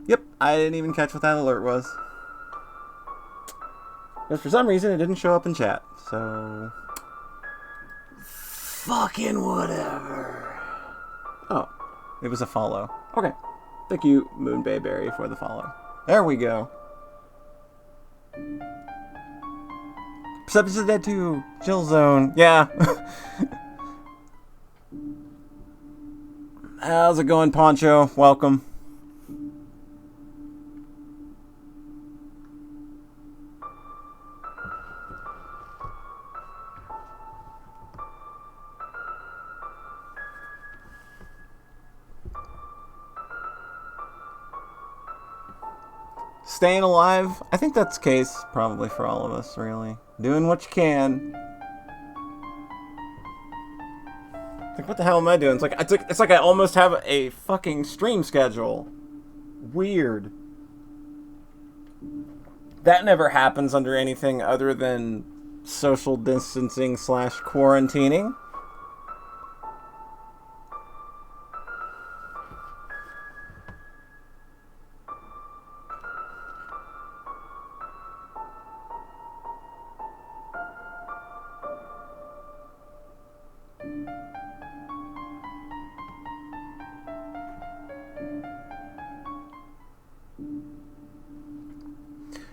Yep, I didn't even catch what that alert was. Because for some reason it didn't show up in chat, so... Fucking whatever. Oh, it was a follow. Okay. Thank you, Moon Bayberry, for the follow. There we go. Perceptions of Dead 2, Chill Zone. Yeah. How's it going, Poncho? Welcome. Staying alive? I think that's the case probably for all of us, really. Doing what you can. Like, what the hell am I doing? It's like I almost have a fucking stream schedule. Weird. That never happens under anything other than social distancing / quarantining.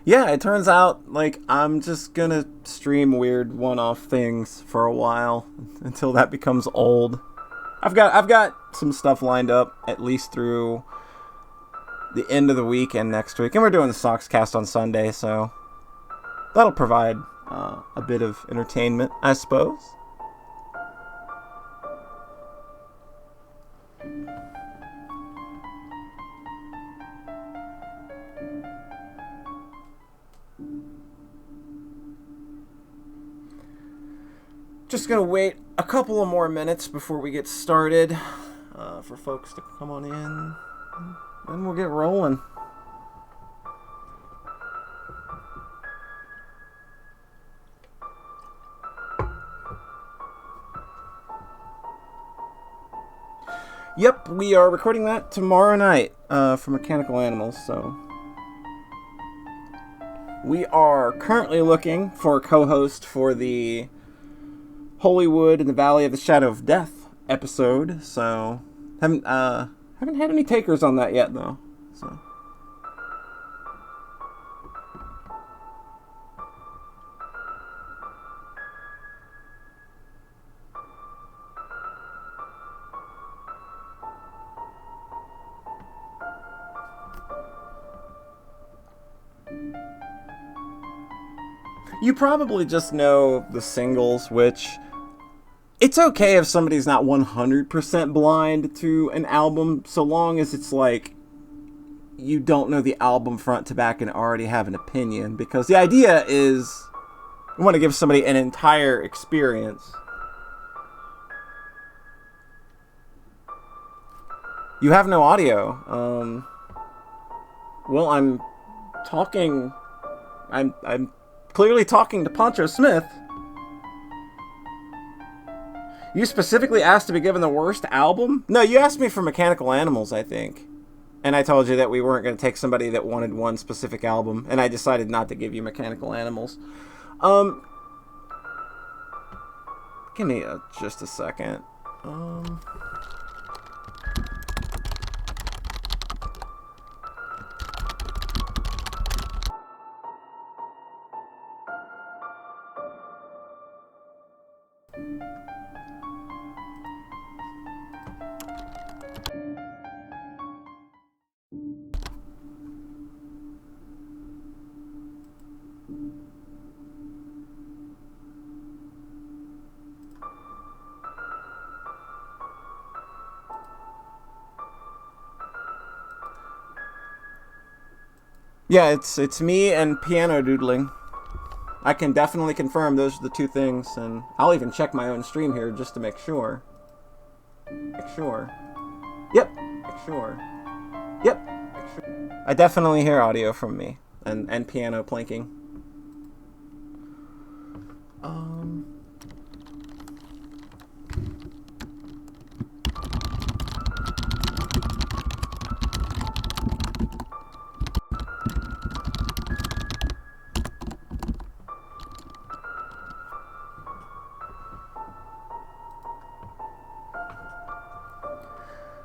Yeah, it turns out, like, I'm just gonna stream weird one-off things for a while until that becomes old. I've got some stuff lined up at least through the end of the week and next week, and we're doing the Sox cast on Sunday, so that'll provide a bit of entertainment, I suppose. Just gonna wait a couple of more minutes before we get started for folks to come on in, and we'll get rolling. Yep, we are recording that tomorrow night for Mechanical Animals, so we are currently looking for a co-host for the Holywood in the Valley of the Shadow of Death episode, so haven't had any takers on that yet though. So you probably just know the singles, which it's okay if somebody's not 100% blind to an album, so long as it's like you don't know the album front to back and already have an opinion, because the idea is you want to give somebody an entire experience. You have no audio. Well, I'm clearly talking to Poncho Smith. You specifically asked to be given the worst album? No, you asked me for Mechanical Animals, I think. And I told you that we weren't going to take somebody that wanted one specific album, and I decided not to give you Mechanical Animals. Give me just a second. Yeah, it's me and piano doodling. I can definitely confirm those are the two things, and I'll even check my own stream here just to make sure. Make sure. Yep. Make sure. Yep. Make sure. I definitely hear audio from me and piano plinking.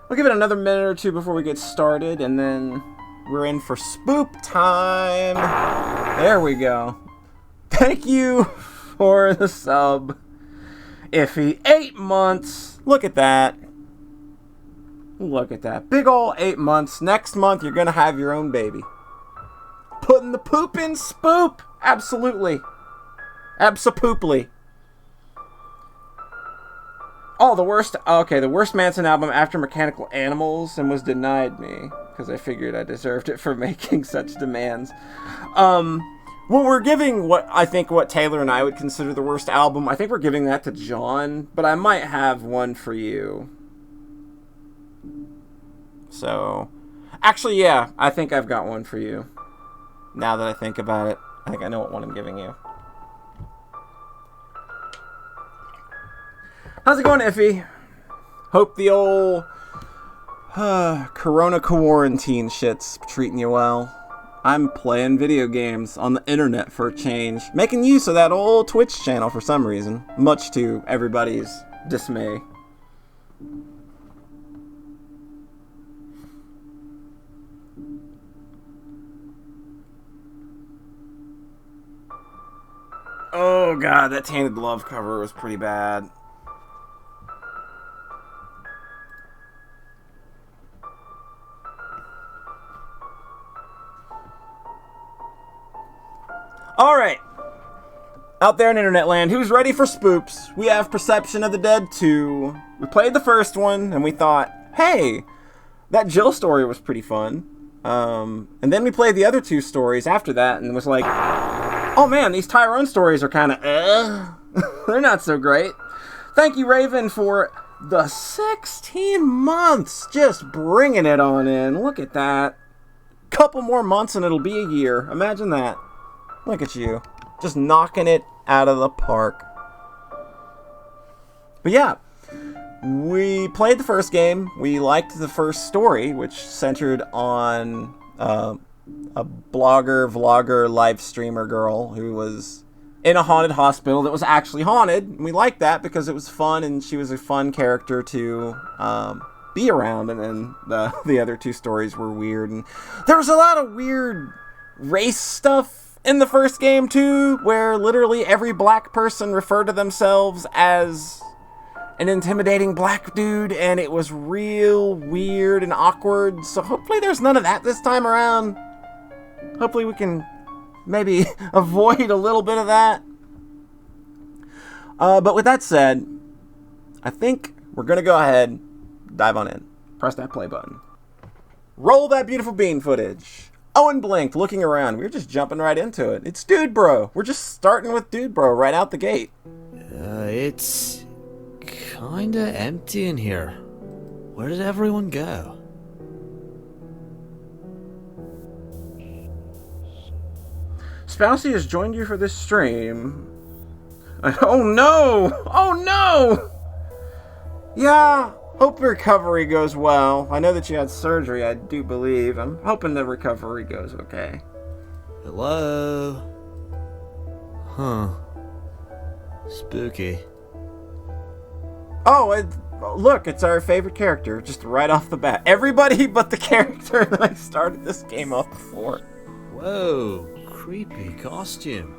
We'll give it another minute or two before we get started, and then we're in for spoop time. There we go. Thank you for the sub, Iffy. 8 months. Look at that. Look at that. Big ol' 8 months. Next month, you're going to have your own baby. Putting the poop in spoop. Absolutely. Abso-pooply. Oh, the worst. Okay, the worst Manson album after Mechanical Animals, and was denied me because I figured I deserved it for making such demands. Well, we're giving what Taylor and I would consider the worst album. I think we're giving that to John, but I might have one for you. So, actually, yeah, I think I've got one for you. Now that I think about it, I think I know what one I'm giving you. How's it going, Iffy? Hope the old Corona quarantine shit's treating you well. I'm playing video games on the internet for a change, making use of that old Twitch channel for some reason, much to everybody's dismay. Oh god, that Tainted Love cover was pretty bad. Alright, out there in internet land, who's ready for spoops? We have Perception of the Dead 2. We played the first one, and we thought, hey, that Jill story was pretty fun. And then we played the other two stories after that, and was like, oh man, these Tyrone stories are kind of, they're not so great. Thank you, Raven, for the 16 months, just bringing it on in. Look at that. Couple more months and it'll be a year. Imagine that. Look at you. Just knocking it out of the park. But yeah, we played the first game. We liked the first story, which centered on a blogger, vlogger, live streamer girl who was in a haunted hospital that was actually haunted. And we liked that because it was fun and she was a fun character to be around. And then the other two stories were weird. And there was a lot of weird race stuff in the first game too, where literally every black person referred to themselves as an intimidating black dude, and it was real weird and awkward. So hopefully there's none of that this time around. Hopefully we can maybe avoid a little bit of that. But with that said, I think we're gonna go ahead, dive on in. Press that play button. Roll that beautiful bean footage. Owen blinked, looking around. We were just jumping right into it. It's Dude Bro. We're just starting with Dude Bro right out the gate. It's kinda empty in here. Where did everyone go? Spousey has joined you for this stream. Oh no! Oh no! Yeah, hope the recovery goes well. I know that you had surgery, I do believe. I'm hoping the recovery goes okay. Hello? Huh. Spooky. Oh, look, it's our favorite character, just right off the bat. Everybody but the character that I started this game off for. Whoa, creepy costume.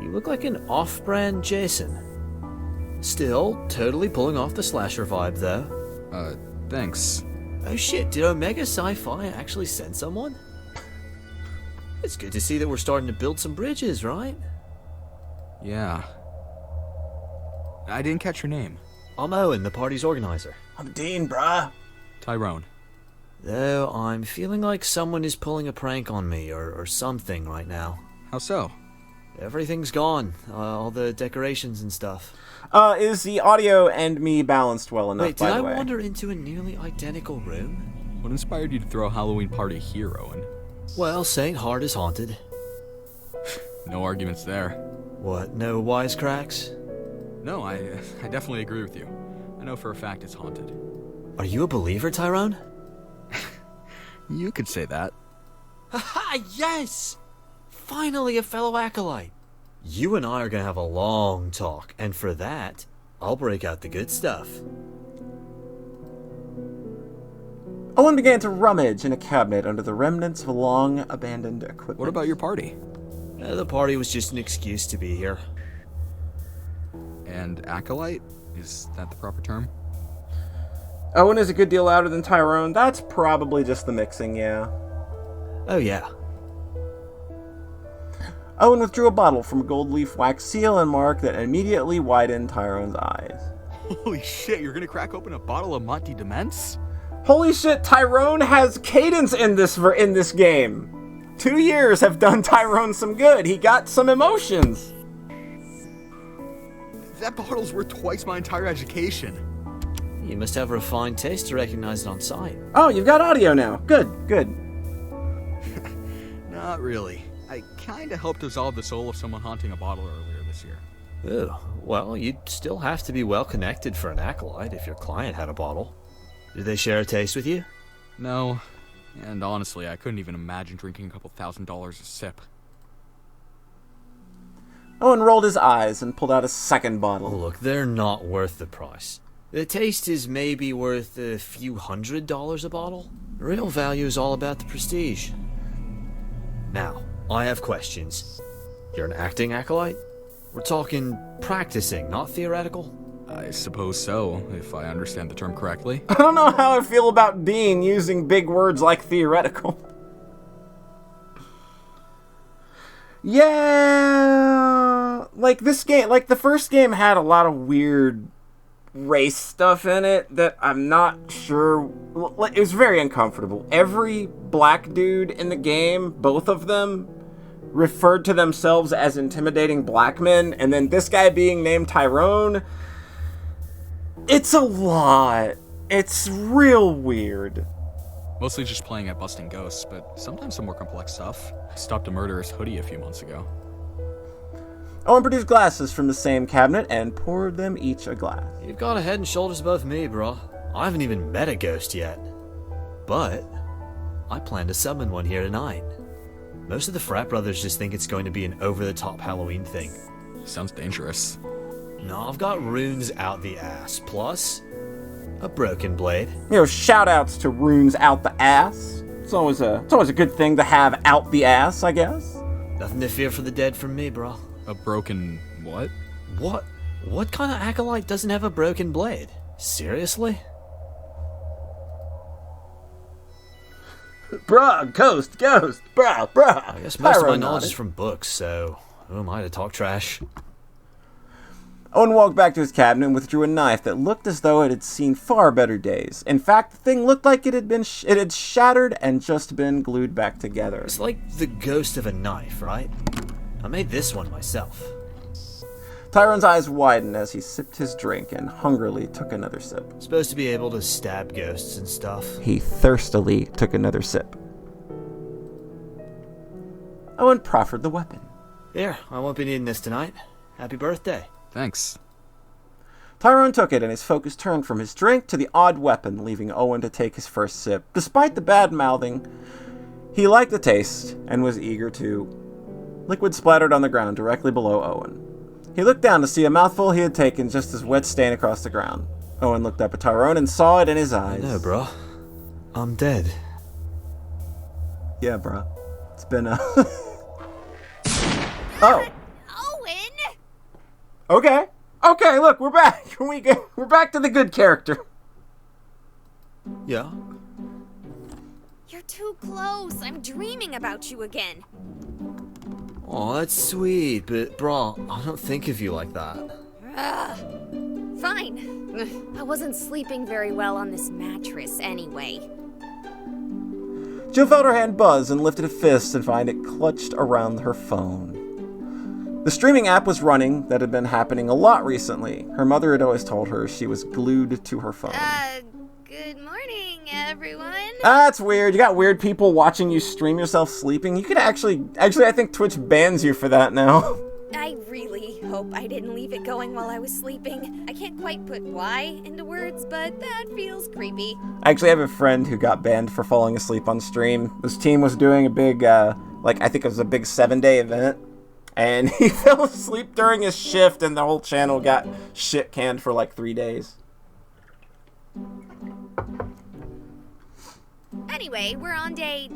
You look like an off-brand Jason. Still, totally pulling off the slasher vibe, though. Thanks. Oh shit, did Omega Sci-Fi actually send someone? It's good to see that we're starting to build some bridges, right? Yeah. I didn't catch your name. I'm Owen, the party's organizer. I'm Dean, bruh. Tyrone. Though I'm feeling like someone is pulling a prank on me or something right now. How so? Everything's gone. All the decorations and stuff. Is the audio and me balanced well enough, Wait, by did the I way? wander into a nearly identical room? What inspired you to throw a Halloween party here, Owen? Well, St. Hart is haunted. No arguments there. What, no wisecracks? No, I definitely agree with you. I know for a fact it's haunted. Are you a believer, Tyrone? You could say that. Haha, yes! Finally a fellow acolyte. You and I are gonna have a long talk, and for that, I'll break out the good stuff. Owen began to rummage in a cabinet under the remnants of long-abandoned equipment. What about your party? The party was just an excuse to be here. And acolyte? Is that the proper term? Owen is a good deal louder than Tyrone. That's probably just the mixing, yeah. Oh yeah. Owen withdrew a bottle from a gold leaf wax seal and mark that immediately widened Tyrone's eyes. Holy shit, you're gonna crack open a bottle of Monty Dements? Holy shit, Tyrone has cadence in this game. 2 years have done Tyrone some good. He got some emotions. That bottle's worth twice my entire education. You must have refined taste to recognize it on sight. Oh, you've got audio now. Good, good. Not really. I kinda helped dissolve the soul of someone haunting a bottle earlier this year. Ew. Well, you'd still have to be well connected for an acolyte if your client had a bottle. Did they share a taste with you? No, and honestly, I couldn't even imagine drinking a couple $1,000 a sip. Owen rolled his eyes and pulled out a second Oh, bottle. look, they're not worth the price. The taste is maybe worth a few $100s a bottle. The real value is all about the prestige. Now, I have questions. You're an acting acolyte? We're talking practicing, not theoretical? I suppose so, if I understand the term correctly. I don't know how I feel about Dean using big words like theoretical. Yeah, like this game, like the first game had a lot of weird race stuff in it that I'm not sure. It was very uncomfortable. Every black dude in the game, both of them, referred to themselves as intimidating black men, and then this guy being named Tyrone. It's a lot. It's real weird. Mostly just playing at busting ghosts, but sometimes some more complex stuff. I stopped a murderous hoodie a few months ago. Owen produced glasses from the same cabinet and poured them each a glass. You've got a head and shoulders above me, bro. I haven't even met a ghost yet. But I plan to summon one here tonight. Most of the frat brothers just think it's going to be an over-the-top Halloween thing. Sounds dangerous. No, I've got runes out the ass, plus a broken blade. You know, shout outs to runes out the ass. It's always a good thing to have out the ass, I guess. Nothing to fear for the dead from me, bro. A broken what? What kind of acolyte doesn't have a broken blade? Seriously? Bruh, ghost, bruh. I guess most of my Tyrone knowledge nodded. is from books, so who am I to talk trash? Owen walked back to his cabinet and withdrew a knife that looked as though it had seen far better days. In fact, the thing looked like it had shattered and just been glued back together. It's like the ghost of a knife, right? I made this one myself. Tyrone's eyes widened as he sipped his drink and hungrily took another sip. Supposed to be able to stab ghosts and stuff. He thirstily took another sip. Owen proffered the weapon. Here, I won't be needing this tonight. Happy birthday. Thanks. Tyrone took it, and his focus turned from his drink to the odd weapon, leaving Owen to take his first sip. Despite the bad-mouthing, he liked the taste and was eager to. Liquid splattered on the ground directly below Owen. He looked down to see a mouthful he had taken just as wet stain across the ground. Owen looked up at Tyrone and saw it in his eyes. No, bro. I'm dead. Yeah, bro. It's been a... Oh. Owen! Okay. Okay, look, we're back. We're back to the good character. Yeah? You're too close. I'm dreaming about you again. Oh, that's sweet, but bro, I don't think of you like that. Fine. I wasn't sleeping very well on this mattress anyway. Jill felt her hand buzz and lifted a fist and find it clutched around her phone. The streaming app was running. That had been happening a lot recently. Her mother had always told her she was glued to her phone. Good morning, everyone. That's weird. You got weird people watching you stream yourself sleeping. You could actually, I think Twitch bans you for that now. I really hope I didn't leave it going while I was sleeping. I can't quite put why into words, but that feels creepy. I actually have a friend who got banned for falling asleep on stream. His team was doing a big, I think it was a big 7-day event. And he fell asleep during his shift and the whole channel got shit canned for like 3 days. Anyway, we're on day...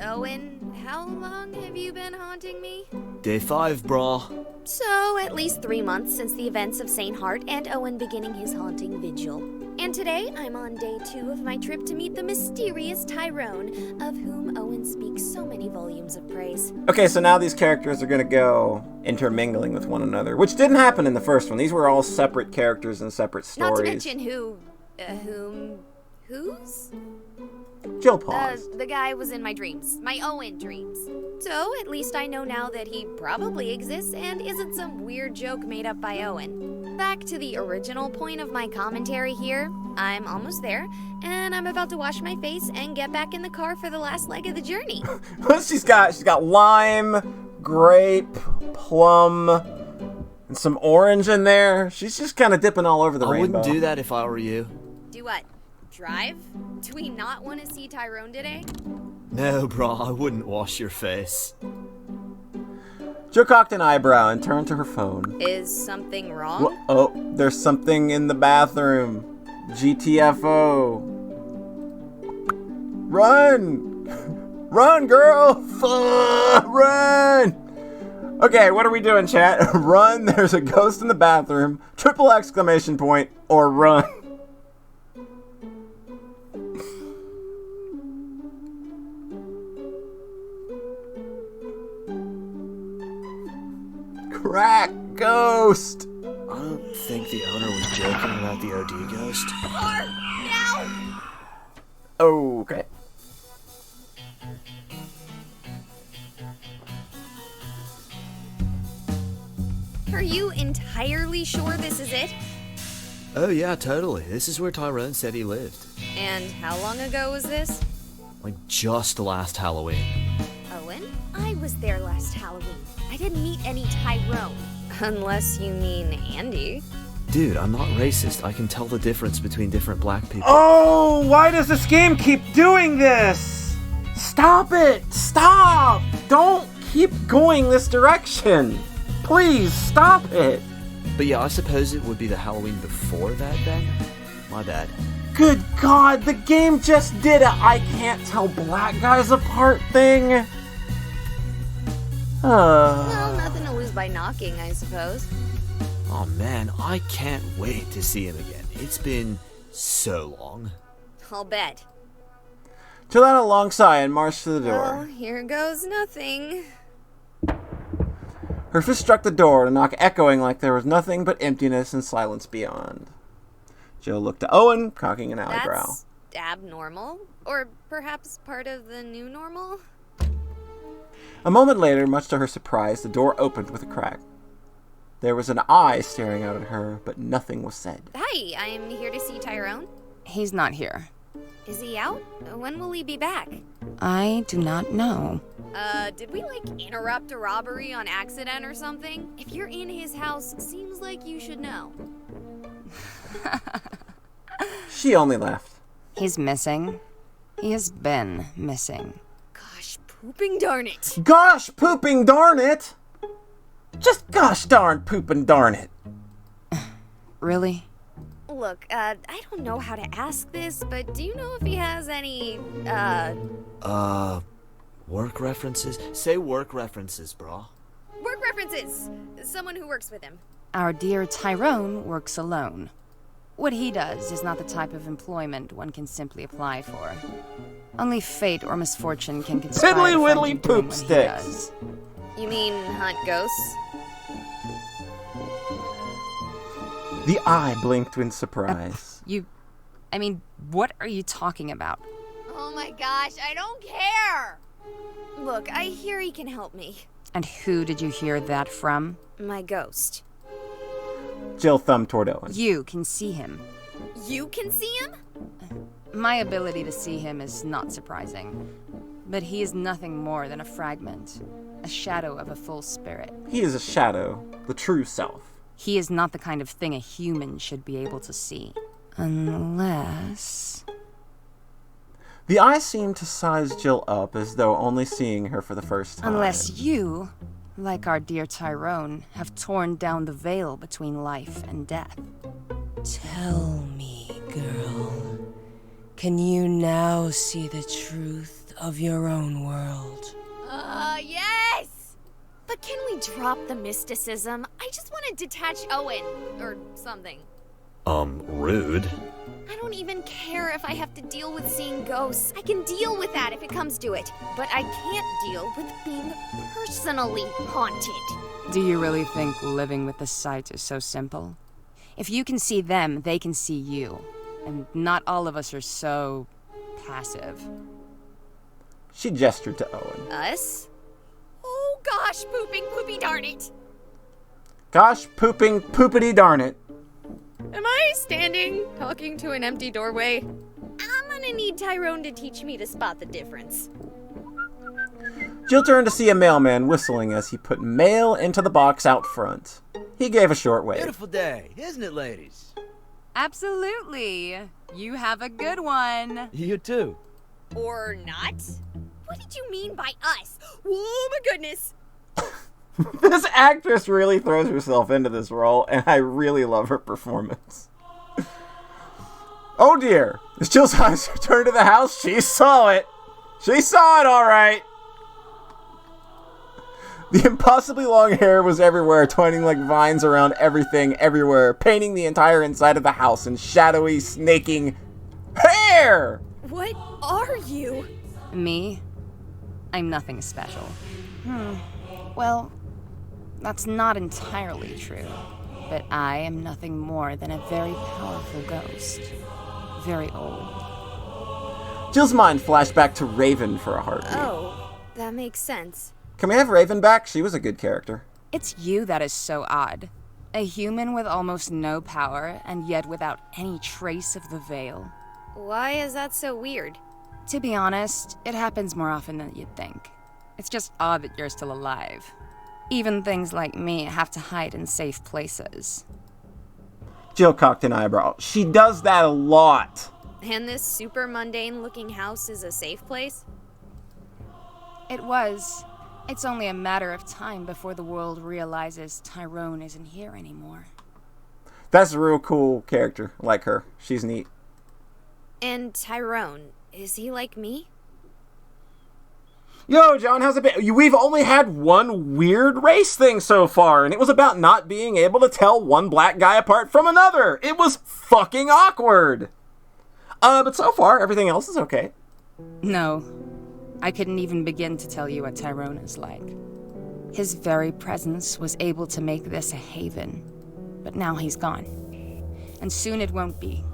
Owen, how long have you been haunting me? Day 5, brah. So, at least 3 months since the events of St. Heart and Owen beginning his haunting vigil. And today, I'm on day 2 of my trip to meet the mysterious Tyrone, of whom Owen speaks so many volumes of praise. Okay, so now these characters are going to go intermingling with one another, which didn't happen in the first one. These were all separate characters and separate stories. Not to mention whose? Jill paused. The guy was in my dreams. My Owen dreams. So, at least I know now that he probably exists and isn't some weird joke made up by Owen. Back to the original point of my commentary here. I'm almost there, and I'm about to wash my face and get back in the car for the last leg of the journey. She's got lime, grape, plum, and some orange in there. She's just kind of dipping all over the rainbow. I wouldn't do that if I were you. Do what? Drive? Do we not want to see Tyrone today? No, bro, I wouldn't wash your face. Jill cocked an eyebrow and turned to her phone. Is something wrong? Oh, there's something in the bathroom. GTFO. Run! Run, girl! Run! Okay, what are we doing, chat? Run, there's a ghost in the bathroom, triple exclamation point, or run. Crack ghost! I don't think the owner was joking about the OD ghost. Car, now! Okay. Are you entirely sure this is it? Oh yeah, totally. This is where Tyrone said he lived. And how long ago was this? Like just last Halloween. Owen? I was there last Halloween. I didn't meet any Tyrone. Unless you mean Andy. Dude, I'm not racist. I can tell the difference between different black people. Oh, why does this game keep doing this? Stop it! Stop! Don't keep going this direction! Please, stop it! But yeah, I suppose it would be the Halloween before that then? My bad. Good God, the game just did a I can't tell black guys apart thing. Well, nothing to lose by knocking, I suppose. Oh man, I can't wait to see him again. It's been so long. I'll bet. Jill let out a long sigh and marched to the Well, door. here goes nothing. Her fist struck the door, the knock echoing like there was nothing but emptiness and silence beyond. Jill looked to Owen, cocking an eyebrow. That's abnormal. Or perhaps part of the new normal? A moment later, much to her surprise, the door opened with a crack. There was an eye staring out at her, but nothing was said. Hi, I'm here to see Tyrone. He's not here. Is he out? When will he be back? I do not know. Did we, interrupt a robbery on accident or something? If you're in his house, seems like you should know. She only laughed. He's missing. He has been missing. Gosh, pooping darn it. Gosh, pooping darn it! Just gosh darn poopin' darn it. Really? Look, I don't know how to ask this, but do you know if he has any, Work references? Say work references, brah. work references? Someone who works with him. Our dear Tyrone works alone. What he does is not the type of employment one can simply apply for. Only fate or misfortune can conspire Tiddly to find widdly him doing poop what he sticks. does. You mean hunt ghosts? The eye blinked in surprise. What are you talking about? Oh my gosh, I don't care! Look, I hear he can help me. And who did you hear that from? My ghost. Jill thumbed toward Owen. You can see him. You can see him? My ability to see him is not surprising. But he is nothing more than a fragment, a shadow of a full spirit. He is a shadow, the true self. He is not the kind of thing a human should be able to see. Unless... The eye seemed to size Jill up as though only seeing her for the first time. Unless you, like our dear Tyrone, have torn down the veil between life and death. Tell me, girl, can you now see the truth of your own world? Yes! But can we drop the mysticism? I just want to detach Owen, or something. Rude. I don't even care if I have to deal with seeing ghosts. I can deal with that if it comes to it. But I can't deal with being personally haunted. Do you really think living with the sight is so simple? If you can see them, they can see you. And not all of us are so... passive. She gestured to Owen. Us? Oh gosh, poopy darn it. Gosh, poopity darn it. Am I standing, talking to an empty doorway? I'm gonna need Tyrone to teach me to spot the difference. Jill turned to see a mailman whistling as he put mail into the box out front. He gave a short wave. Beautiful day, isn't it, ladies? Absolutely. You have a good one. You too. Or not? What did you mean by us? Oh my goodness. This actress really throws herself into this role, and I really love her performance. Oh dear. As Jill's eyes returned to the house, she saw it. She saw it all right. The impossibly long hair was everywhere, twining like vines around everything, everywhere, painting the entire inside of the house in shadowy, snaking hair! What are you? Me? I'm nothing special. Well, that's not entirely true. But I am nothing more than a very powerful ghost. Very old. Jill's mind flashed back to Raven for a heartbeat. Oh, that makes sense. Can we have Raven back? She was a good character. It's you that is so odd. A human with almost no power, and yet without any trace of the veil. Why is that so weird? To be honest, it happens more often than you'd think. It's just odd that you're still alive. Even things like me have to hide in safe places. Jill cocked an eyebrow. She does that a lot. And this super mundane looking house is a safe place? It was. It's only a matter of time before the world realizes Tyrone isn't here anymore. That's a real cool character. I like her. She's neat. And Tyrone, is he like me? Yo, John, how's it been? We've only had one weird race thing so far, and it was about not being able to tell one black guy apart from another. It was fucking awkward. But so far, everything else is okay. No. I couldn't even begin to tell you what Tyrone is like. His very presence was able to make this a haven. But now he's gone. And soon it won't be.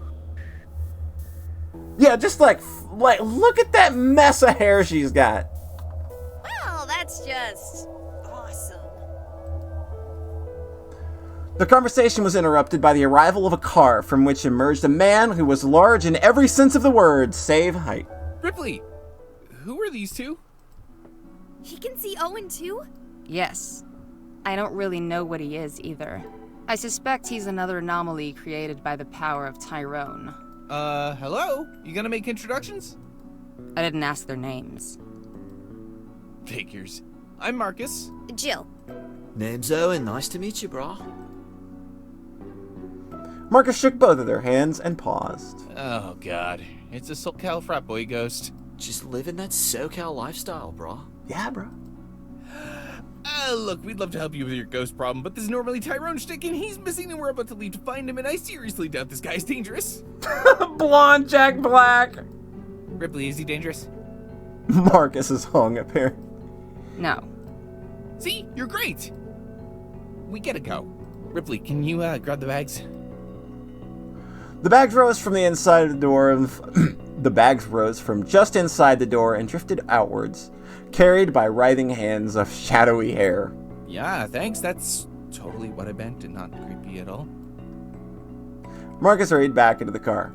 Yeah, just like look at that mess of hair she's got. Well, that's just awesome. The conversation was interrupted by the arrival of a car from which emerged a man who was large in every sense of the word, save height. Ripley, who are these two? He can see Owen too? Yes. I don't really know what he is either. I suspect he's another anomaly created by the power of Tyrone. Hello? You gonna make introductions? I didn't ask their names. Figures. I'm Marcus. Jill. Name's Owen. Nice to meet you, brah. Marcus shook both of their hands and paused. Oh, God. It's a SoCal frat boy ghost. Just living that SoCal lifestyle, brah. Yeah, bro. Look, we'd love to help you with your ghost problem, but this is normally Tyrone's shtick, and he's missing, and we're about to leave to find him, and I seriously doubt this guy's dangerous. Blonde Jack Black. Ripley, is he dangerous? Marcus is hung up here. No. See? You're great! We gotta go. Ripley, can you, grab the bags? The bags rose from the inside of the door the bags rose from just inside the door and drifted outwards, carried by writhing hands of shadowy hair. Yeah, thanks. That's totally what I meant and not creepy at all. Marcus hurried back into the car.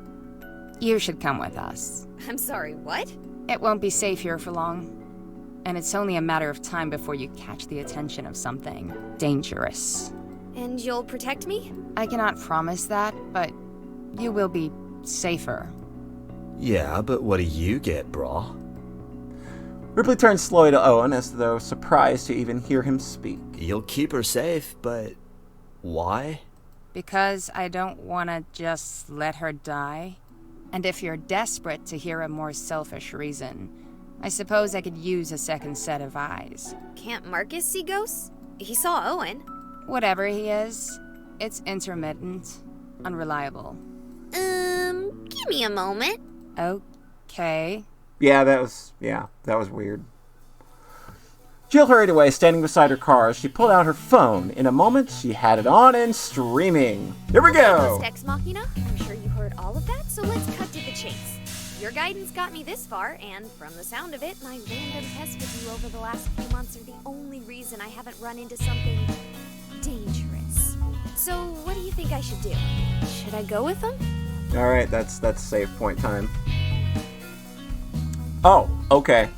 You should come with us. I'm sorry, what? It won't be safe here for long. And it's only a matter of time before you catch the attention of something dangerous. And you'll protect me? I cannot promise that, but you will be safer. Yeah, but what do you get, brah? Ripley turned slowly to Owen as though surprised to even hear him speak. You'll keep her safe, but why? Because I don't want to just let her die. And if you're desperate to hear a more selfish reason, I suppose I could use a second set of eyes. Can't Marcus see ghosts? He saw Owen. Whatever he is, it's intermittent, unreliable. Give me a moment. Okay. Yeah, that was weird. Jill hurried away, standing beside her car as she pulled out her phone. In a moment, she had it on and streaming. Here we go! Post Ex Machina? I'm sure you heard all of that, so let's cut to the chase. Your guidance got me this far, and from the sound of it, my random tests with you over the last few months are the only reason I haven't run into something dangerous. So, what do you think I should do? Should I go with them? Alright, that's save point time. Oh, okay.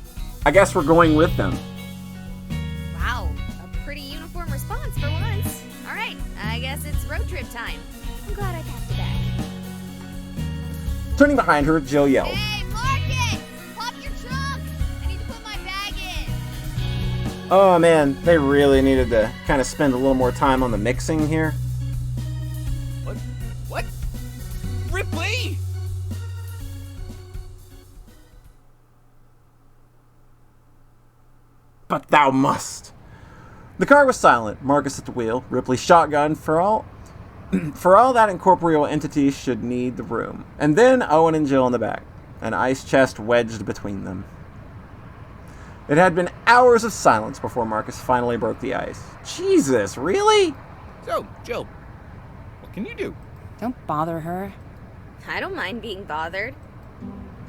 I guess we're going with them. Wow, a pretty uniform response for once. Alright, I guess it's road trip time. I'm glad I packed a bag. Turning behind her, Jill yelled. Hey, Marcus! Pop your trunk! I need to put my bag in. Oh man, they really needed to kind of spend a little more time on the mixing here. What? Ripley! But thou must. The car was silent, Marcus at the wheel, Ripley shotgun for all that incorporeal entity should need the room. And then Owen and Jill in the back, an ice chest wedged between them. It had been hours of silence before Marcus finally broke the ice. Jesus, really? So, Jill, what can you do? Don't bother her. I don't mind being bothered.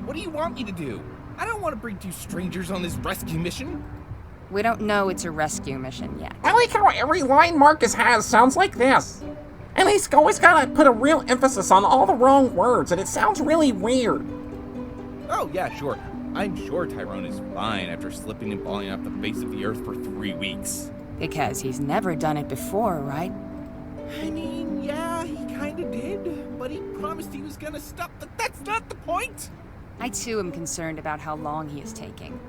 What do you want me to do? I don't want to bring two strangers on this rescue mission. We don't know it's a rescue mission yet. I like how every line Marcus has sounds like this. And he's always gotta put a real emphasis on all the wrong words, and it sounds really weird. Oh, yeah, sure. I'm sure Tyrone is fine after slipping and falling off the face of the earth for 3 weeks. Because he's never done it before, right? I mean, yeah, he kinda did, but he promised he was gonna stop, but that's not the point! I too am concerned about how long he is taking.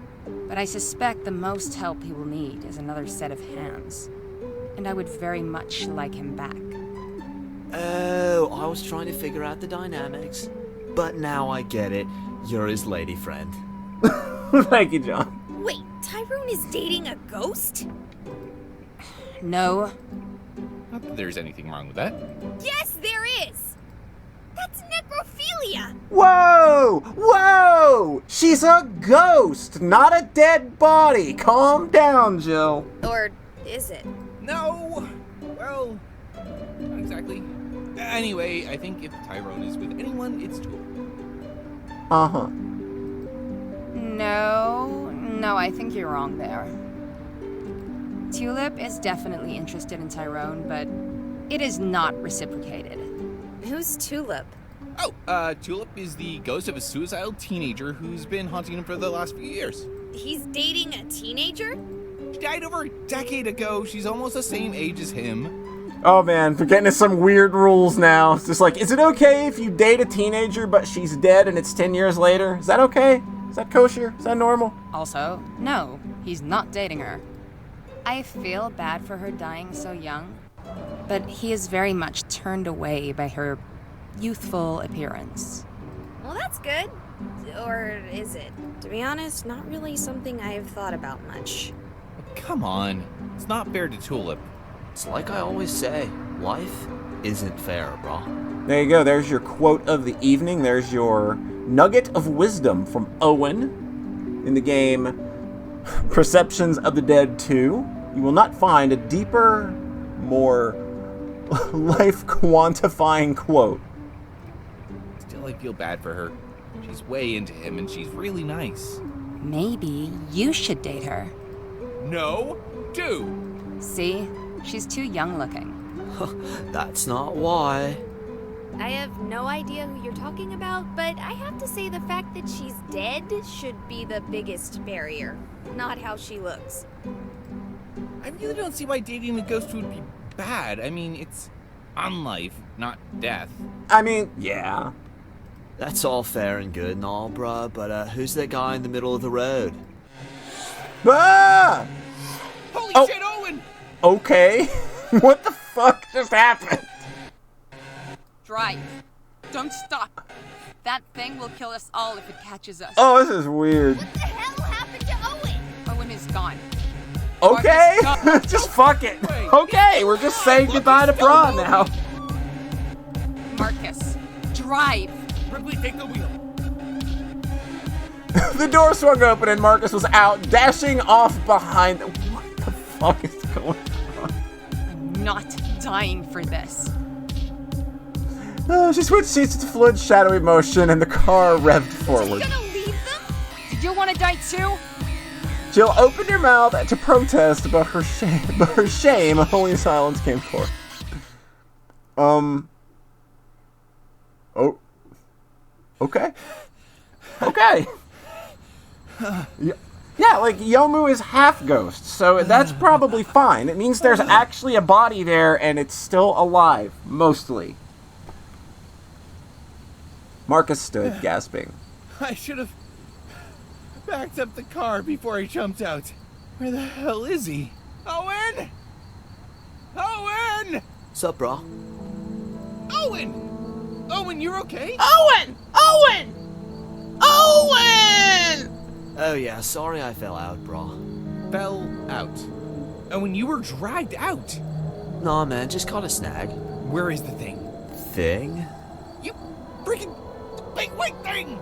But I suspect the most help he will need is another set of hands. And I would very much like him back. Oh, I was trying to figure out the dynamics. But now I get it. You're his lady friend. Thank you, John. Wait, Tyrone is dating a ghost? No. Not that there's anything wrong with that. Yes, there is! That's necrophilia! Whoa! Whoa! She's a ghost, not a dead body. Calm down, Jill. Or is it? No! Well, not exactly. Anyway, I think if Tyrone is with anyone, it's Jewel. Uh-huh. No, I think you're wrong there. Tulip is definitely interested in Tyrone, but it is not reciprocated. Who's Tulip? Oh, Tulip is the ghost of a suicidal teenager who's been haunting him for the last few years. He's dating a teenager? She died over a decade ago. She's almost the same age as him. Oh man, we're getting into some weird rules now. It's just like, is it okay if you date a teenager but she's dead and it's 10 years later? Is that okay? Is that kosher? Is that normal? Also, no, he's not dating her. I feel bad for her dying so young, but he is very much turned away by her youthful appearance. Well, that's good. Or is it? To be honest, not really something I've thought about much. Come on. It's not fair to Tulip. It's like I always say, life isn't fair, brah. There you go. There's your quote of the evening. There's your nugget of wisdom from Owen in the game Perceptions of the Dead 2. You will not find a deeper, more life-quantifying quote. Still, I feel bad for her. She's way into him, and she's really nice. Maybe you should date her. No, do. See? She's too young looking. That's not why. I have no idea who you're talking about, but I have to say the fact that she's dead should be the biggest barrier, not how she looks. I really don't see why dating a ghost would be bad. I mean, it's on life, not death. I mean, yeah. That's all fair and good and all, bruh, but who's that guy in the middle of the road? Ah! Holy Oh. shit, Owen! Okay. What the fuck just happened? Drive. Don't stop. That thing will kill us all if it catches us. Oh, this is weird. What the hell happened to Owen? Owen is gone. Okay. Marcus, Just fuck it. Okay, we're just saying goodbye to Bra now. Marcus, drive. Ripley, take the wheel. The door swung open and Marcus was out, dashing off behind. What the fuck is going on? I'm not dying for this. She switched seats to fluid, shadowy motion, and the car revved forward. Gonna leave them? Did you want to die too? Jill opened her mouth to protest, but her shame, only silence came forth. Oh. Okay. Okay. Yeah, like, Yomu is half ghost, so that's probably fine. It means there's actually a body there, and it's still alive, mostly. Marcus stood, gasping. I should have backed up the car before he jumped out. Where the hell is he? Owen! Owen! Sup, brah? Owen! Owen, you're okay? Owen! Owen! Owen! Oh yeah, sorry I fell out, brah. Fell out. Owen, you were dragged out. Nah, man, just caught a snag. Where is the thing? Thing? You freaking big white thing!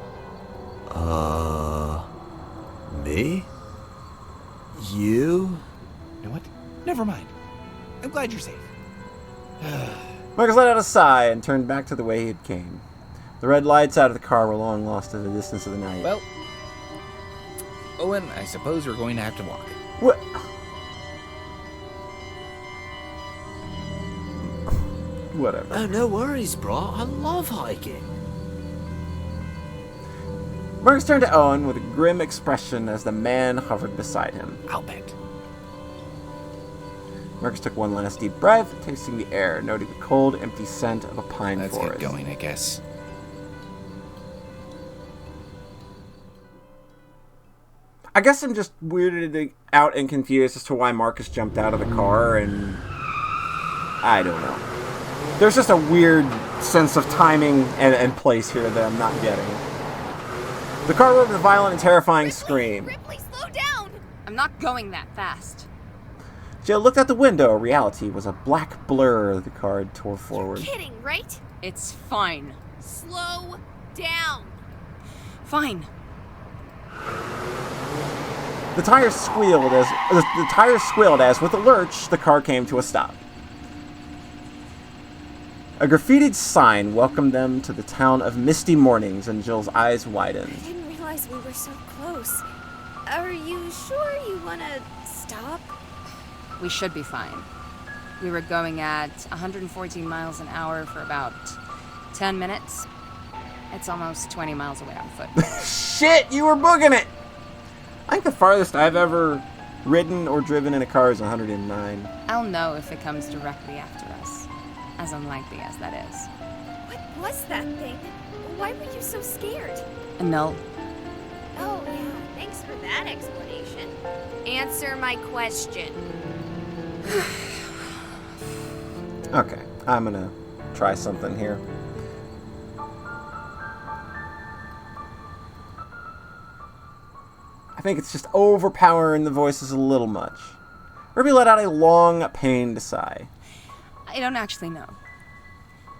Me? You? You know what? Never mind. I'm glad you're safe. Marcus let out a sigh and turned back to the way he had came. The red lights out of the car were long lost in the distance of the night. Well, Owen, I suppose you're going to have to walk. What? Whatever. Oh, no worries, brah. I love hiking. Marcus turned to Owen with a grim expression as the man hovered beside him. I'll bet. Marcus took one last deep breath, tasting the air, noting the cold, empty scent of a pine Let's forest. get going, I guess. I guess I'm just weirded out and confused as to why Marcus jumped out of the car, and I don't know. There's just a weird sense of timing and place here that I'm not getting. The car roared with a violent and terrifying scream. Ripley, slow down! I'm not going that fast. Jill looked out the window. Reality was a black blur. The car tore forward. Kidding, right? It's fine. Slow down. Fine. The tires squealed as with a lurch, the car came to a stop. A graffitied sign welcomed them to the town of Misty Mournings, and Jill's eyes widened. I didn't realize we were so close. Are you sure you want to stop? We should be fine. We were going at 114 miles an hour for about 10 minutes. It's almost 20 miles away on foot. Shit, you were booging it! I think the farthest I've ever ridden or driven in a car is 109. I'll know if it comes directly after us, as unlikely as that is. What was that thing? Why were you so scared? A null. Oh, yeah, thanks for that explanation. Answer my question. Okay, I'm gonna try something here. I think it's just overpowering the voices a little much. Ruby let out a long, pained sigh. I don't actually know.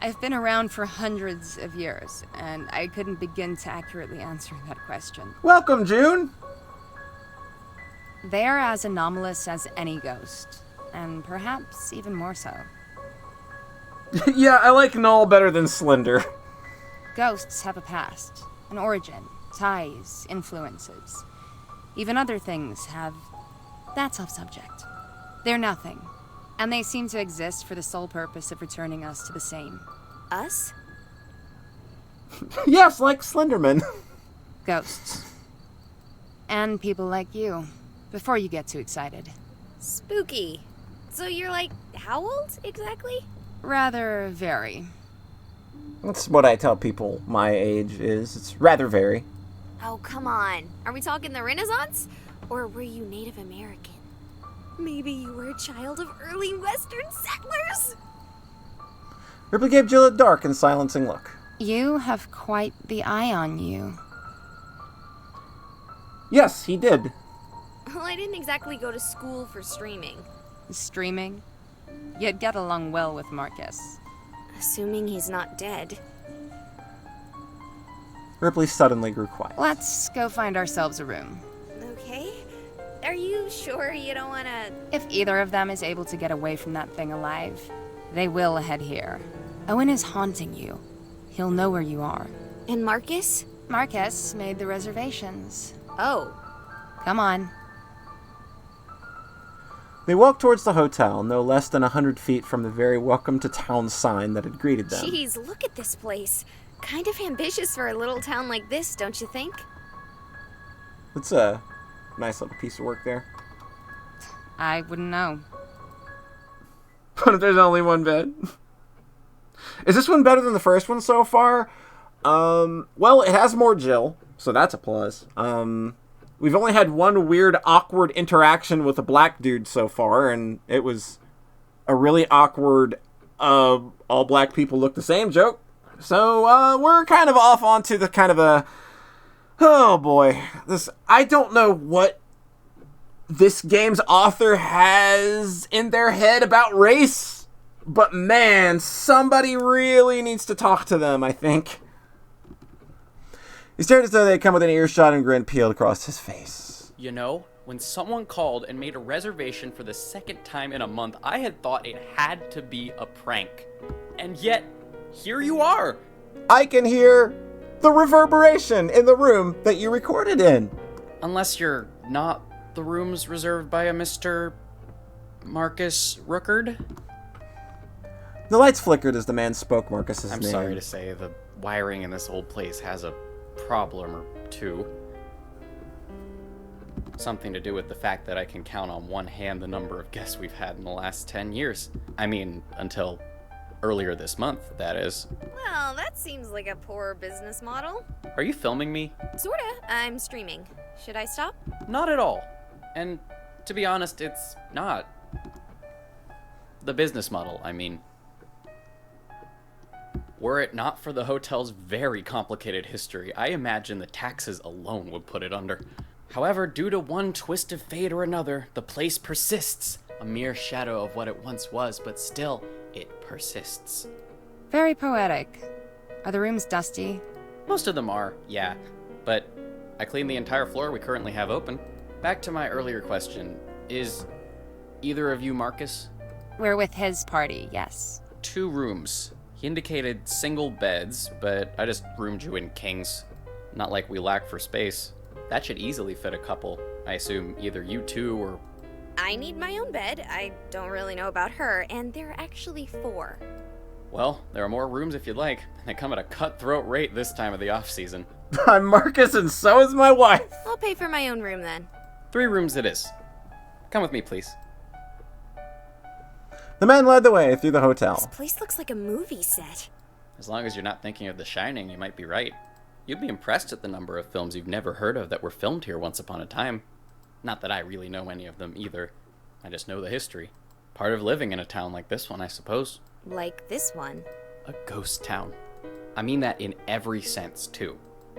I've been around for hundreds of years, and I couldn't begin to accurately answer that question. Welcome, June! They're as anomalous as any ghost, and perhaps even more so. Yeah, I like Null better than Slender. Ghosts have a past, an origin, ties, influences. Even other things have... That's off subject. They're nothing, and they seem to exist for the sole purpose of returning us to the same. Us? Yes, like Slenderman. Ghosts. And people like you, before you get too excited. Spooky. So you're like, how old exactly? Rather very. That's what I tell people my age is. It's rather very. Oh, come on. Are we talking the Renaissance? Or were you Native American? Maybe you were a child of early Western settlers? Ripley gave Jill a dark and silencing look. You have quite the eye on you. Yes, he did. Well, I didn't exactly go to school for streaming. Streaming? You'd get along well with Marcus. Assuming he's not dead. Ripley suddenly grew quiet. Let's go find ourselves a room. Okay. Are you sure you don't want to... If either of them is able to get away from that thing alive, they will head here. Owen is haunting you. He'll know where you are. And Marcus? Marcus made the reservations. Oh. Come on. They walked towards the hotel, no less than 100 feet from the very welcome to town sign that had greeted them. Jeez, look at this place. Kind of ambitious for a little town like this, don't you think? It's a nice little piece of work there. I wouldn't know. What if there's only one bed? Is this one better than the first one so far? Well, it has more Jill, so that's a plus. We've only had one weird, awkward interaction with a black dude so far, and it was a really awkward, all black people look the same joke. So, we're kind of off onto the kind of a... Oh, boy. I don't know what this game's author has in their head about race, but man, somebody really needs to talk to them, I think. He stared as though they had come within earshot and grin peeled across his face. You know, when someone called and made a reservation for the second time in a month, I had thought it had to be a prank. And yet, here you are! I can hear the reverberation in the room that you recorded in. Unless you're not the rooms reserved by a Mr. Marcus Rookard? The lights flickered as the man spoke Marcus's name. I'm sorry to say, the wiring in this old place has a problem or two. Something to do with the fact that I can count on one hand the number of guests we've had in the last 10 years. I mean, until earlier this month, that is. Well, that seems like a poor business model. Are you filming me? Sorta. I'm streaming. Should I stop? Not at all. And to be honest, it's not. The business model, I mean. Were it not for the hotel's very complicated history, I imagine the taxes alone would put it under. However, due to one twist of fate or another, the place persists. A mere shadow of what it once was, but still, it persists. Very poetic. Are the rooms dusty? Most of them are, yeah. But I cleaned the entire floor we currently have open. Back to my earlier question, is either of you Marcus? We're with his party, yes. 2 rooms. He indicated single beds, but I just roomed you in kings. Not like we lack for space. That should easily fit a couple. I assume either you two or... I need my own bed. I don't really know about her, and there are actually 4. Well, there are more rooms if you'd like. They come at a cutthroat rate this time of the off-season. I'm Marcus and so is my wife. I'll pay for my own room then. 3 rooms it is. Come with me, please. The man led the way through the hotel. This place looks like a movie set. As long as you're not thinking of The Shining, you might be right. You'd be impressed at the number of films you've never heard of that were filmed here once upon a time. Not that I really know any of them either. I just know the history. Part of living in a town like this one, I suppose. Like this one. A ghost town. I mean that in every sense, too.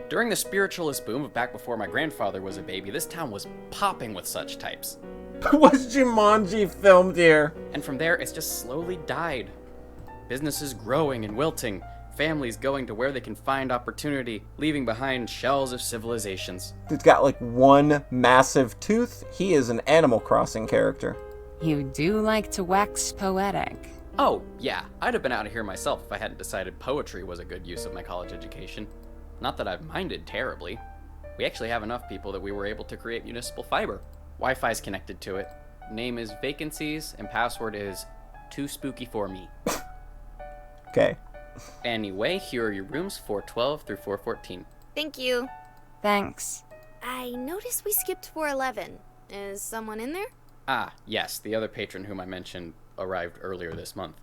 During the spiritualist boom of back before my grandfather was a baby, this town was popping with such types. Was Jumanji filmed here? And from there, it's just slowly died. Businesses growing and wilting, families going to where they can find opportunity, leaving behind shells of civilizations. Dude's got like one massive tooth. He is an Animal Crossing character. You do like to wax poetic. Oh, yeah, I'd have been out of here myself if I hadn't decided poetry was a good use of my college education. Not that I've minded terribly. We actually have enough people that we were able to create municipal fiber. Wi-Fi's connected to it. Name is vacancies, and password is too spooky for me. Okay. Anyway, here are your rooms, 412 through 414. Thank you. Thanks. I noticed we skipped 411. Is someone in there? Ah, yes, the other patron whom I mentioned arrived earlier this month.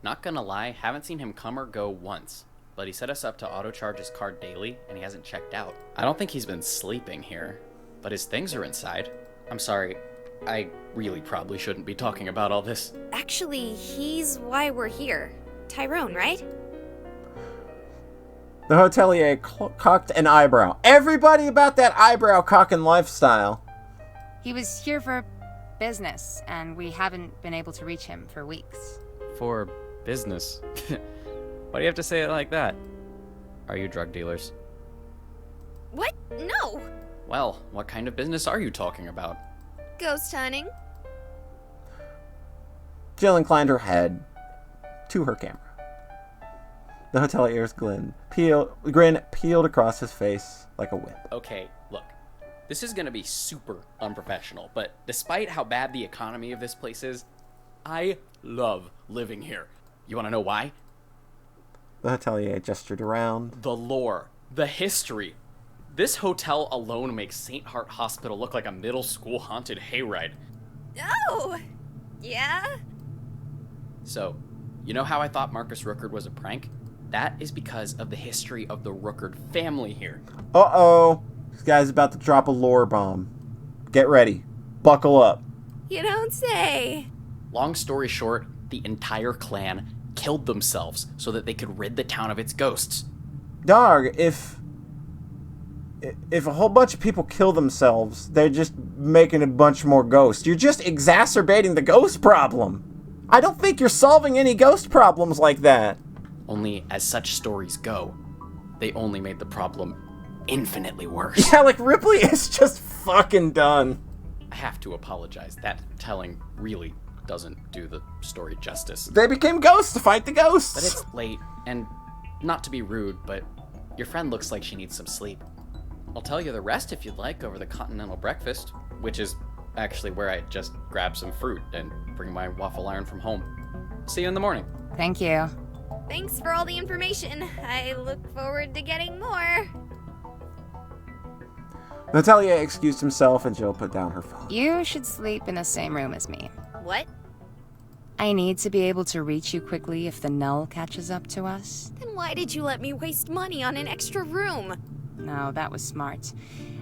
Not gonna lie, haven't seen him come or go once, but he set us up to auto-charge his card daily, and he hasn't checked out. I don't think he's been sleeping here, but his things are inside. I'm sorry, I really probably shouldn't be talking about all this. Actually, he's why we're here. Tyrone, right? The hotelier cocked an eyebrow. Everybody about that eyebrow cocking lifestyle. He was here for business, and we haven't been able to reach him for weeks. For business? Why do you have to say it like that? Are you drug dealers? What? No! Well, what kind of business are you talking about? Ghost hunting. Jill inclined her head to her camera. The hotelier's grin peeled across his face like a whip. Okay, look. This is gonna be super unprofessional, but despite how bad the economy of this place is, I love living here. You wanna know why? The hotelier gestured around. The lore. The history. This hotel alone makes St. Hart Hospital look like a middle school haunted hayride. Oh! Yeah? So, you know how I thought Marcus Rookard was a prank? That is because of the history of the Rookard family here. Uh-oh. This guy's about to drop a lore bomb. Get ready. Buckle up. You don't say. Long story short, the entire clan killed themselves so that they could rid the town of its ghosts. Dog, if a whole bunch of people kill themselves, they're just making a bunch more ghosts. You're just exacerbating the ghost problem. I don't think you're solving any ghost problems like that. Only as such stories go, they only made the problem infinitely worse. Yeah, like Ripley is just fucking done. I have to apologize. That telling really doesn't do the story justice. They became ghosts to fight the ghosts. But it's late, and not to be rude, but your friend looks like she needs some sleep. I'll tell you the rest if you'd like over the continental breakfast, which is actually where I just grab some fruit and bring my waffle iron from home. See you in the morning. Thank you. Thanks for all the information. I look forward to getting more. Natalia excused himself and Jill put down her phone. You should sleep in the same room as me. What? I need to be able to reach you quickly if the null catches up to us. Then why did you let me waste money on an extra room? No, that was smart.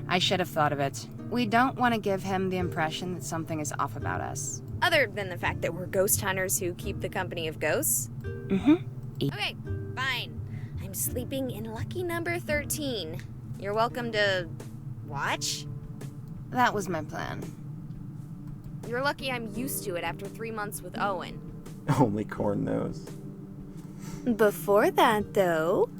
I should have thought of it. We don't want to give him the impression that something is off about us. Other than the fact that we're ghost hunters who keep the company of ghosts? Mm-hmm. Okay, fine. I'm sleeping in lucky number 13. You're welcome to watch? That was my plan. You're lucky I'm used to it after 3 months with Owen. Only Corn knows. Before that, though...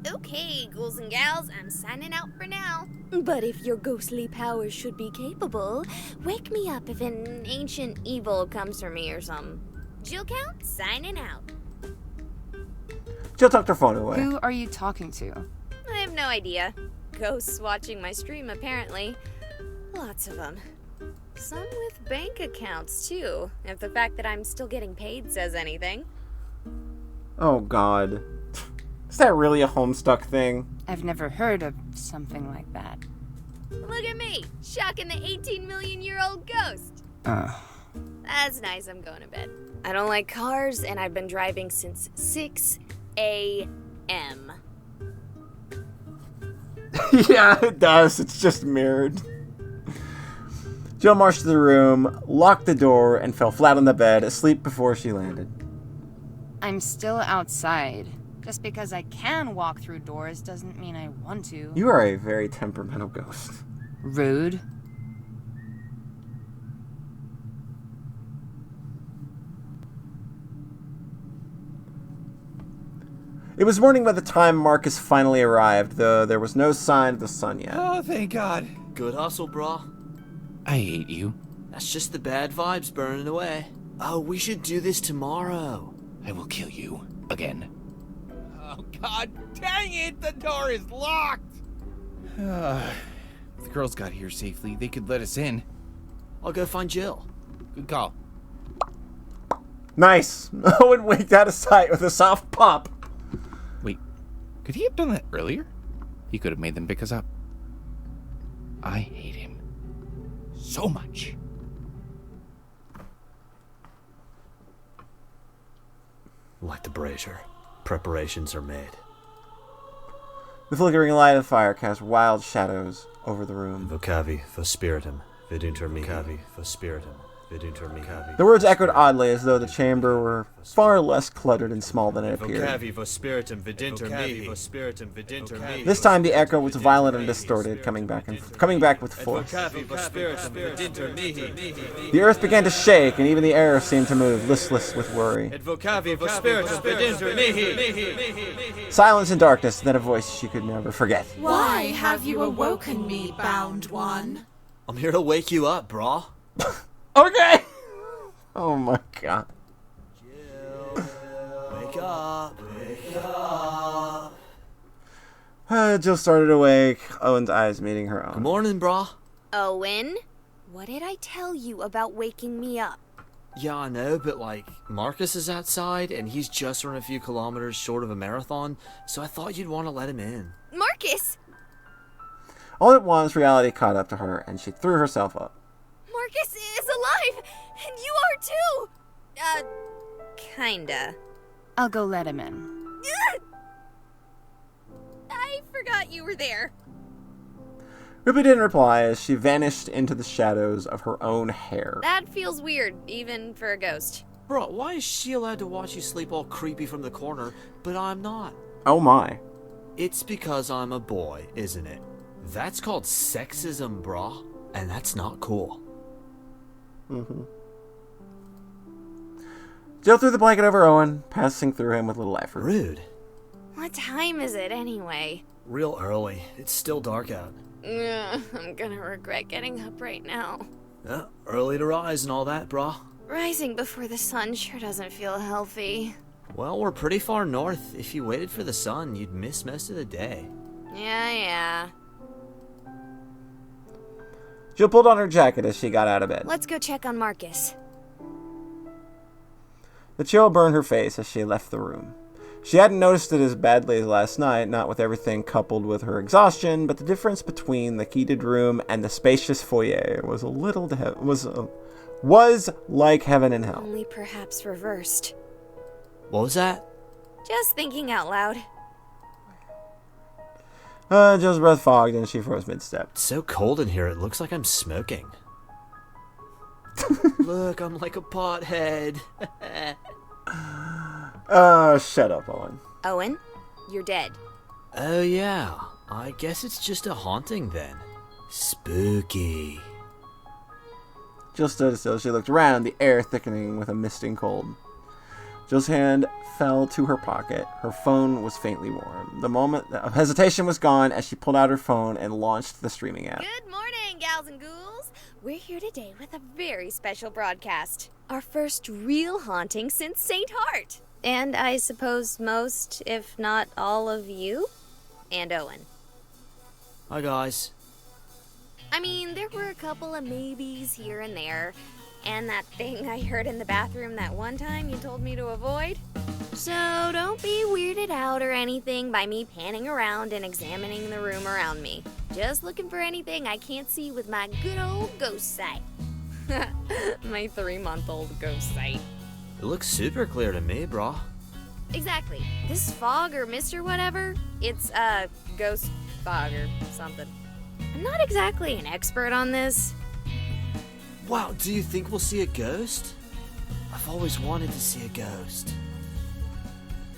Okay, ghouls and gals, I'm signing out for now. But if your ghostly powers should be capable, wake me up if an ancient evil comes for me or something. Jill Count, signing out. Jill tucked her phone away. Who are you talking to? I have no idea. Ghosts watching my stream, apparently. Lots of them. Some with bank accounts, too, if the fact that I'm still getting paid says anything. Oh, God. Is that really a Homestuck thing? I've never heard of something like that. Look at me, shocking the 18 million-year-old ghost. That's nice, I'm going to bed. I don't like cars, and I've been driving since 6 a.m. Yeah, it does. It's just mirrored. Jill marched to the room, locked the door, and fell flat on the bed, asleep before she landed. I'm still outside. Just because I can walk through doors doesn't mean I want to. You are a very temperamental ghost. Rude. It was morning by the time Marcus finally arrived, though there was no sign of the sun yet. Oh, thank God. Good hustle, brah. I hate you. That's just the bad vibes burning away. Oh, we should do this tomorrow. I will kill you again. Oh, God dang it! The door is locked! If the girls got here safely, they could let us in. I'll go find Jill. Good call. Nice! Owen winked out of sight with a soft pop. Wait, could he have done that earlier? He could have made them pick us up. I hate him so much. Like the brazier, preparations are made. The flickering light of the fire cast wild shadows over the room. Vocavi for spiritum, vid inter me. Vocavi for spiritum, vid inter me. The words echoed oddly as though the chamber were far less cluttered and small than it appeared. Vocavi for spiritum, vid inter me. For spiritum, vid inter me. This time the echo was violent and distorted, coming back with force. Vocavi for spiritum, vid inter me. The earth began to shake, and even the air seemed to move, listless with worry. Vocavi for spiritum, vid inter me. Silence and darkness, then a voice she could never forget. Why have you awoken me, bound one? I'm here to wake you up, brah. Okay! Oh my God. Jill, wake up, wake up. Jill started awake, Owen's eyes meeting her Good own. morning, brah. Owen, what did I tell you about waking me up? Yeah, I know, but like, Marcus is outside, and he's just run a few kilometers short of a marathon, so I thought you'd want to let him in. Marcus! All at once, reality caught up to her, and she threw herself up. Marcus is alive! And you are too! Kinda. I'll go let him in. I forgot you were there. Ruby didn't reply as she vanished into the shadows of her own hair. That feels weird, even for a ghost. Bro, why is she allowed to watch you sleep all creepy from the corner, but I'm not? Oh my. It's because I'm a boy, isn't it? That's called sexism, brah, and that's not cool. Jill threw the blanket over Owen, passing through him with little effort. Rude. What time is it anyway? Real early. It's still dark out. I'm gonna regret getting up right now. Yeah, early to rise and all that, brah. Rising before the sun sure doesn't feel healthy. Well, we're pretty far north. If you waited for the sun, you'd miss most of the day. Yeah. Jill pulled on her jacket as she got out of bed. Let's go check on Marcus. The chill burned her face as she left the room. She hadn't noticed it as badly as last night, not with everything coupled with her exhaustion, but the difference between the heated room and the spacious foyer was was like heaven and hell. Only perhaps reversed. What was that? Just thinking out loud. Jill's breath fogged and she froze mid-step. It's so cold in here, it looks like I'm smoking. Look, I'm like a pothead. Shut up, Owen. Owen, you're dead. Oh yeah, I guess it's just a haunting then. Spooky. Jill stood still. She looked around, the air thickening with a misting cold. Jill's hand fell to her pocket. Her phone was faintly warm. The moment of hesitation was gone as she pulled out her phone and launched the streaming app. Good morning, gals and ghouls. We're here today with a very special broadcast. Our first real haunting since St. Hart. And I suppose most, if not all of you, and Owen. Hi guys. I mean, there were a couple of maybes here and there. And that thing I heard in the bathroom that one time you told me to avoid. So don't be weirded out or anything by me panning around and examining the room around me. Just looking for anything I can't see with my good old ghost sight. My 3-month-old ghost sight. It looks super clear to me, brah. Exactly. This fog or mist or whatever, it's ghost fog or something. I'm not exactly an expert on this. Wow, do you think we'll see a ghost? I've always wanted to see a ghost.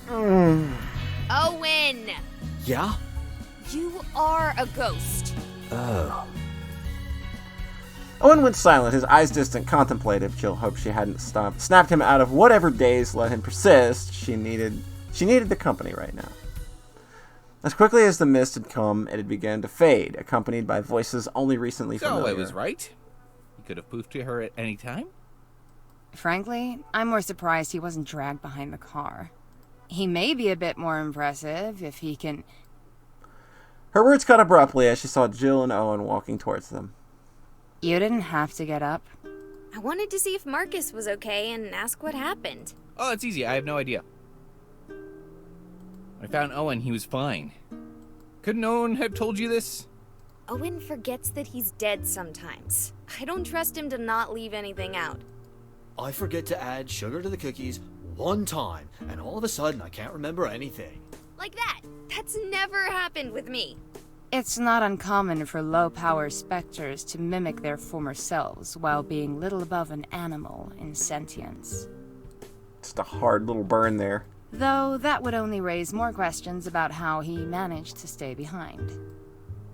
Owen! Yeah? You are a ghost. Oh. Owen went silent, his eyes distant, contemplative. Jill hoped she hadn't snapped him out of whatever daze let him persist. She needed the company right now. As quickly as the mist had come, it had begun to fade, accompanied by voices only recently familiar. So I was right. You could have poofed to her at any time. Frankly, I'm more surprised he wasn't dragged behind the car. He may be a bit more impressive if he can... Her words cut abruptly as she saw Jill and Owen walking towards them. You didn't have to get up. I wanted to see if Marcus was okay and ask what happened. Oh, it's easy. I have no idea. I found Owen. He was fine. Couldn't Owen have told you this? Owen forgets that he's dead sometimes. I don't trust him to not leave anything out. I forget to add sugar to the cookies one time, and all of a sudden I can't remember anything. Like that. That's never happened with me. It's not uncommon for low-power specters to mimic their former selves while being little above an animal in sentience. Just a hard little burn there. Though that would only raise more questions about how he managed to stay behind.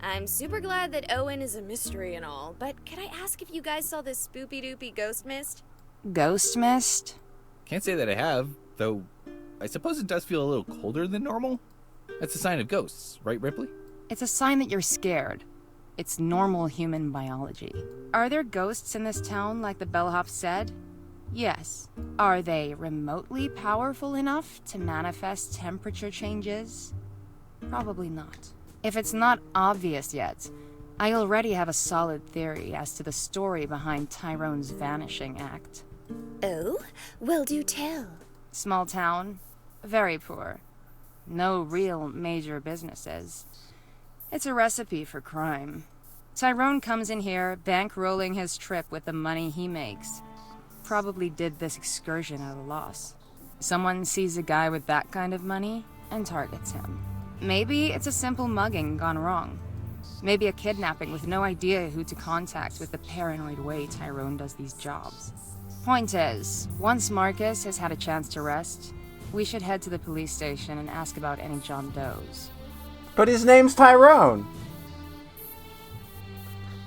I'm super glad that Owen is a mystery and all, but could I ask if you guys saw this spoopy-doopy ghost mist? Ghost mist? Can't say that I have, though I suppose it does feel a little colder than normal. That's a sign of ghosts, right, Ripley? It's a sign that you're scared. It's normal human biology. Are there ghosts in this town like the bellhop said? Yes. Are they remotely powerful enough to manifest temperature changes? Probably not. If it's not obvious yet, I already have a solid theory as to the story behind Tyrone's vanishing act. Oh? Well, do tell. Small town, very poor. No real major businesses. It's a recipe for crime. Tyrone comes in here, bankrolling his trip with the money he makes. Probably did this excursion at a loss. Someone sees a guy with that kind of money and targets him. Maybe it's a simple mugging gone wrong. Maybe a kidnapping with no idea who to contact with the paranoid way Tyrone does these jobs. Point is, once Marcus has had a chance to rest, we should head to the police station and ask about any John Does. But his name's Tyrone!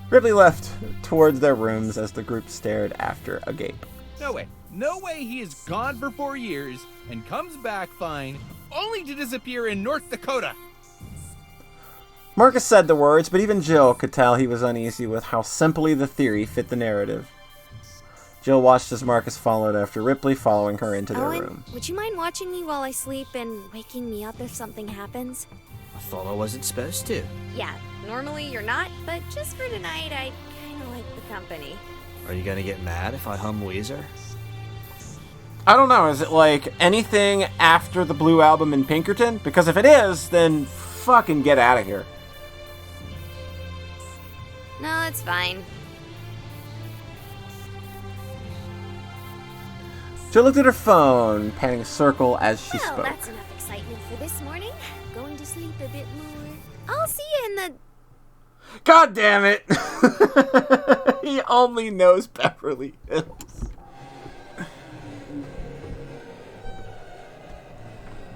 Ripley left towards their rooms as the group stared after agape. No way. No way he is gone for 4 years and comes back fine, only to disappear in North Dakota. Marcus said the words, but even Jill could tell he was uneasy with how simply the theory fit the narrative. Jill watched as Marcus followed after Ripley, following her into their Owen, room. would you mind watching me while I sleep and waking me up if something happens? I thought I wasn't supposed to. Yeah, normally you're not, but just for tonight, I kinda like the company. Are you gonna get mad if I hum Weezer? I don't know, is it like anything after the Blue Album in Pinkerton? Because if it is, then fucking get out of here. No, that's fine. Jill looked at her phone, panning a circle as she Well, spoke. that's enough excitement for this morning. Going to sleep a bit more. I'll see you in the... God damn it! He only knows Beverly Hills.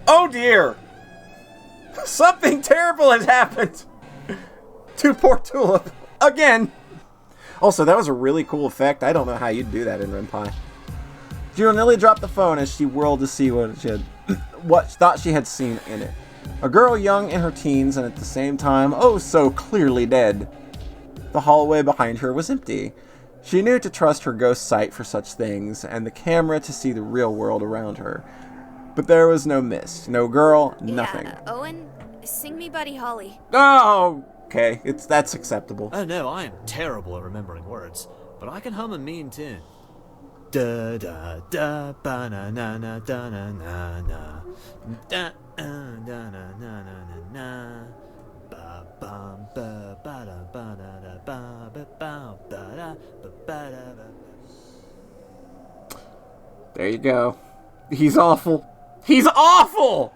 Oh dear! Something terrible has happened to poor Tulip. Again! Also, that was a really cool effect. I don't know how you'd do that in Renpai. Jill nearly dropped the phone as she whirled to see what thought she had seen in it. A girl young in her teens and at the same time, oh so clearly dead. The hallway behind her was empty. She knew to trust her ghost sight for such things, and the camera to see the real world around her. But there was no mist, no girl, nothing. Yeah, Owen, sing me Buddy Holly. Oh, okay, that's acceptable. Oh no, I am terrible at remembering words, but I can hum a mean tune. Da da da ba na na na da na na na da da na na na na na ba bum ba ba da ba da da ba ba ba ba da ba ba da ba. There you go. He's awful. He's awful!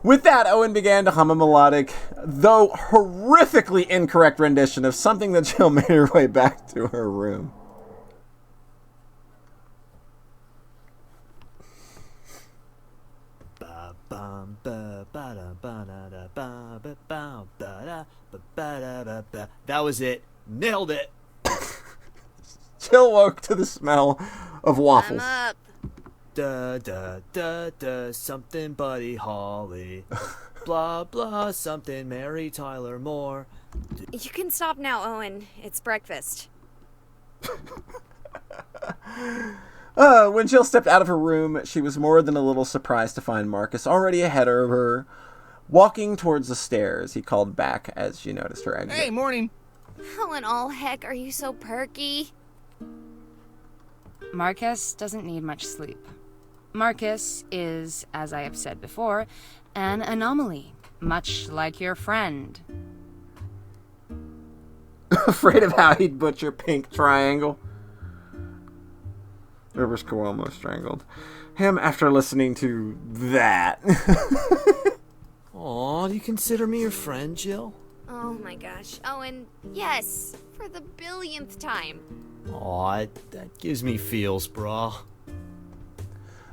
With that, Owen began to hum a melodic, though horrifically incorrect rendition of something that Jill made her way back to her room. That was it. Nailed it. Jill woke to the smell of waffles. I'm up. Da da da da something Buddy Holly. Blah blah something Mary Tyler Moore. You can stop now, Owen. It's breakfast. When Jill stepped out of her room, she was more than a little surprised to find Marcus already ahead of her, walking towards the stairs. He called back as she noticed her exit. Hey, morning. How in all heck are you so perky? Marcus doesn't need much sleep. Marcus is, as I have said before, an anomaly, much like your friend. Afraid of how he'd butcher Pink Triangle. Rivers Cuomo strangled him after listening to that. Aw, do you consider me your friend, Jill? Oh my gosh. Owen, yes, for the billionth time. Aw, that gives me feels, brah.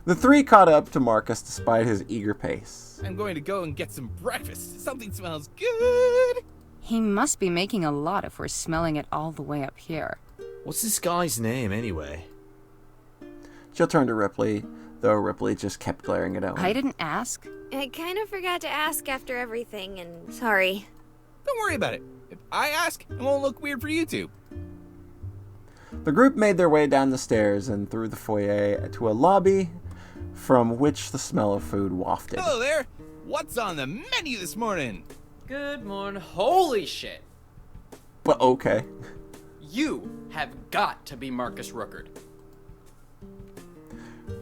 The three caught up to Marcus despite his eager pace. I'm going to go and get some breakfast. Something smells good. He must be making a lot if we're smelling it all the way up here. What's this guy's name, anyway? Jill turned to Ripley, though Ripley just kept glaring at Owen. I didn't ask. I kind of forgot to ask after everything, and sorry. Don't worry about it. If I ask, it won't look weird for you two. The group made their way down the stairs and through the foyer to a lobby from which the smell of food wafted. Hello there. What's on the menu this morning? Good morning. Holy shit. Well, okay. You have got to be Marcus Rookard.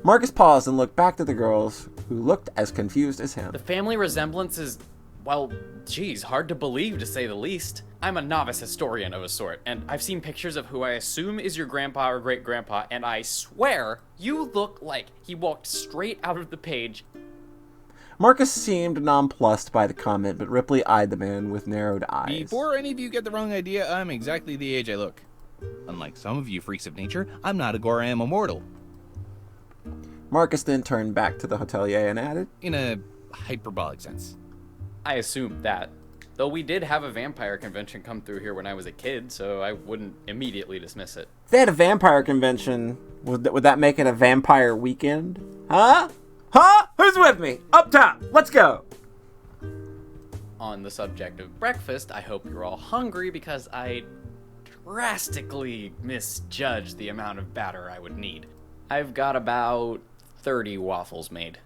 Marcus paused and looked back to the girls, who looked as confused as him. The family resemblance is, well, geez, hard to believe to say the least. I'm a novice historian of a sort, and I've seen pictures of who I assume is your grandpa or great-grandpa, and I swear, you look like he walked straight out of the page. Marcus seemed nonplussed by the comment, but Ripley eyed the man with narrowed eyes. Before any of you get the wrong idea, I'm exactly the age I look. Unlike some of you freaks of nature, I'm not a gore, I am a mortal. Marcus then turned back to the hotelier and added, In a hyperbolic sense. I assumed that. Though we did have a vampire convention come through here when I was a kid, so I wouldn't immediately dismiss it. if they had a vampire convention, would that make it a vampire weekend? Huh? Huh? Who's with me? Up top. Let's go. On the subject of breakfast, I hope you're all hungry because I drastically misjudged the amount of batter I would need. I've got about 30 waffles made.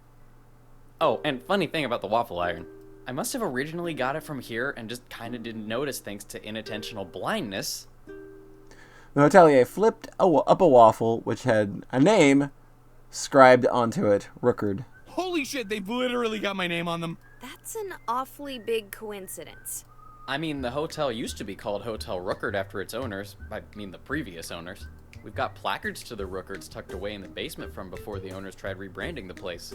Oh, and funny thing about the waffle iron. I must have originally got it from here and just kind of didn't notice thanks to inattentional blindness. The hotelier flipped up a waffle, which had a name scribed onto it, Rookard. Holy shit, they've literally got my name on them. That's an awfully big coincidence. I mean, the hotel used to be called Hotel Rookard after its owners. I mean, the previous owners. We've got placards to the Rookards tucked away in the basement from before the owners tried rebranding the place.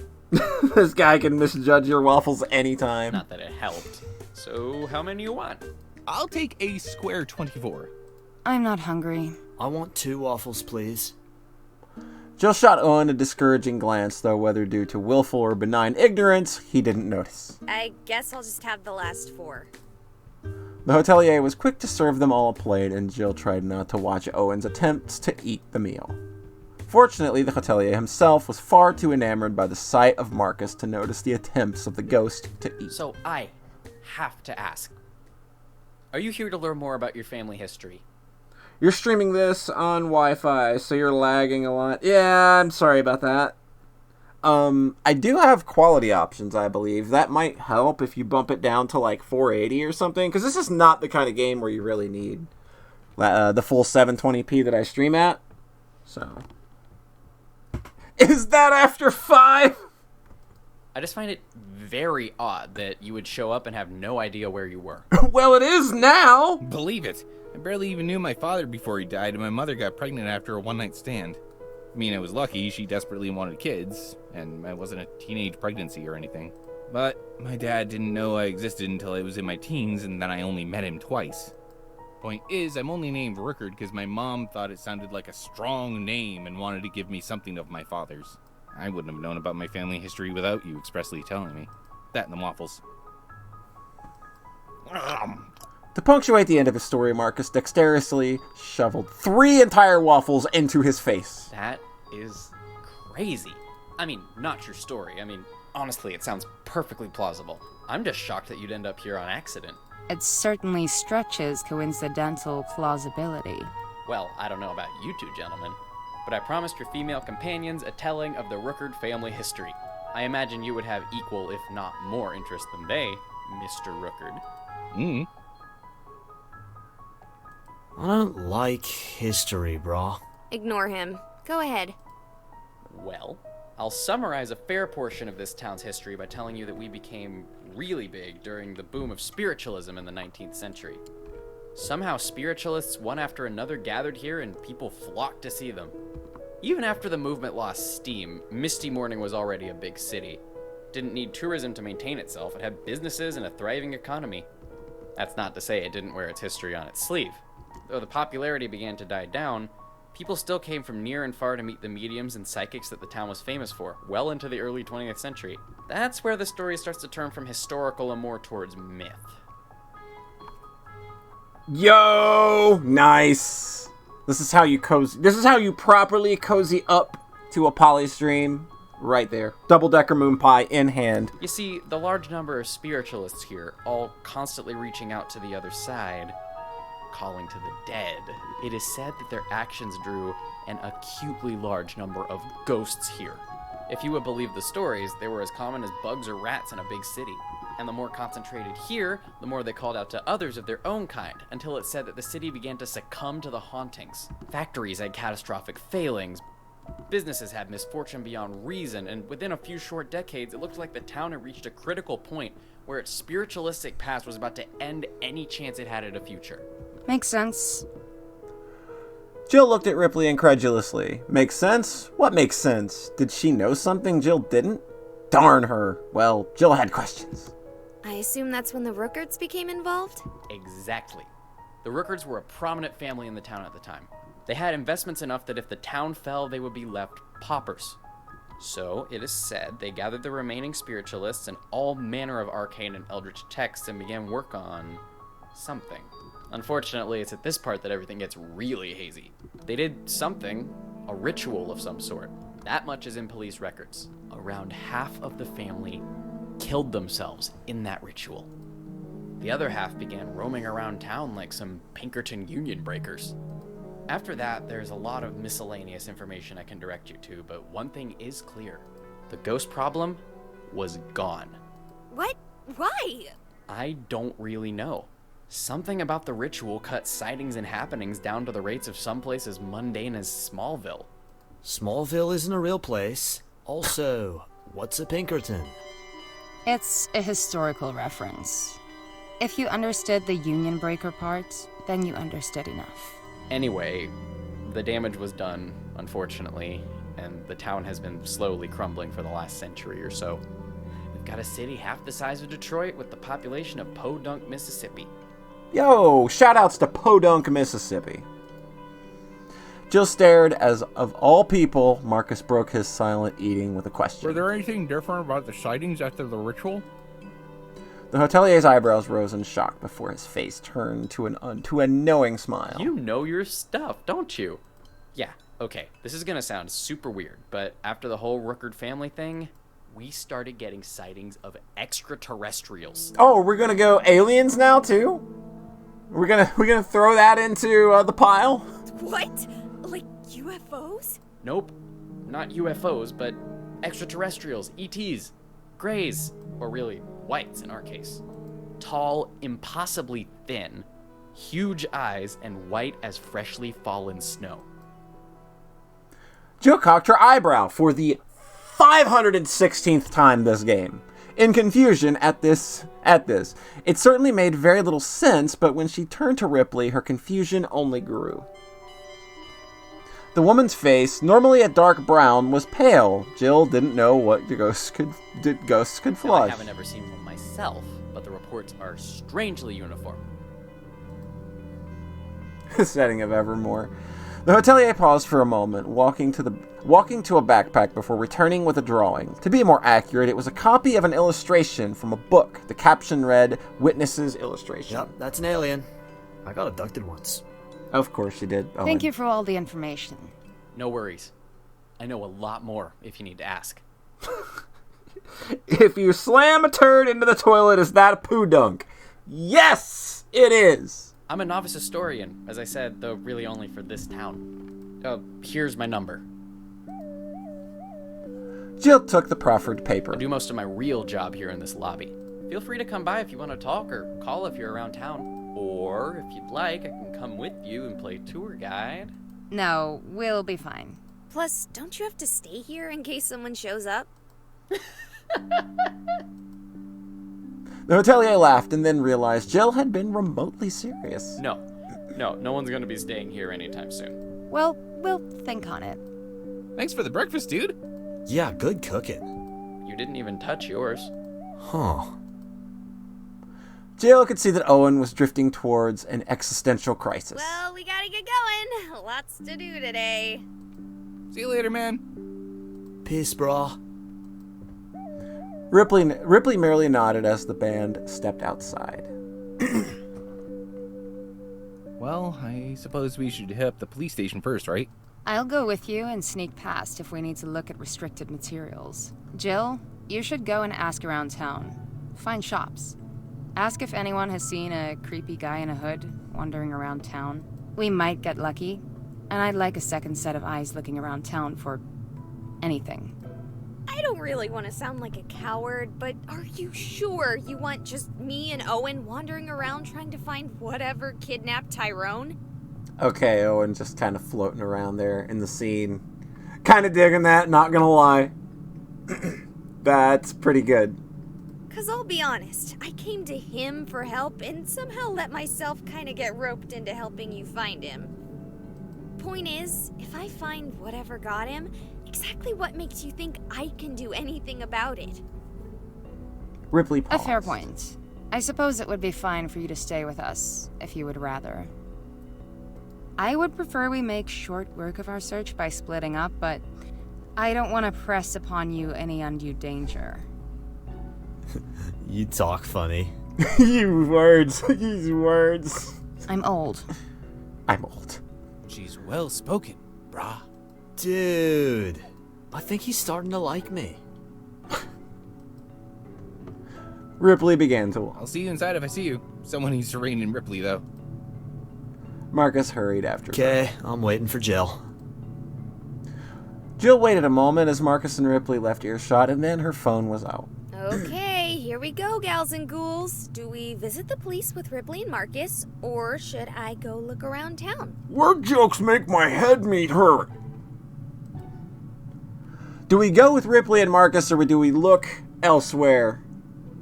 This guy can misjudge your waffles anytime. Not that it helped. So, how many you want? I'll take a square 24. I'm not hungry. I want 2 waffles, please. Jill shot Owen a discouraging glance, though whether due to willful or benign ignorance, he didn't notice. I guess I'll just have the last 4. The hotelier was quick to serve them all a plate, and Jill tried not to watch Owen's attempts to eat the meal. Fortunately, the hotelier himself was far too enamored by the sight of Marcus to notice the attempts of the ghost to eat. So, I have to ask. Are you here to learn more about your family history? You're streaming this on Wi-Fi, so you're lagging a lot. Yeah, I'm sorry about that. I do have quality options, I believe. That might help if you bump it down to like 480 or something, because this is not the kind of game where you really need the full 720p that I stream at. So, is that after 5? I just find it very odd that you would show up and have no idea where you were. Well, it is now! Believe it. I barely even knew my father before he died, and my mother got pregnant after a one-night stand. I mean, I was lucky. She desperately wanted kids, and it wasn't a teenage pregnancy or anything. But my dad didn't know I existed until I was in my teens, and then I only met him twice. Point is, I'm only named Rickard because my mom thought it sounded like a strong name and wanted to give me something of my father's. I wouldn't have known about my family history without you expressly telling me. That and the waffles. To punctuate the end of his story, Marcus dexterously shoveled 3 entire waffles into his face. That is crazy. I mean, not your story. I mean, honestly, it sounds perfectly plausible. I'm just shocked that you'd end up here on accident. It certainly stretches coincidental plausibility. Well, I don't know about you two gentlemen, but I promised your female companions a telling of the Rookard family history. I imagine you would have equal, if not more, interest than they, Mr. Rookard. I don't like history, brah. Ignore him. Go ahead. Well, I'll summarize a fair portion of this town's history by telling you that we became really big during the boom of spiritualism in the 19th century. Somehow spiritualists one after another gathered here and people flocked to see them. Even after the movement lost steam, Misty Mourning was already a big city. Didn't need tourism to maintain itself. It had businesses and a thriving economy. That's not to say it didn't wear its history on its sleeve. Though the popularity began to die down, people still came from near and far to meet the mediums and psychics that the town was famous for, well into the early 20th century. That's where the story starts to turn from historical and more towards myth. Yo, nice. This is how you properly cozy up to a polystream. Right there. Double-decker moon pie in hand. You see, the large number of spiritualists here, all constantly reaching out to the other side, calling to the dead, it is said that their actions drew an acutely large number of ghosts here. If you would believe the stories, they were as common as bugs or rats in a big city. And the more concentrated here, the more they called out to others of their own kind, until it's said that the city began to succumb to the hauntings. Factories had catastrophic failings, businesses had misfortune beyond reason, and within a few short decades, it looked like the town had reached a critical point where its spiritualistic past was about to end any chance it had at a future. Makes sense. Jill looked at Ripley incredulously. Makes sense? What makes sense? Did she know something Jill didn't? Darn her. Well, Jill had questions. I assume that's when the Rookards became involved? Exactly. The Rookards were a prominent family in the town at the time. They had investments enough that if the town fell, they would be left paupers. So, it is said, they gathered the remaining spiritualists and all manner of arcane and eldritch texts and began work on something. Unfortunately, it's at this part that everything gets really hazy. They did something, a ritual of some sort. That much is in police records. Around half of the family killed themselves in that ritual. The other half began roaming around town like some Pinkerton Union breakers. After that, there's a lot of miscellaneous information I can direct you to, but one thing is clear. The ghost problem was gone. What? Why? I don't really know. Something about the ritual cut sightings and happenings down to the rates of some place as mundane as Smallville. Smallville isn't a real place. Also, what's a Pinkerton? It's a historical reference. If you understood the Union Breaker part, then you understood enough. Anyway, the damage was done, unfortunately, and the town has been slowly crumbling for the last century or so. We've got a city half the size of Detroit with the population of Podunk, Mississippi. Yo, shoutouts to Podunk, Mississippi. Jill stared as, of all people, Marcus broke his silent eating with a question. Were there anything different about the sightings after the ritual? The hotelier's eyebrows rose in shock before his face turned to a knowing smile. You know your stuff, don't you? Yeah, okay, this is gonna sound super weird, but after the whole Rookard family thing, we started getting sightings of extraterrestrials. Oh, we're gonna go aliens now too? We're gonna throw that into the pile? What? Like UFOs? Nope, not UFOs, but extraterrestrials, ETs, Greys, or really whites in our case. Tall, impossibly thin, huge eyes, and white as freshly fallen snow. Jill cocked her eyebrow for the 516th time this game. In confusion at this. It certainly made very little sense, but when she turned to Ripley, her confusion only grew. The woman's face, normally a dark brown, was pale. Jill didn't know what ghosts could Now, I flush. haven't ever seen one myself, but the reports are strangely uniform. Setting of Evermore. The hotelier paused for a moment, walking to a backpack before returning with a drawing. To be more accurate, it was a copy of an illustration from a book. The caption read, "Witness's illustration." Yep, that's an alien. I got abducted once. Of course you did. Owen. Thank you for all the information. No worries. I know a lot more if you need to ask. If you slam a turd into the toilet, is that a poo dunk? Yes, it is. I'm a novice historian, as I said, though really only for this town. Here's my number. Jill took the proffered paper. I do most of my real job here in this lobby. Feel free to come by if you want to talk, or call if you're around town. Or, if you'd like, I can come with you and play tour guide. No, we'll be fine. Plus, don't you have to stay here in case someone shows up? The hotelier laughed and then realized Jill had been remotely serious. No one's gonna be staying here anytime soon. Well, we'll think on it. Thanks for the breakfast, dude. Yeah, good cooking. You didn't even touch yours. Huh. Jill could see that Owen was drifting towards an existential crisis. Well, we gotta get going. Lots to do today. See you later, man. Peace, brah. Ripley merely nodded as the band stepped outside. Well, I suppose we should hit up the police station first, right? I'll go with you and sneak past if we need to look at restricted materials. Jill, you should go and ask around town. Find shops. Ask if anyone has seen a creepy guy in a hood wandering around town. We might get lucky, and I'd like a second set of eyes looking around town for anything. I don't really want to sound like a coward, but are you sure you want just me and Owen wandering around trying to find whatever kidnapped Tyrone? Okay, Owen just kind of floating around there in the scene. Kind of digging that, not gonna lie. That's pretty good. 'Cause I'll be honest, I came to him for help and somehow let myself kind of get roped into helping you find him. Point is, if I find whatever got him, exactly what makes you think I can do anything about it? Ripley A paused. fair point. I suppose it would be fine for you to stay with us, if you would rather. I would prefer we make short work of our search by splitting up, but I don't want to press upon you any undue danger. You talk funny. You words. These words. I'm old. I'm old. She's well spoken, brah. Dude, I think he's starting to like me. Ripley began to walk. I'll see you inside if I see you. Someone needs to rein in Ripley, though. Marcus hurried after her. Okay, I'm waiting for Jill. Jill waited a moment as Marcus and Ripley left earshot, and then her phone was out. Okay, here we go, gals and ghouls. Do we visit the police with Ripley and Marcus, or should I go look around town? Word jokes make my head meat hurt. Do we go with Ripley and Marcus, or do we look elsewhere?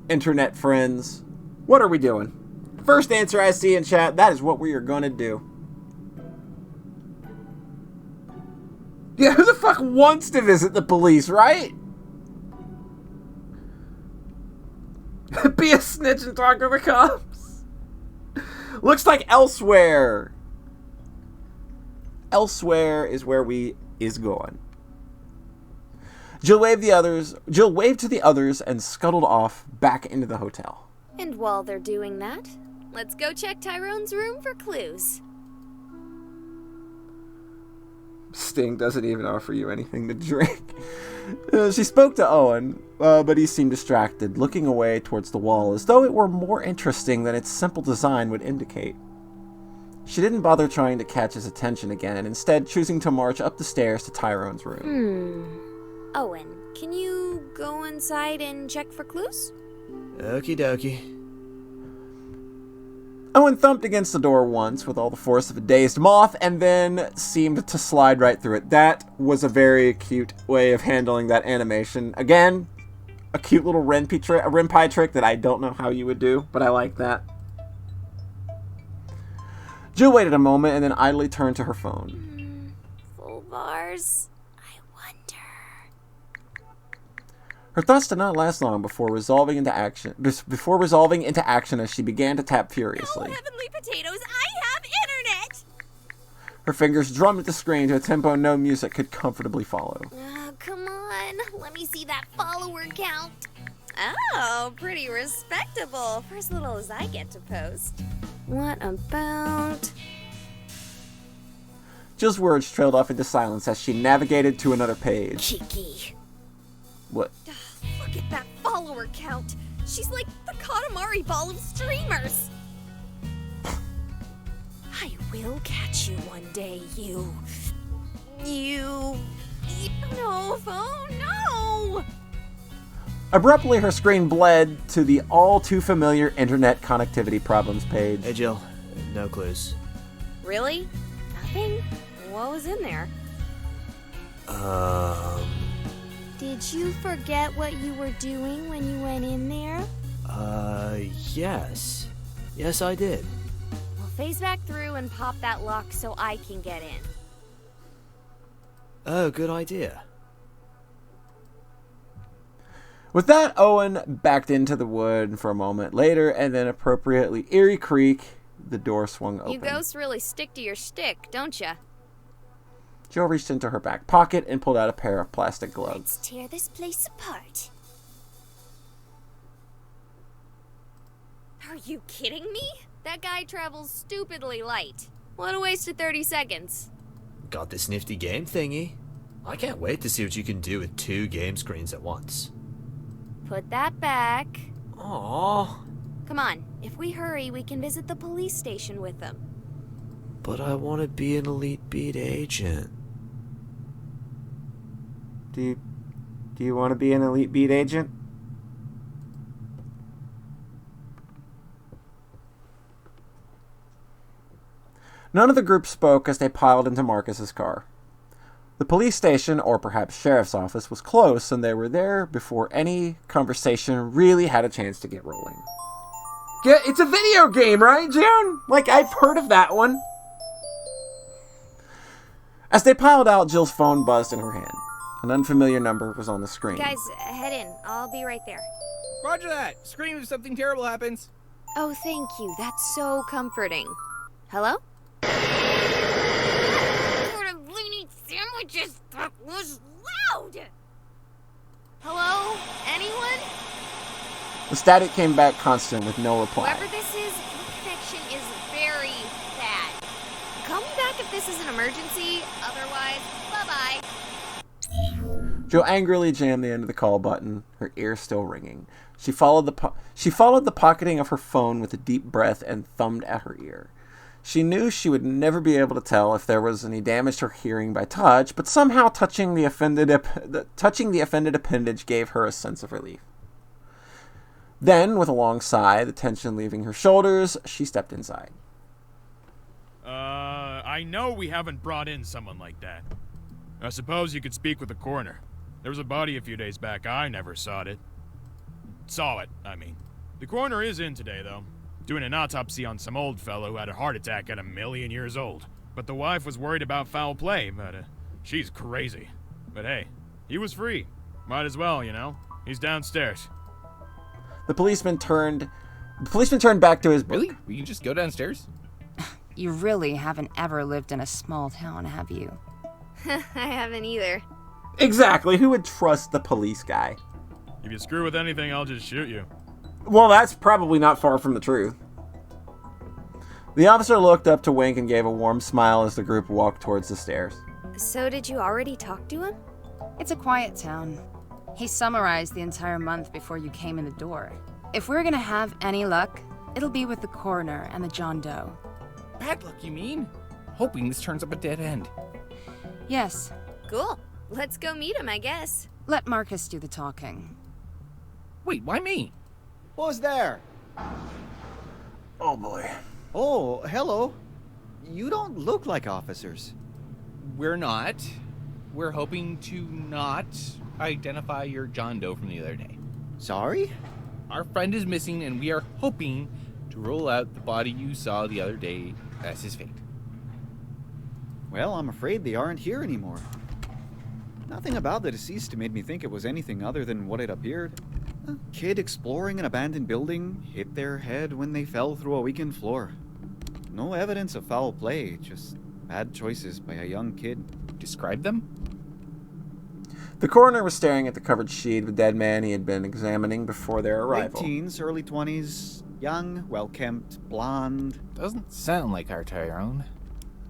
Internet friends, what are we doing? First answer I see in chat, that is what we are gonna do. Yeah, who the fuck wants to visit the police, right? Be a snitch and talk to the cops. Looks like elsewhere. Elsewhere is where we is going. Jill waved to the others and scuttled off back into the hotel. And while they're doing that, let's go check Tyrone's room for clues. Sting doesn't even offer you anything to drink. She spoke to Owen, but he seemed distracted, looking away towards the wall as though it were more interesting than its simple design would indicate. She didn't bother trying to catch his attention again, instead choosing to march up the stairs to Tyrone's room. Owen, can you go inside and check for clues? Okie dokie. Owen thumped against the door once with all the force of a dazed moth and then seemed to slide right through it. That was a very cute way of handling that animation. Again, a cute little Renpie trick that I don't know how you would do, but I like that. Jill waited a moment and then idly turned to her phone. Full of ours? I wonder. Her thoughts did not last long before resolving into action. As she began to tap furiously. No, heavenly potatoes! I have internet! Her fingers drummed at the screen to a tempo no music could comfortably follow. Come on, let me see that follower count. Oh, pretty respectable, for as little as I get to post. What about... Jill's words trailed off into silence as she navigated to another page. Cheeky. What? Look at that follower count. She's like the Katamari ball of streamers. I will catch you one day, you... No, oh no! Abruptly, her screen bled to the all-too-familiar internet connectivity problems page. Hey, Jill. No clues. Really? Nothing? What was in there? Did you forget what you were doing when you went in there? Yes. Yes, I did. Well, phase back through and pop that lock so I can get in. Oh, good idea. With that, Owen backed into the wood for a moment later, and then appropriately eerie creak, the door swung open. You ghosts really stick to your shtick, don't ya? Jill reached into her back pocket and pulled out a pair of plastic gloves. Let's tear this place apart. Are you kidding me? That guy travels stupidly light. What a waste of 30 seconds. Got this nifty game thingy. I can't wait to see what you can do with 2 game screens at once. Put that back. Aww. Come on, if we hurry, we can visit the police station with them. But I want to be an elite beat agent. Do you want to be an elite beat agent? None of the group spoke as they piled into Marcus's car. The police station, or perhaps sheriff's office, was close, and they were there before any conversation really had a chance to get rolling. It's a video game, right, June? Like, I've heard of that one. As they piled out, Jill's phone buzzed in her hand. An unfamiliar number was on the screen. Guys, head in. I'll be right there. Roger that. Scream if something terrible happens. Oh, thank you. That's so comforting. Hello? Sandwiches, that was loud! Hello? Anyone? The static came back constant with no reply. Whoever this is, your connection is very bad. Call me back if this is an emergency. Otherwise, bye-bye. Jill angrily jammed the end of the call button, her ear still ringing. She followed the pocketing of her phone with a deep breath and thumbed at her ear. She knew she would never be able to tell if there was any damage to her hearing by touch, but somehow touching the offended appendage gave her a sense of relief. Then, with a long sigh, the tension leaving her shoulders, she stepped inside. I know we haven't brought in someone like that. I suppose you could speak with the coroner. There was a body a few days back. I never saw it. I mean. The coroner is in today, though. Doing an autopsy on some old fellow who had a heart attack at 1,000,000 years old. But the wife was worried about foul play, but she's crazy. But hey, he was free. Might as well, you know. He's downstairs. The policeman turned back to his book. Really? We can just go downstairs? You really haven't ever lived in a small town, have you? I haven't either. Exactly. Who would trust the police guy? If you screw with anything, I'll just shoot you. Well, that's probably not far from the truth. The officer looked up to Wink and gave a warm smile as the group walked towards the stairs. So did you already talk to him? It's a quiet town. He summarized the entire month before you came in the door. If we're gonna have any luck, it'll be with the coroner and the John Doe. Bad luck, you mean? Hoping this turns up a dead end. Yes. Cool. Let's go meet him, I guess. Let Marcus do the talking. Wait, why me? Who's there? Oh boy. Oh, hello. You don't look like officers. We're not. We're hoping to not identify your John Doe from the other day. Sorry? Our friend is missing, and we are hoping to rule out the body you saw the other day as his fate. Well, I'm afraid they aren't here anymore. Nothing about the deceased made me think it was anything other than what it appeared. A kid exploring an abandoned building hit their head when they fell through a weakened floor. No evidence of foul play, just bad choices by a young kid. Describe them? The coroner was staring at the covered sheet of the dead man he had been examining before their arrival. Late teens, early 20s, young, well-kempt, blonde. Doesn't sound like our Tyrone.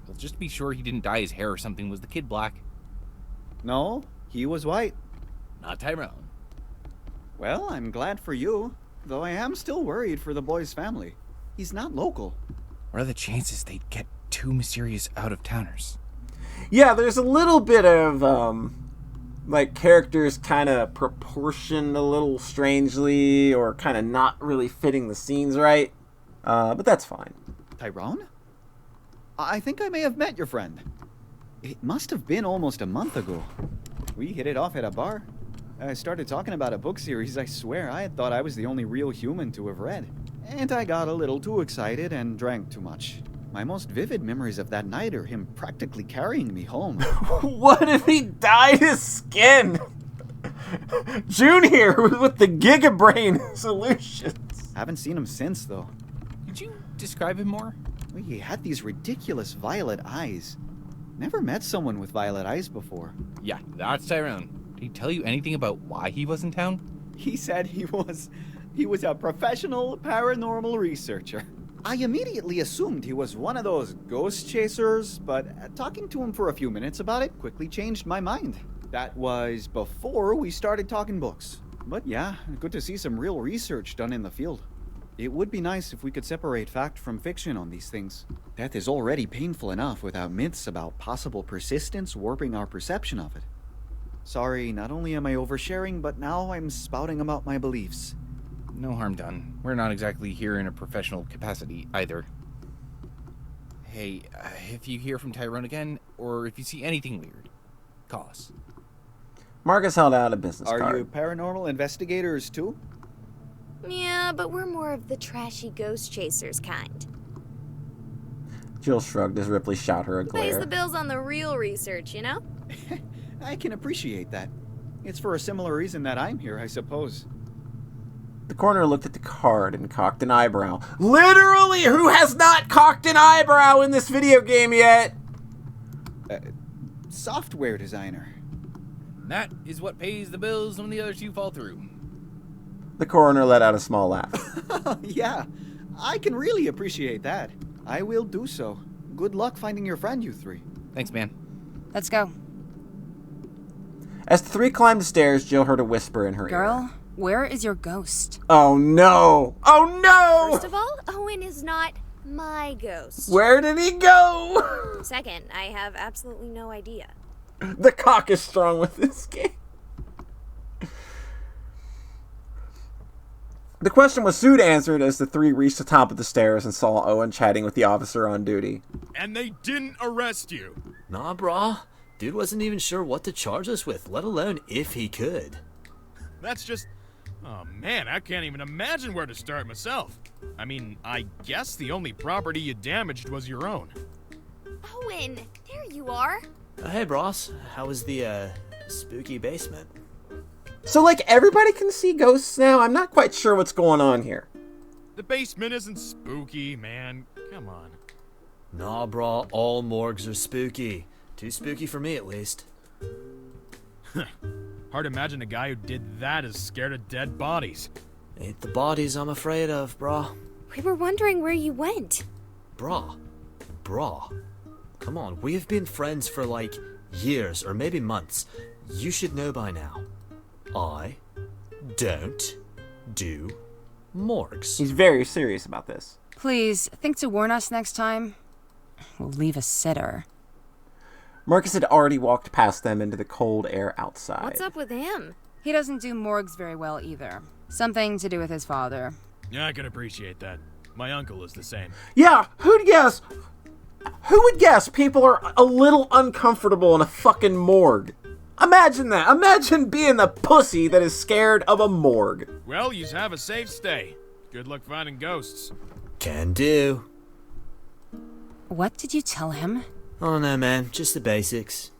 Well, just to be sure he didn't dye his hair or something, was the kid black? No, he was white. Not Tyrone. Well, I'm glad for you, though I am still worried for the boy's family. He's not local. What are the chances they'd get two mysterious out-of-towners? Yeah, there's a little bit of, like, characters kind of proportioned a little strangely or kind of not really fitting the scenes right. But that's fine. Tyrone? I think I may have met your friend. It must have been almost a month ago. We hit it off at a bar. I started talking about a book series I swear I had thought I was the only real human to have read. And I got a little too excited and drank too much. My most vivid memories of that night are him practically carrying me home. What if he dyed his skin? June here with the Gigabrain solutions. Haven't seen him since, though. Could you describe him more? He had these ridiculous violet eyes. Never met someone with violet eyes before. Yeah, that's Tyrone. Did he tell you anything about why he was in town? He said he was a professional paranormal researcher. I immediately assumed he was one of those ghost chasers, but talking to him for a few minutes about it quickly changed my mind. That was before we started talking books. But yeah, good to see some real research done in the field. It would be nice if we could separate fact from fiction on these things. Death is already painful enough without myths about possible persistence warping our perception of it. Sorry, not only am I oversharing, but now I'm spouting about my beliefs. No harm done. We're not exactly here in a professional capacity either. Hey, if you hear from Tyrone again, or if you see anything weird, call us. Marcus held out a business card. Are you paranormal investigators too? Yeah, but we're more of the trashy ghost chasers kind. Jill shrugged as Ripley shot her a Pays glare. the bills on the real research, you know? I can appreciate that. It's for a similar reason that I'm here, I suppose. The coroner looked at the card and cocked an eyebrow. Literally, who has not cocked an eyebrow in this video game yet? Software designer. That is what pays the bills when the other two fall through. The coroner let out a small laugh. Yeah, I can really appreciate that. I will do so. Good luck finding your friend, you three. Thanks, man. Let's go. As the three climbed the stairs, Jill heard a whisper in her ear. Girl, where is your ghost? Oh no! Oh no! First of all, Owen is not my ghost. Where did he go? Second, I have absolutely no idea. The cock is strong with this game. The question was soon answered as the three reached the top of the stairs and saw Owen chatting with the officer on duty. And they didn't arrest you. Nah, brah. Dude wasn't even sure what to charge us with, let alone if he could. That's just... Oh man, I can't even imagine where to start myself. I mean, I guess the only property you damaged was your own. Owen, there you are. Hey, Bros. How was the, spooky basement? So, like, everybody can see ghosts now? I'm not quite sure what's going on here. The basement isn't spooky, man. Come on. Nah, brah. All morgues are spooky. Too spooky for me, at least. Hard to imagine a guy who did that is scared of dead bodies. Ain't the bodies I'm afraid of, brah. We were wondering where you went. Brah. Come on, we have been friends for like years or maybe months. You should know by now. I don't do morgues. He's very serious about this. Please, think to warn us next time. We'll leave a sitter. Marcus had already walked past them into the cold air outside. What's up with him? He doesn't do morgues very well either. Something to do with his father. Yeah, I can appreciate that. My uncle is the same. Yeah, who'd guess? Who would guess people are a little uncomfortable in a fucking morgue? Imagine that. Imagine being the pussy that is scared of a morgue. Well, you have a safe stay. Good luck finding ghosts. Can do. What did you tell him? Oh no, man, just the basics.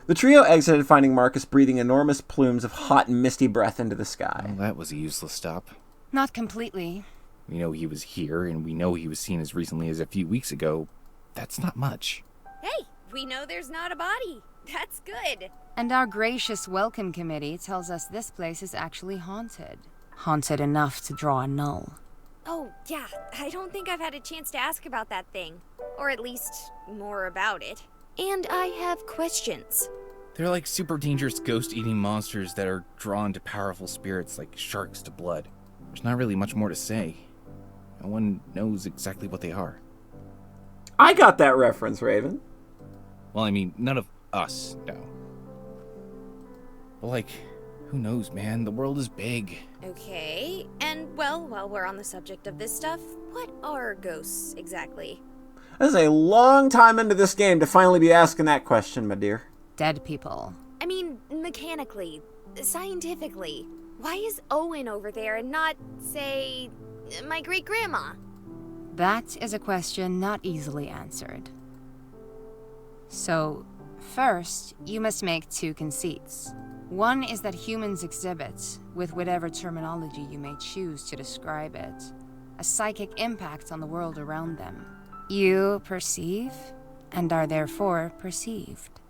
The trio exited, finding Marcus breathing enormous plumes of hot and misty breath into the sky. Well, that was a useless stop. Not completely. We know he was here, and we know he was seen as recently as a few weeks ago. That's not much. Hey, we know there's not a body. That's good. And our gracious welcome committee tells us this place is actually haunted. Haunted enough to draw a null. Oh, yeah, I don't think I've had a chance to ask about that thing. Or at least, more about it. And I have questions. They're like super dangerous ghost-eating monsters that are drawn to powerful spirits like sharks to blood. There's not really much more to say. No one knows exactly what they are. I got that reference, Raven. Well, I mean, none of us know. But like, who knows, man? The world is big. Okay, and well, while we're on the subject of this stuff, what are ghosts exactly? This is a long time into this game to finally be asking that question, my dear. Dead people. I mean, mechanically, scientifically. Why is Owen over there and not, say, my great-grandma? That is a question not easily answered. So, first, you must make two conceits. One is that humans exhibit, with whatever terminology you may choose to describe it, a psychic impact on the world around them. You perceive, and are therefore perceived.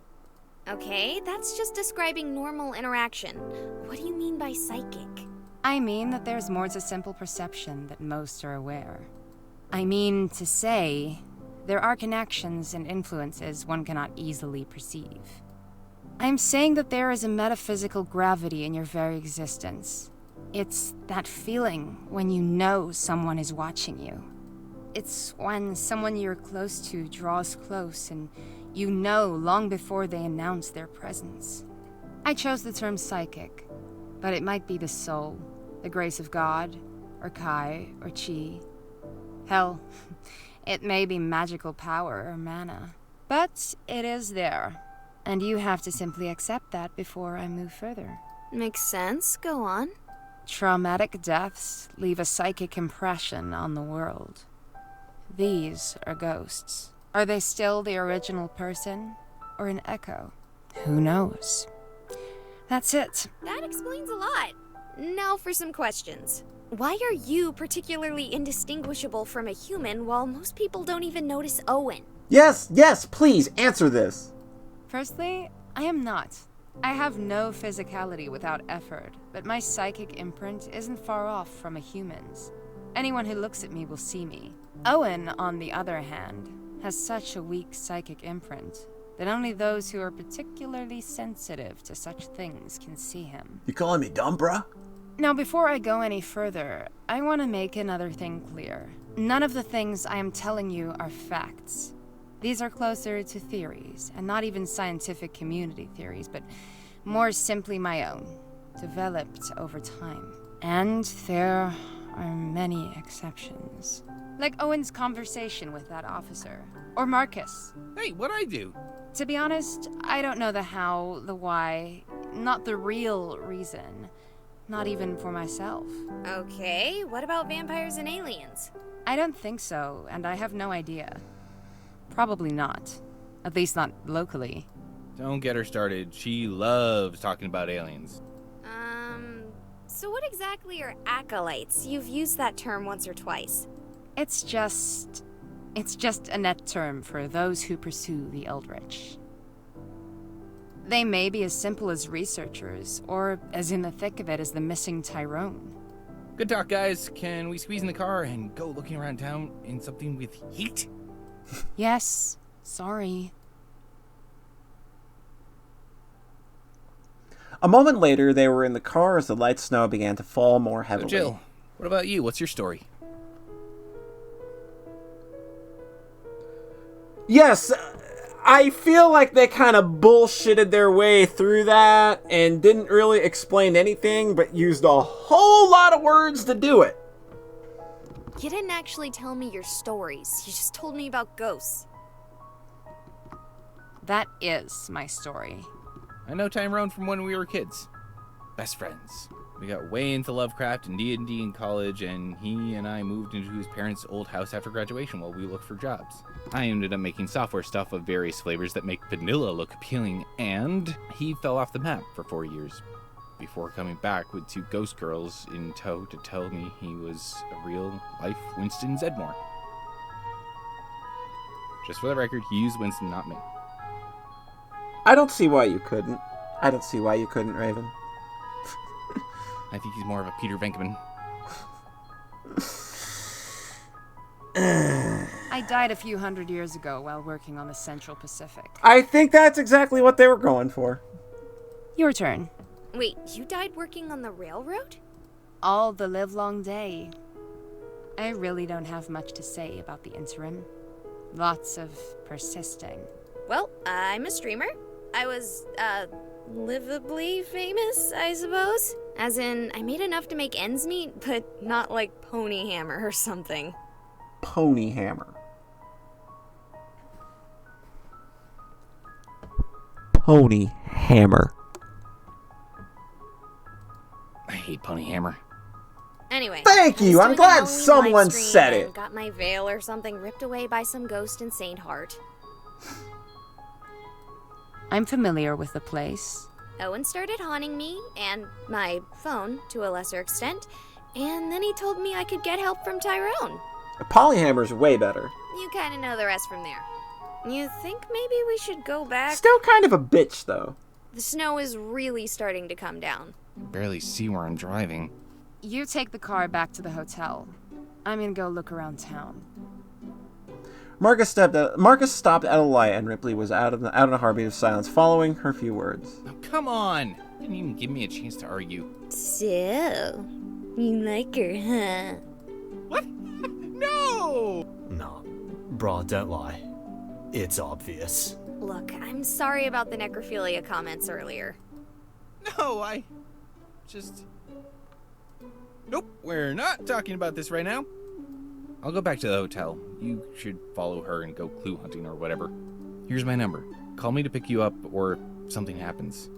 Okay, that's just describing normal interaction. What do you mean by psychic? I mean that there's more to simple perception that most are aware. I mean to say, there are connections and influences one cannot easily perceive. I'm saying that there is a metaphysical gravity in your very existence. It's that feeling when you know someone is watching you. It's when someone you're close to draws close and you know long before they announce their presence. I chose the term psychic, but it might be the soul, the grace of God, or Kai, or Chi. Hell, it may be magical power or mana. But it is there, and you have to simply accept that before I move further. Makes sense. Go on. Traumatic deaths leave a psychic impression on the world. These are ghosts. Are they still the original person, or an echo? Who knows? That's it. That explains a lot. Now for some questions. Why are you particularly indistinguishable from a human while most people don't even notice Owen? Yes, please, answer this. Firstly, I am not. I have no physicality without effort, but my psychic imprint isn't far off from a human's. Anyone who looks at me will see me. Owen, on the other hand, has such a weak psychic imprint that only those who are particularly sensitive to such things can see him. You calling me dumb, bruh? Now, before I go any further, I want to make another thing clear. None of the things I am telling you are facts. These are closer to theories, and not even scientific community theories, but more simply my own, developed over time. And there are many exceptions. Like Owen's conversation with that officer. Or Marcus. Hey, what'd I do? To be honest, I don't know the how, the why, not the real reason. Not even for myself. Okay, what about vampires and aliens? I don't think so, and I have no idea. Probably not. At least not locally. Don't get her started. She loves talking about aliens. So what exactly are acolytes? You've used that term once or twice. It's just a net term for those who pursue the Eldritch. They may be as simple as researchers, or as in the thick of it as the missing Tyrone. Good talk, guys. Can we squeeze in the car and go looking around town in something with heat? Yes. Sorry. A moment later, they were in the car as the light snow began to fall more heavily. So Jill, what about you? What's your story? Yes, I feel like they kind of bullshitted their way through that and didn't really explain anything, but used a whole lot of words to do it. You didn't actually tell me your stories. You just told me about ghosts. That is my story. I know Tyrone from when we were kids. Best friends. We got way into Lovecraft and D&D in college, and he and I moved into his parents' old house after graduation while we looked for jobs. I ended up making software stuff of various flavors that make vanilla look appealing, and he fell off the map for 4 years before coming back with 2 ghost girls in tow to tell me he was a real-life Winston Zedmore. Just for the record, he used Winston, not me. I don't see why you couldn't. Raven. I think he's more of a Peter Venkman. I died a few hundred years ago while working on the Central Pacific. I think that's exactly what they were going for. Your turn. Wait, you died working on the railroad? All the livelong day. I really don't have much to say about the interim. Lots of persisting. Well, I'm a streamer. I was, livably famous, I suppose. As in, I made enough to make ends meet, but not like Pony Hammer or something. Pony Hammer. Pony Hammer. I hate Pony Hammer. Anyway. Thank you! I'm glad someone said it. Got my veil or something ripped away by some ghost in Saint Heart. I'm familiar with the place. Owen started haunting me, and my phone, to a lesser extent, and then he told me I could get help from Tyrone. Polyhammer's way better. You kinda know the rest from there. You think maybe we should go back? Still kind of a bitch, though. The snow is really starting to come down. Barely see where I'm driving. You take the car back to the hotel. I'm gonna go look around town. Marcus stopped at a light, and Ripley was out in a heartbeat of silence, following her few words. Oh, come on! Didn't even give me a chance to argue. So, you like her, huh? What? No! No, brah, don't lie. It's obvious. Look, I'm sorry about the necrophilia comments earlier. No, I just... Nope, we're not talking about this right now. I'll go back to the hotel. You should follow her and go clue hunting or whatever. Here's my number. Call me to pick you up or if something happens.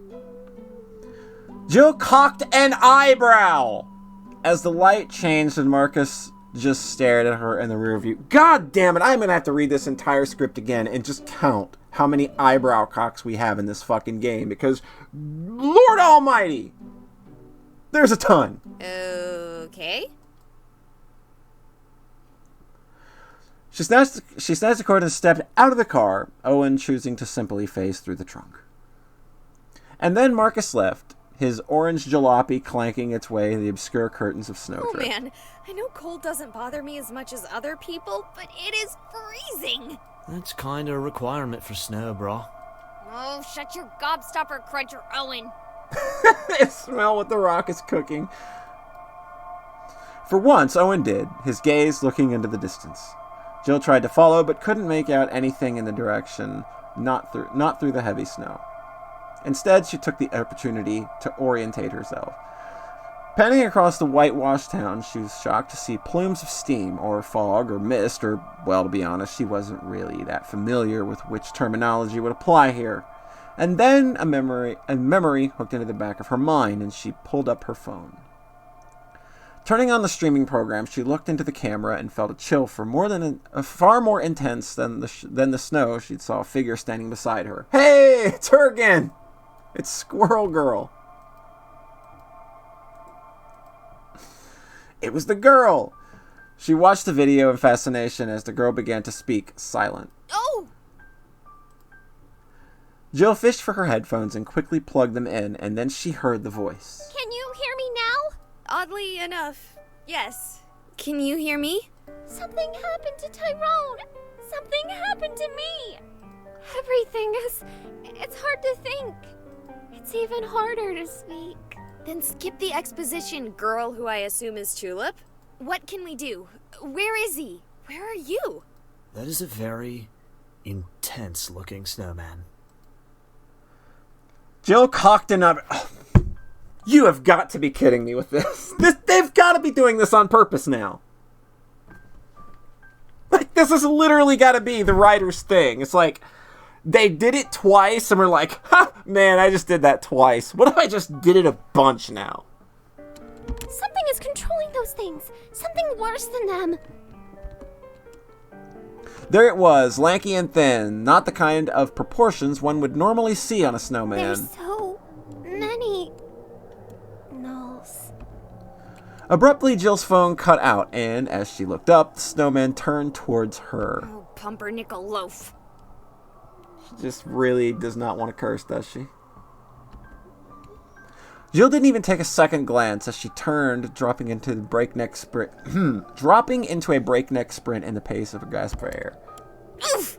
Jill cocked an eyebrow as the light changed and Marcus just stared at her in the rear view. God damn it, I'm gonna have to read this entire script again and just count how many eyebrow cocks we have in this fucking game, because Lord Almighty, there's a ton. Okay. She snatched the cord and stepped out of the car, Owen choosing to simply phase through the trunk. And then Marcus left, his orange jalopy clanking its way in the obscure curtains of snowdrift. Oh man, I know cold doesn't bother me as much as other people, but it is freezing! That's kinda a requirement for snow, brah. Oh, shut your gobstopper cruncher, Owen! Smell what the rock is cooking. For once, Owen did, his gaze looking into the distance. Jill tried to follow, but couldn't make out anything in the direction, not through the heavy snow. Instead, she took the opportunity to orientate herself. Panning across the whitewashed town, she was shocked to see plumes of steam, or fog, or mist, or, well, to be honest, she wasn't really that familiar with which terminology would apply here. And then a memory hooked into the back of her mind, and she pulled up her phone. Turning on the streaming program, she looked into the camera and felt a chill far more intense than the snow. She saw a figure standing beside her. Hey, it's her again! It's Squirrel Girl. It was the girl! She watched the video in fascination as the girl began to speak, silent. Oh! Jill fished for her headphones and quickly plugged them in, and then she heard the voice. Can you hear me now? Oddly enough, yes. Can you hear me? Something happened to Tyrone. Something happened to me. Everything is... It's hard to think. It's even harder to speak. Then skip the exposition, girl who I assume is Tulip. What can we do? Where is he? Where are you? That is a very intense-looking snowman. Jill cocked an eye. Oh, you have got to be kidding me with this. They've got to be doing this on purpose now. Like, this has literally got to be the writer's thing. It's like, they did it twice, and we're like, ha, man, I just did that twice. What if I just did it a bunch now? Something is controlling those things. Something worse than them. There it was, lanky and thin, not the kind of proportions one would normally see on a snowman. There's so many nulls. Abruptly, Jill's phone cut out, and as she looked up, the snowman turned towards her. Oh, pumpernickel loaf. She just really does not want to curse, does she? Jill didn't even take a second glance as she turned, dropping into a breakneck sprint in the pace of a gasp for air. Oof!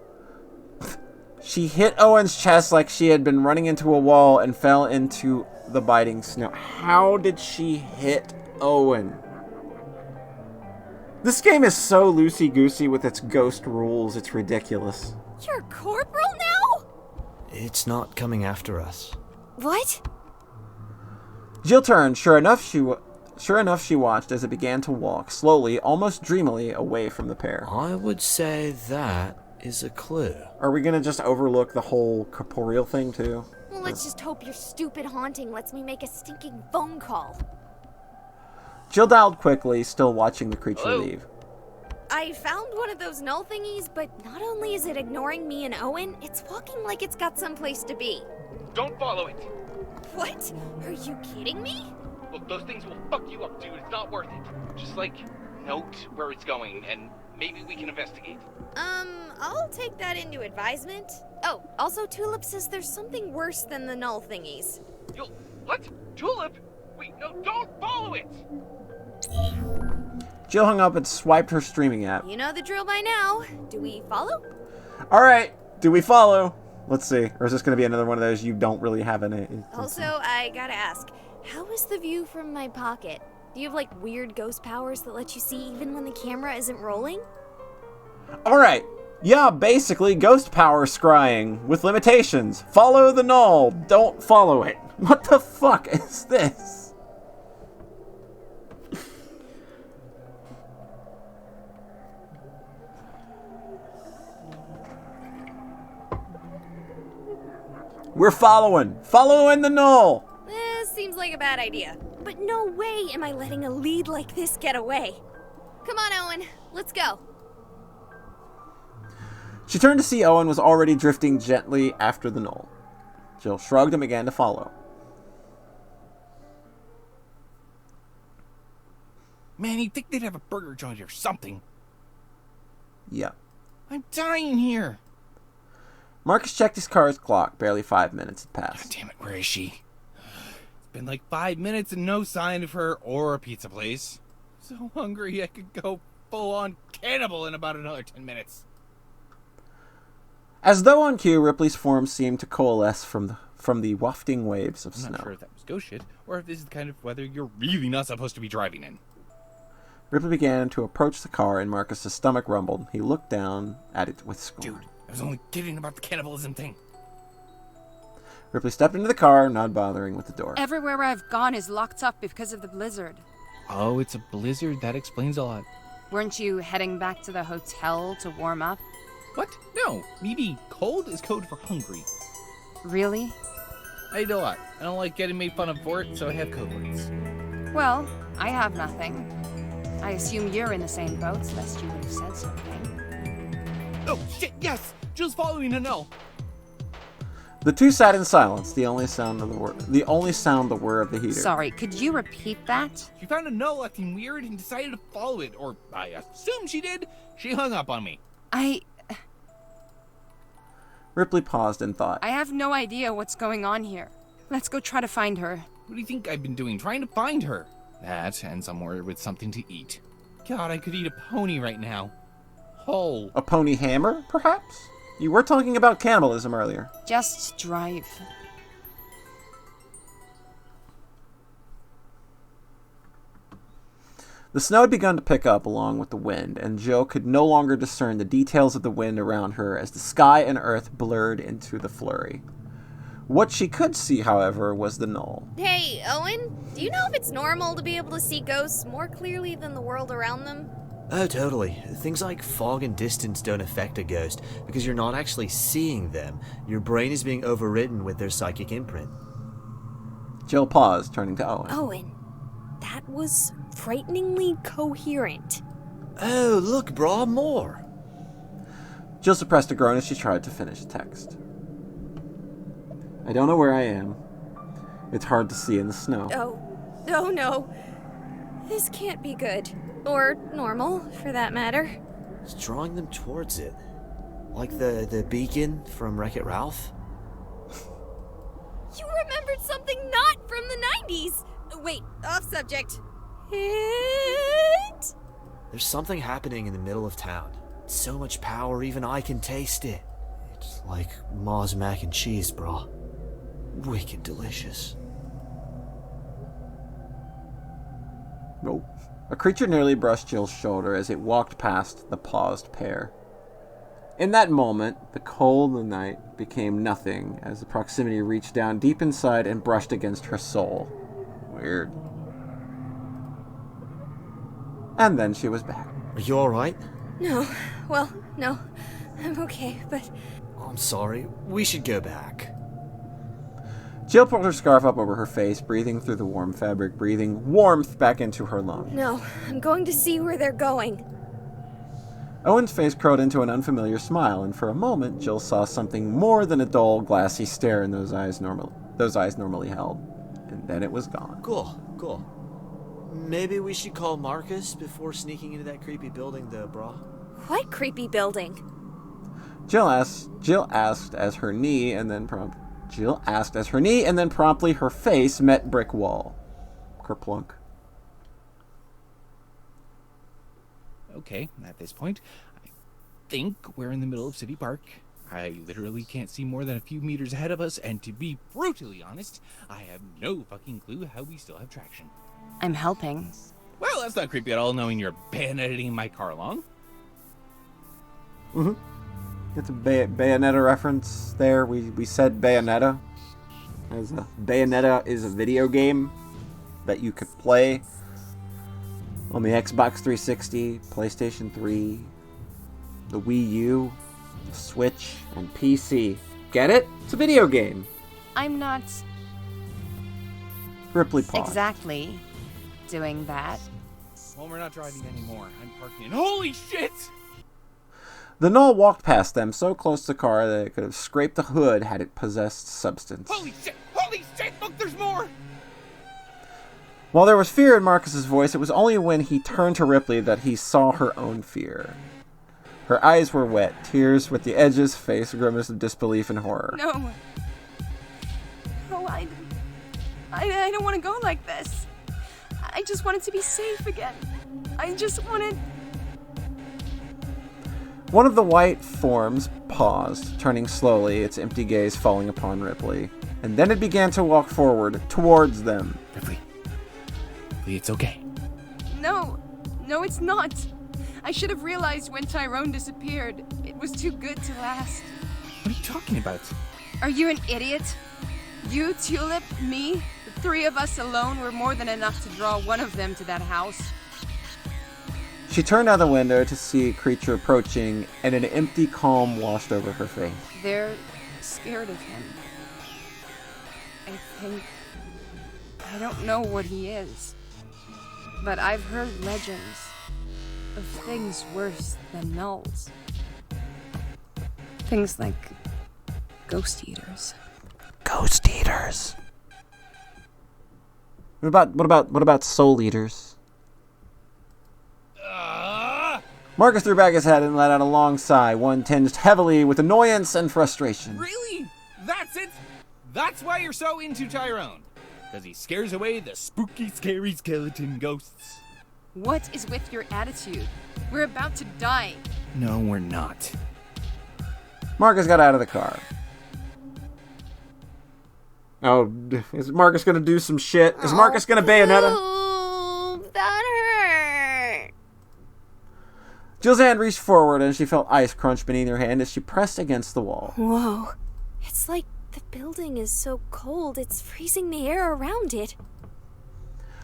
She hit Owen's chest like she had been running into a wall and fell into the biting snow. How did she hit Owen? This game is so loosey-goosey with its ghost rules, it's ridiculous. You're corporal now? It's not coming after us. What? Jill turned. Sure enough, she watched as it began to walk, slowly, almost dreamily, away from the pair. I would say that is a clue. Are we gonna just overlook the whole corporeal thing, too? Well, let's just hope your stupid haunting lets me make a stinking phone call. Jill dialed quickly, still watching the creature Hello? leave. I found one of those null thingies, but not only is it ignoring me and Owen, it's walking like it's got someplace to be. Don't follow it. What? Are you kidding me? Look, those things will fuck you up, dude. It's not worth it. Just, note where it's going, and maybe we can investigate. I'll take that into advisement. Oh, also Tulip says there's something worse than the null thingies. What? Tulip? Wait, no, don't follow it! Jill hung up and swiped her streaming app. You know the drill by now. Do we follow? Alright, do we follow? Let's see. Or is this going to be another one of those you don't really have in it? Also, I gotta ask, how is the view from my pocket? Do you have, weird ghost powers that let you see even when the camera isn't rolling? Alright. Yeah, basically, ghost power scrying. With limitations. Follow the null. Don't follow it. What the fuck is this? We're following the null. This seems like a bad idea. But no way am I letting a lead like this get away. Come on, Owen. Let's go. She turned to see Owen was already drifting gently after the knoll. Jill shrugged and began to follow. Man, you'd think they'd have a burger joint or something. Yeah. I'm dying here. Marcus checked his car's clock. Barely 5 minutes had passed. God damn it, where is she? It's been 5 minutes and no sign of her or a pizza place. So hungry I could go full-on cannibal in about another 10 minutes. As though on cue, Ripley's form seemed to coalesce from the wafting waves of I'm snow. not sure if that was ghost shit, or if this is the kind of weather you're really not supposed to be driving in. Ripley began to approach the car, and Marcus's stomach rumbled. He looked down at it with scorn. Dude, I was only kidding about the cannibalism thing. Ripley stepped into the car, not bothering with the door. Everywhere I've gone is locked up because of the blizzard. Oh, it's a blizzard. That explains a lot. Weren't you heading back to the hotel to warm up? What? No. Me being cold is code for hungry. Really? I eat a lot. I don't like getting made fun of for it, so I have code words. Well, I have nothing. I assume you're in the same boat, lest you would have said something. Oh, shit, yes! Jill's following a no. The two sat in silence, the only sound the whir of the heater. Sorry, could you repeat that? She found a no acting weird and decided to follow it, or I assume she did. She hung up on me. Ripley paused in thought. I have no idea what's going on here. Let's go try to find her. What do you think I've been doing, trying to find her? That, and somewhere with something to eat. God, I could eat a pony right now. Whole. A pony hammer, perhaps? You were talking about cannibalism earlier. Just drive. The snow had begun to pick up along with the wind, and Jill could no longer discern the details of the wind around her as the sky and earth blurred into the flurry. What she could see, however, was the knoll. Hey, Owen, do you know if it's normal to be able to see ghosts more clearly than the world around them? Oh, totally. Things like fog and distance don't affect a ghost because you're not actually seeing them. Your brain is being overridden with their psychic imprint. Jill paused, turning to Owen. Owen, that was frighteningly coherent. Oh, look, brah, more. Jill suppressed a groan as she tried to finish the text. I don't know where I am. It's hard to see in the snow. Oh no. This can't be good. Or normal, for that matter. It's drawing them towards it. Like the beacon from Wreck-It Ralph. You remembered something not from the 90s! Wait, off subject. There's something happening in the middle of town. So much power, even I can taste it. It's like Ma's mac and cheese, brah. Wicked delicious. Nope. A creature nearly brushed Jill's shoulder as it walked past the paused pair. In that moment, the cold of the night became nothing as the proximity reached down deep inside and brushed against her soul. Weird. And then she was back. Are you alright? No. Well, no. I'm okay, but... I'm sorry. We should go back. Jill pulled her scarf up over her face, breathing through the warm fabric, breathing warmth back into her lungs. No, I'm going to see where they're going. Owen's face curled into an unfamiliar smile, and for a moment, Jill saw something more than a dull, glassy stare in those eyes normally held. And then it was gone. Cool. Maybe we should call Marcus before sneaking into that creepy building, though, brah. What creepy building? Jill asked as her knee and then promptly her face met brick wall. Kerplunk. Okay, at this point, I think we're in the middle of City Park. I literally can't see more than a few meters ahead of us, and to be brutally honest, I have no fucking clue how we still have traction. I'm helping. Well, that's not creepy at all, knowing you're bayoneting my car along. Mm-hmm. It's a Bayonetta reference there. We said Bayonetta. Bayonetta is a video game that you could play on the Xbox 360, PlayStation 3, the Wii U, the Switch, and PC. Get it? It's a video game. I'm not... Ripley paused. Exactly doing that. Well, we're not driving anymore. I'm parking in. Holy shit! The gnoll walked past them so close to the car that it could have scraped the hood had it possessed substance. Holy shit! Holy shit! Look, there's more! While there was fear in Marcus's voice, it was only when he turned to Ripley that he saw her own fear. Her eyes were wet, tears with the edges, face a grimace of disbelief and horror. No, I don't want to go like this. I just wanted to be safe again. I just wanted... One of the white forms paused, turning slowly, its empty gaze falling upon Ripley. And then it began to walk forward, towards them. Ripley, it's okay. No, it's not. I should have realized when Tyrone disappeared. It was too good to last. What are you talking about? Are you an idiot? You, Tulip, me, the three of us alone were more than enough to draw one of them to that house. She turned out the window to see a creature approaching, and an empty calm washed over her face. They're scared of him. I don't know what he is, but I've heard legends of things worse than gnolls. Things like ghost eaters. Ghost eaters. What about soul eaters? Marcus threw back his head and let out a long sigh, one tinged heavily with annoyance and frustration. Really? That's it? That's why you're so into Tyrone? Because he scares away the spooky, scary skeleton ghosts. What is with your attitude? We're about to die. No, we're not. Marcus got out of the car. Oh, is Marcus gonna do some shit? Is Marcus gonna Bayonetta? Oh, that hurt. Jill's hand reached forward and she felt ice crunch beneath her hand as she pressed against the wall. Whoa. It's like the building is so cold, it's freezing the air around it.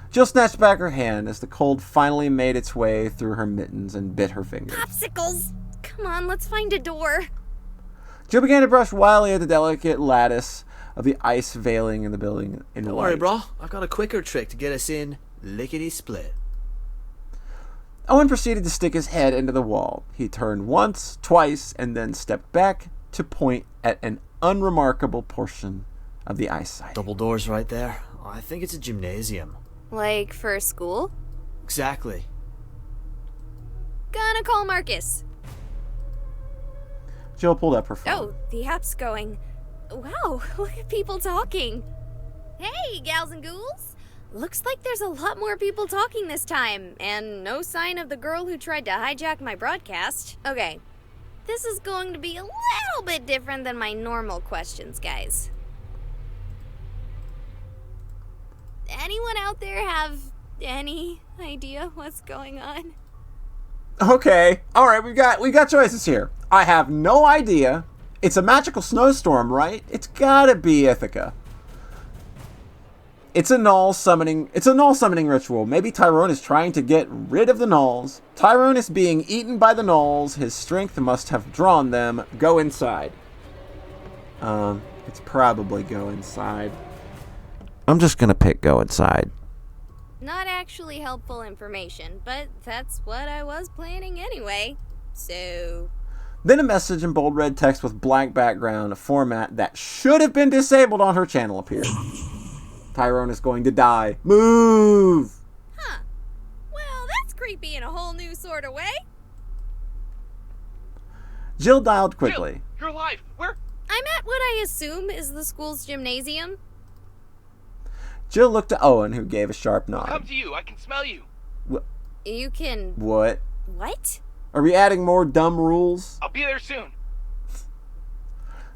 Jill snatched back her hand as the cold finally made its way through her mittens and bit her fingers. Popsicles! Come on, let's find a door. Jill began to brush wildly at the delicate lattice of the ice veiling in the building in Don't white. worry, bro. I've got a quicker trick to get us in Lickety-split. Owen proceeded to stick his head into the wall. He turned once, twice, and then stepped back to point at an unremarkable portion of the ice siding. Double doors right there. I think it's a gymnasium. Like for school? Exactly. Gonna call Marcus. Jill pulled up her phone. Oh, the app's going. Wow, look at people talking. Hey, gals and ghouls. Looks like there's a lot more people talking this time, and no sign of the girl who tried to hijack my broadcast. Okay, this is going to be a little bit different than my normal questions, guys. Anyone out there have any idea what's going on? Okay, all right, we got choices here. I have no idea. It's a magical snowstorm, right? It's gotta be Ithaca. It's a null summoning ritual. Maybe Tyrone is trying to get rid of the nulls. Tyrone is being eaten by the nulls. His strength must have drawn them. Go inside. It's probably go inside. I'm just gonna pick go inside. Not actually helpful information, but that's what I was planning anyway. So... Then a message in bold red text with blank background, a format that should have been disabled on her channel, appeared. Tyrone is going to die. Move! Huh. Well, that's creepy in a whole new sort of way. Jill dialed quickly. Jill, you're alive. Where? I'm at what I assume is the school's gymnasium. Jill looked to Owen, who gave a sharp nod. I'll come to you. I can smell you. You can... What? What? Are we adding more dumb rules? I'll be there soon.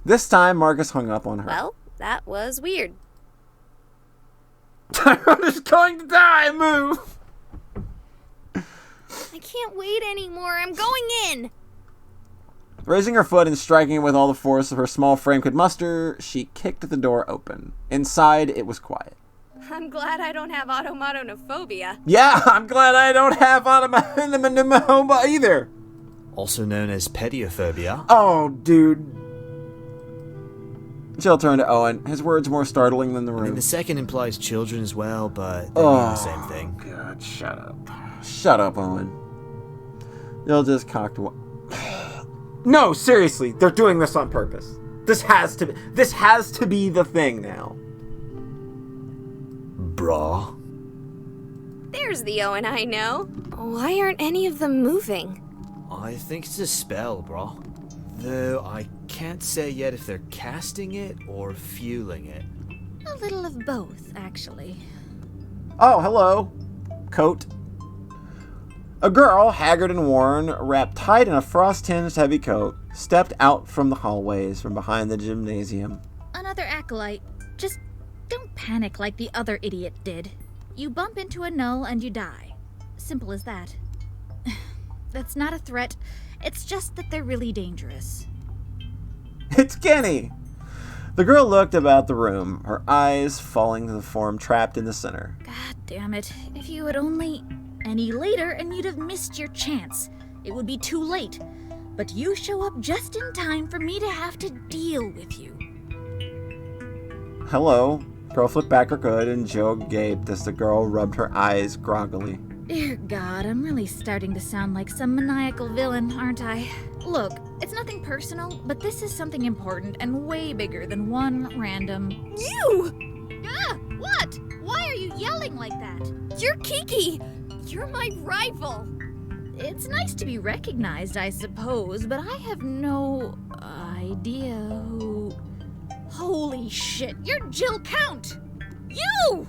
This time, Marcus hung up on her. Well, that was weird. Tyrone is going to die! Move! I can't wait anymore. I'm going in! Raising her foot and striking it with all the force of her small frame could muster, she kicked the door open. Inside, it was quiet. I'm glad I don't have automatonophobia. Yeah, I'm glad I don't have automatonophobia either. Also known as pediophobia. Oh, dude. Jill turned to Owen, his words more startling than the room. I mean, the second implies children as well, but they mean the same thing. God, shut up. Shut up, Owen. Jill just cocked one. No, seriously, they're doing this on purpose. This has to be the thing now. Brah. There's the Owen I know. Why aren't any of them moving? I think it's a spell, brah. Though I can't say yet if they're casting it or fueling it. A little of both, actually. Oh, hello. Coat. A girl, haggard and worn, wrapped tight in a frost-tinged heavy coat, stepped out from the hallways from behind the gymnasium. Another acolyte. Just don't panic like the other idiot did. You bump into a null and you die. Simple as that. That's not a threat. It's just that they're really dangerous. It's Kenny! The girl looked about the room, her eyes falling to the form trapped in the center. God damn it. If you had only... any later and you'd have missed your chance. It would be too late. But you show up just in time for me to have to deal with you. Hello. Girl flipped back her hood and Jill gaped as the girl rubbed her eyes groggily. Dear God, I'm really starting to sound like some maniacal villain, aren't I? Look, it's nothing personal, but this is something important and way bigger than one random... You! Ah! What? Why are you yelling like that? You're Kiki! You're my rival! It's nice to be recognized, I suppose, but I have no idea who... Holy shit, you're Jill Count! You!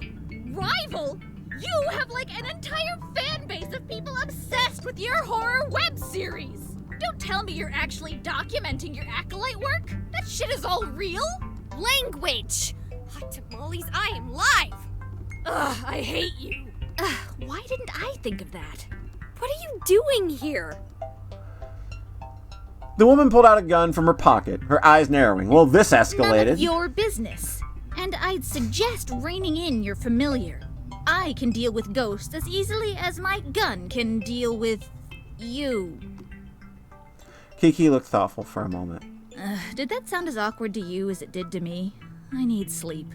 Rival? You have like an entire fan base of people obsessed with your horror web series! Don't tell me you're actually documenting your acolyte work? That shit is all real? Language! Hot tamales, I am live! Ugh, I hate you! Why didn't I think of that? What are you doing here? The woman pulled out a gun from her pocket, her eyes narrowing. Well, this escalated. None of your business. And I'd suggest reining in your familiar. I can deal with ghosts as easily as my gun can deal with you. Kiki looked thoughtful for a moment. Did that sound as awkward to you as it did to me? I need sleep.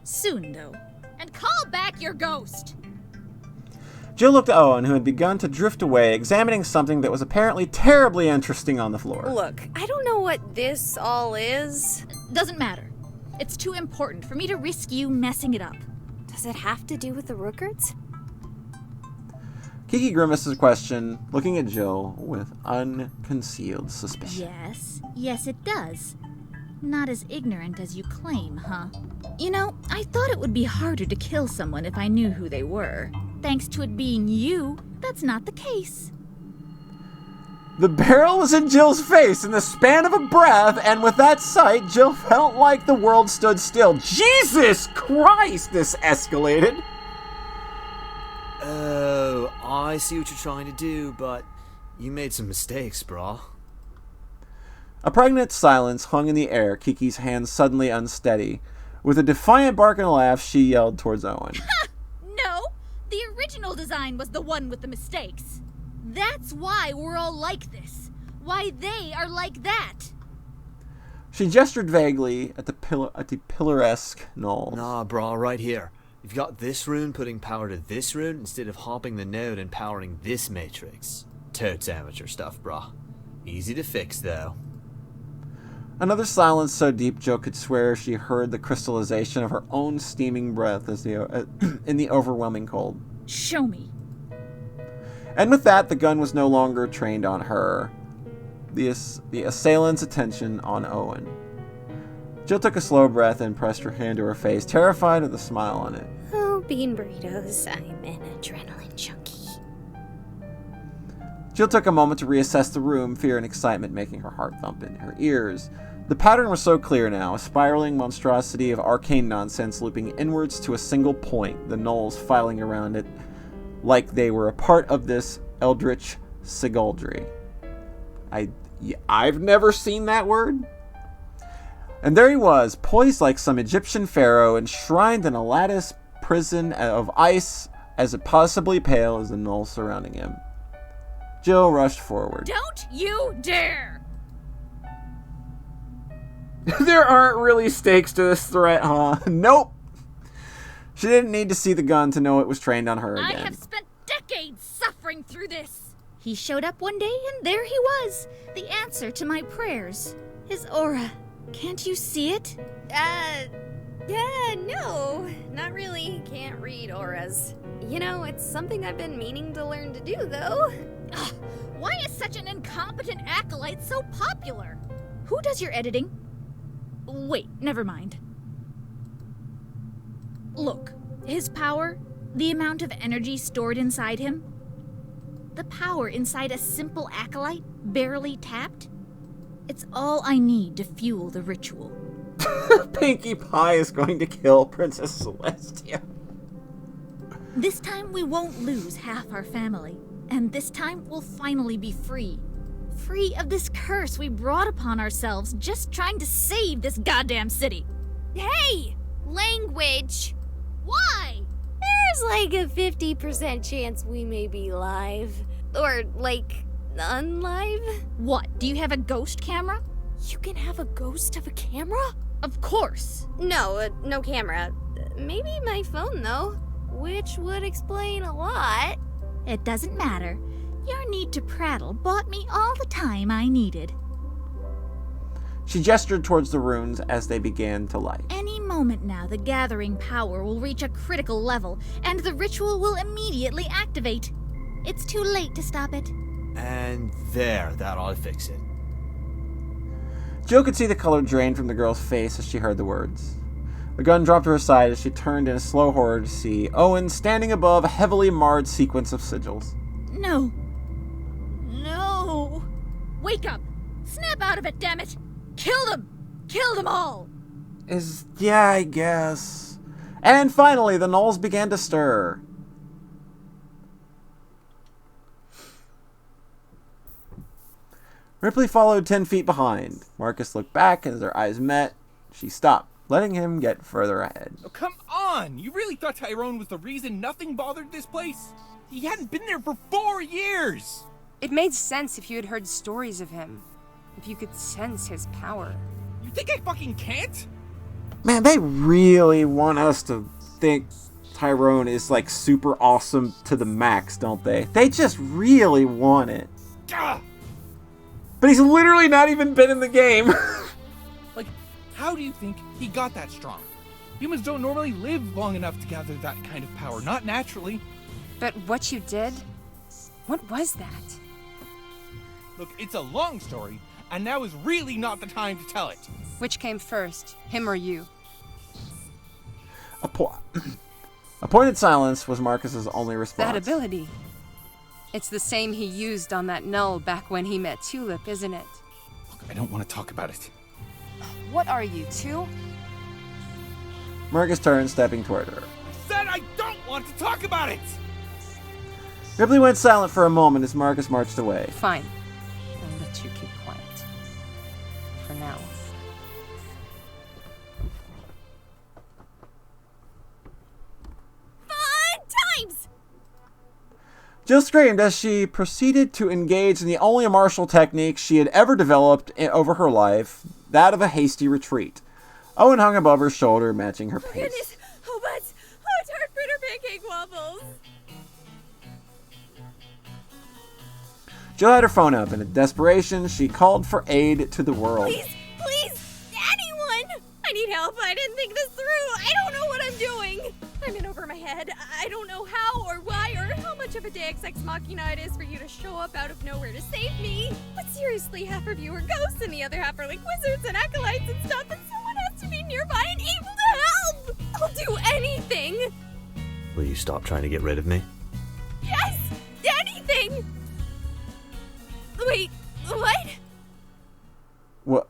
Soon, though. And call back your ghost! Jill looked at Owen, who had begun to drift away, examining something that was apparently terribly interesting on the floor. Look, I don't know what this all is. Doesn't matter. It's too important for me to risk you messing it up. Does it have to do with the Rookards? Kiki grimaced his question, looking at Jill with unconcealed suspicion. Yes it does. Not as ignorant as you claim, huh? You know, I thought it would be harder to kill someone if I knew who they were. Thanks to it being you, that's not the case. The barrel was in Jill's face in the span of a breath, and with that sight, Jill felt like the world stood still. Jesus Christ, this escalated! Oh, I see what you're trying to do, but you made some mistakes, brah. A pregnant silence hung in the air, Kiki's hands suddenly unsteady. With a defiant bark and a laugh, she yelled towards Owen. No, the original design was the one with the mistakes. That's why we're all like this. Why they are like that. She gestured vaguely at the pillaresque knolls. Nah, brah, right here. You've got this rune putting power to this rune instead of hopping the node and powering this matrix. Totes amateur stuff, brah. Easy to fix, though. Another silence so deep Jill could swear she heard the crystallization of her own steaming breath as in the overwhelming cold. Show me. And with that, the gun was no longer trained on her. The assailant's attention on Owen. Jill took a slow breath and pressed her hand to her face, terrified with a smile on it. Oh, bean burritos, I'm an adrenaline junkie. Jill took a moment to reassess the room, fear and excitement making her heart thump in her ears. The pattern was so clear now, a spiraling monstrosity of arcane nonsense looping inwards to a single point, the gnolls filing around it like they were a part of this eldritch sigaldry. I've never seen that word. And there he was, poised like some Egyptian pharaoh, enshrined in a lattice prison of ice, as possibly pale as the gnolls surrounding him. Jill rushed forward. Don't you dare! There aren't really stakes to this threat, huh? Nope. She didn't need to see the gun to know it was trained on her again. I have spent decades suffering through this. He showed up one day and there he was. The answer to my prayers. His aura. Can't you see it? No. Not really. Can't read auras. You know, it's something I've been meaning to learn to do, though. Ugh, why is such an incompetent acolyte so popular? Who does your editing? Wait, never mind. Look, his power, the amount of energy stored inside him, the power inside a simple acolyte, barely tapped, it's all I need to fuel the ritual. Pinkie Pie is going to kill Princess Celestia. This time we won't lose half our family, and this time we'll finally be free. Free of this curse we brought upon ourselves just trying to save this goddamn city. Hey! Language! Why? There's like a 50% chance we may be live. Or, like, unlive. What, do you have a ghost camera? You can have a ghost of a camera? Of course. No, no camera. Maybe my phone, though. Which would explain a lot. It doesn't matter. Your need to prattle bought me all the time I needed. She gestured towards the runes as they began to light. Any moment now, the gathering power will reach a critical level, and the ritual will immediately activate. It's too late to stop it. And there, that ought to fix it. Jill could see the color drain from the girl's face as she heard the words. The gun dropped to her side as she turned in a slow horror to see Owen standing above a heavily marred sequence of sigils. No. No. Wake up. Snap out of it, damn it. Kill them. Kill them all. Yeah, I guess. And finally, the gnolls began to stir. Ripley followed 10 feet behind. Marcus looked back, and as their eyes met, she stopped, letting him get further ahead. Oh, come on! You really thought Tyrone was the reason nothing bothered this place? He hadn't been there for 4 years! It made sense if you had heard stories of him. If you could sense his power. You think I fucking can't? Man, they really want us to think Tyrone is like super awesome to the max, don't they? They just really want it. But he's literally not even been in the game. Like, how do you think he got that strong? Humans don't normally live long enough to gather that kind of power, not naturally. But what you did? What was that? Look, it's a long story, and now is really not the time to tell it. Which came first, him or you? Appointed silence was Marcus's only response. That ability. It's the same he used on that null back when he met Tulip, isn't it? Look, I don't want to talk about it. What are you, two? Marcus turned, stepping toward her. I said I don't want to talk about it! Ripley went silent for a moment as Marcus marched away. Fine. I'll let you keep quiet. For now. Fun times! Jill screamed as she proceeded to engage in the only martial technique she had ever developed over her life, that of a hasty retreat. Owen hung above her shoulder, matching her pace. Goodness! Oh, butts! Oh, tart fritter pancake waffles! Jill had her phone up. In desperation, she called for aid to the world. Please! Anyone! I need help. I didn't think this through. I don't know what I'm doing. I'm in over my head. I don't know how or why or how much of a Deus Ex Machina it is for you to show up out of nowhere to save me. But seriously, half of you are ghosts and the other half are like wizards and acolytes and stuff, and someone has to be nearby and able to help. I'll do anything. Will you stop trying to get rid of me? Yes! Anything! Wait, what? What?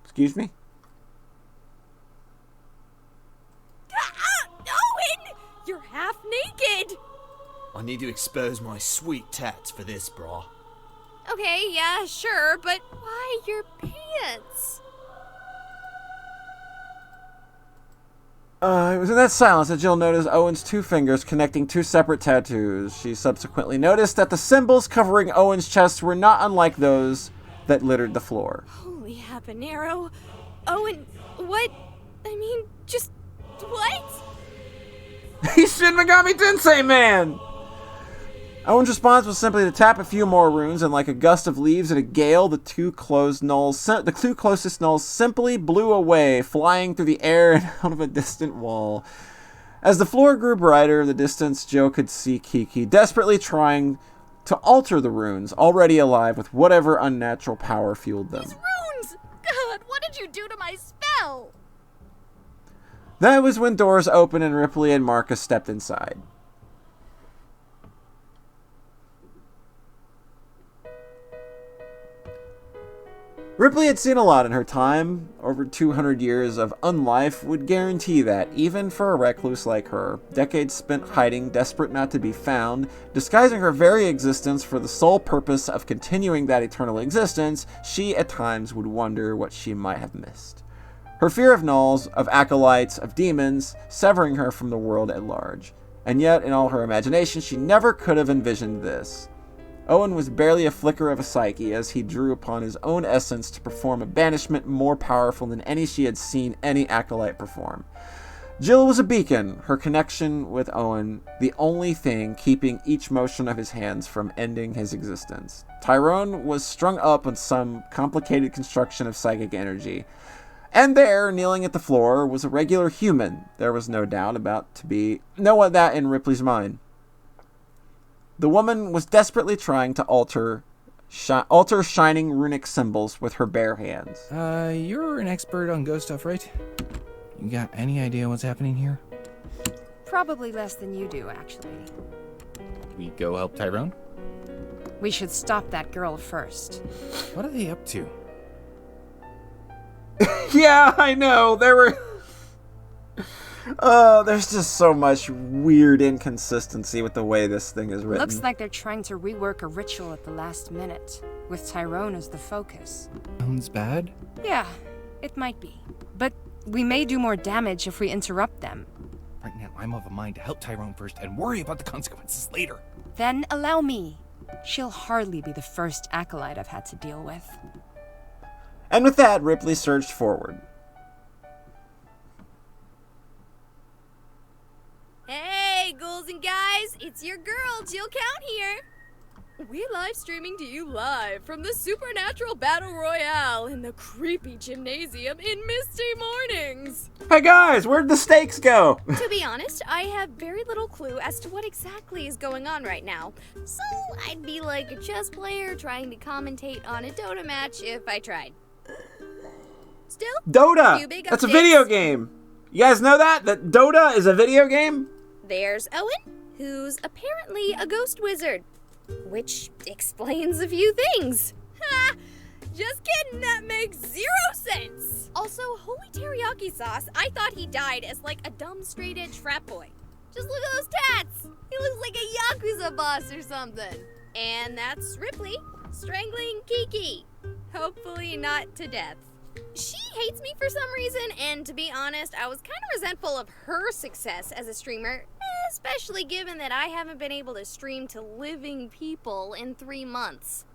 Excuse me? Owen! You're half naked! I need to expose my sweet tats for this, brah. Okay, yeah, sure, but why your pants? It was in that silence that Jill noticed Owen's two fingers connecting two separate tattoos. She subsequently noticed that the symbols covering Owen's chest were not unlike those that littered the floor. Holy habanero. Owen, what? I mean, just what? He's Shin Megami Tensei, man! Owen's response was simply to tap a few more runes, and like a gust of leaves in a gale, the two closest nulls simply blew away, flying through the air and out of a distant wall. As the floor grew brighter in the distance, Joe could see Kiki desperately trying to alter the runes, already alive with whatever unnatural power fueled them. These runes! God, what did you do to my spell? That was when doors opened and Ripley and Marcus stepped inside. Ripley had seen a lot in her time. Over 200 years of unlife would guarantee that, even for a recluse like her, decades spent hiding, desperate not to be found, disguising her very existence for the sole purpose of continuing that eternal existence, she at times would wonder what she might have missed. Her fear of nulls, of acolytes, of demons, severing her from the world at large. And yet, in all her imagination, she never could have envisioned this. Owen was barely a flicker of a psyche as he drew upon his own essence to perform a banishment more powerful than any she had seen any acolyte perform. Jill was a beacon, her connection with Owen the only thing keeping each motion of his hands from ending his existence. Tyrone was strung up on some complicated construction of psychic energy. And there, kneeling at the floor, was a regular human. There was no doubt about to be no one that in Ripley's mind. The woman was desperately trying to alter shining runic symbols with her bare hands. You're an expert on ghost stuff, right? You got any idea what's happening here? Probably less than you do, actually. We go help Tyrone? We should stop that girl first. What are they up to? Yeah, I know. There's just so much weird inconsistency with the way this thing is written. Looks like they're trying to rework a ritual at the last minute, with Tyrone as the focus. Sounds bad? Yeah, it might be. But we may do more damage if we interrupt them. Right now, I'm of a mind to help Tyrone first and worry about the consequences later. Then allow me. She'll hardly be the first acolyte I've had to deal with. And with that, Ripley surged forward. Hey, ghouls and guys, it's your girl, Jill Count here. We're live streaming to you live from the Supernatural Battle Royale in the creepy gymnasium in Misty Mournings. Hey guys, where'd the stakes go? To be honest, I have very little clue as to what exactly is going on right now. So I'd be like a chess player trying to commentate on a Dota match if I tried. Still, Dota! few big That's a updates. video game! You guys know that? That Dota is a video game? There's Owen, who's apparently a ghost wizard. Which explains a few things. Ha! Just kidding, that makes 0 sense! Also, holy teriyaki sauce, I thought he died as like a dumb straight-edge frat boy. Just look at those tats! He looks like a Yakuza boss or something. And that's Ripley, strangling Kiki. Hopefully not to death. She hates me for some reason, and to be honest, I was kind of resentful of her success as a streamer, especially given that I haven't been able to stream to living people in 3 months.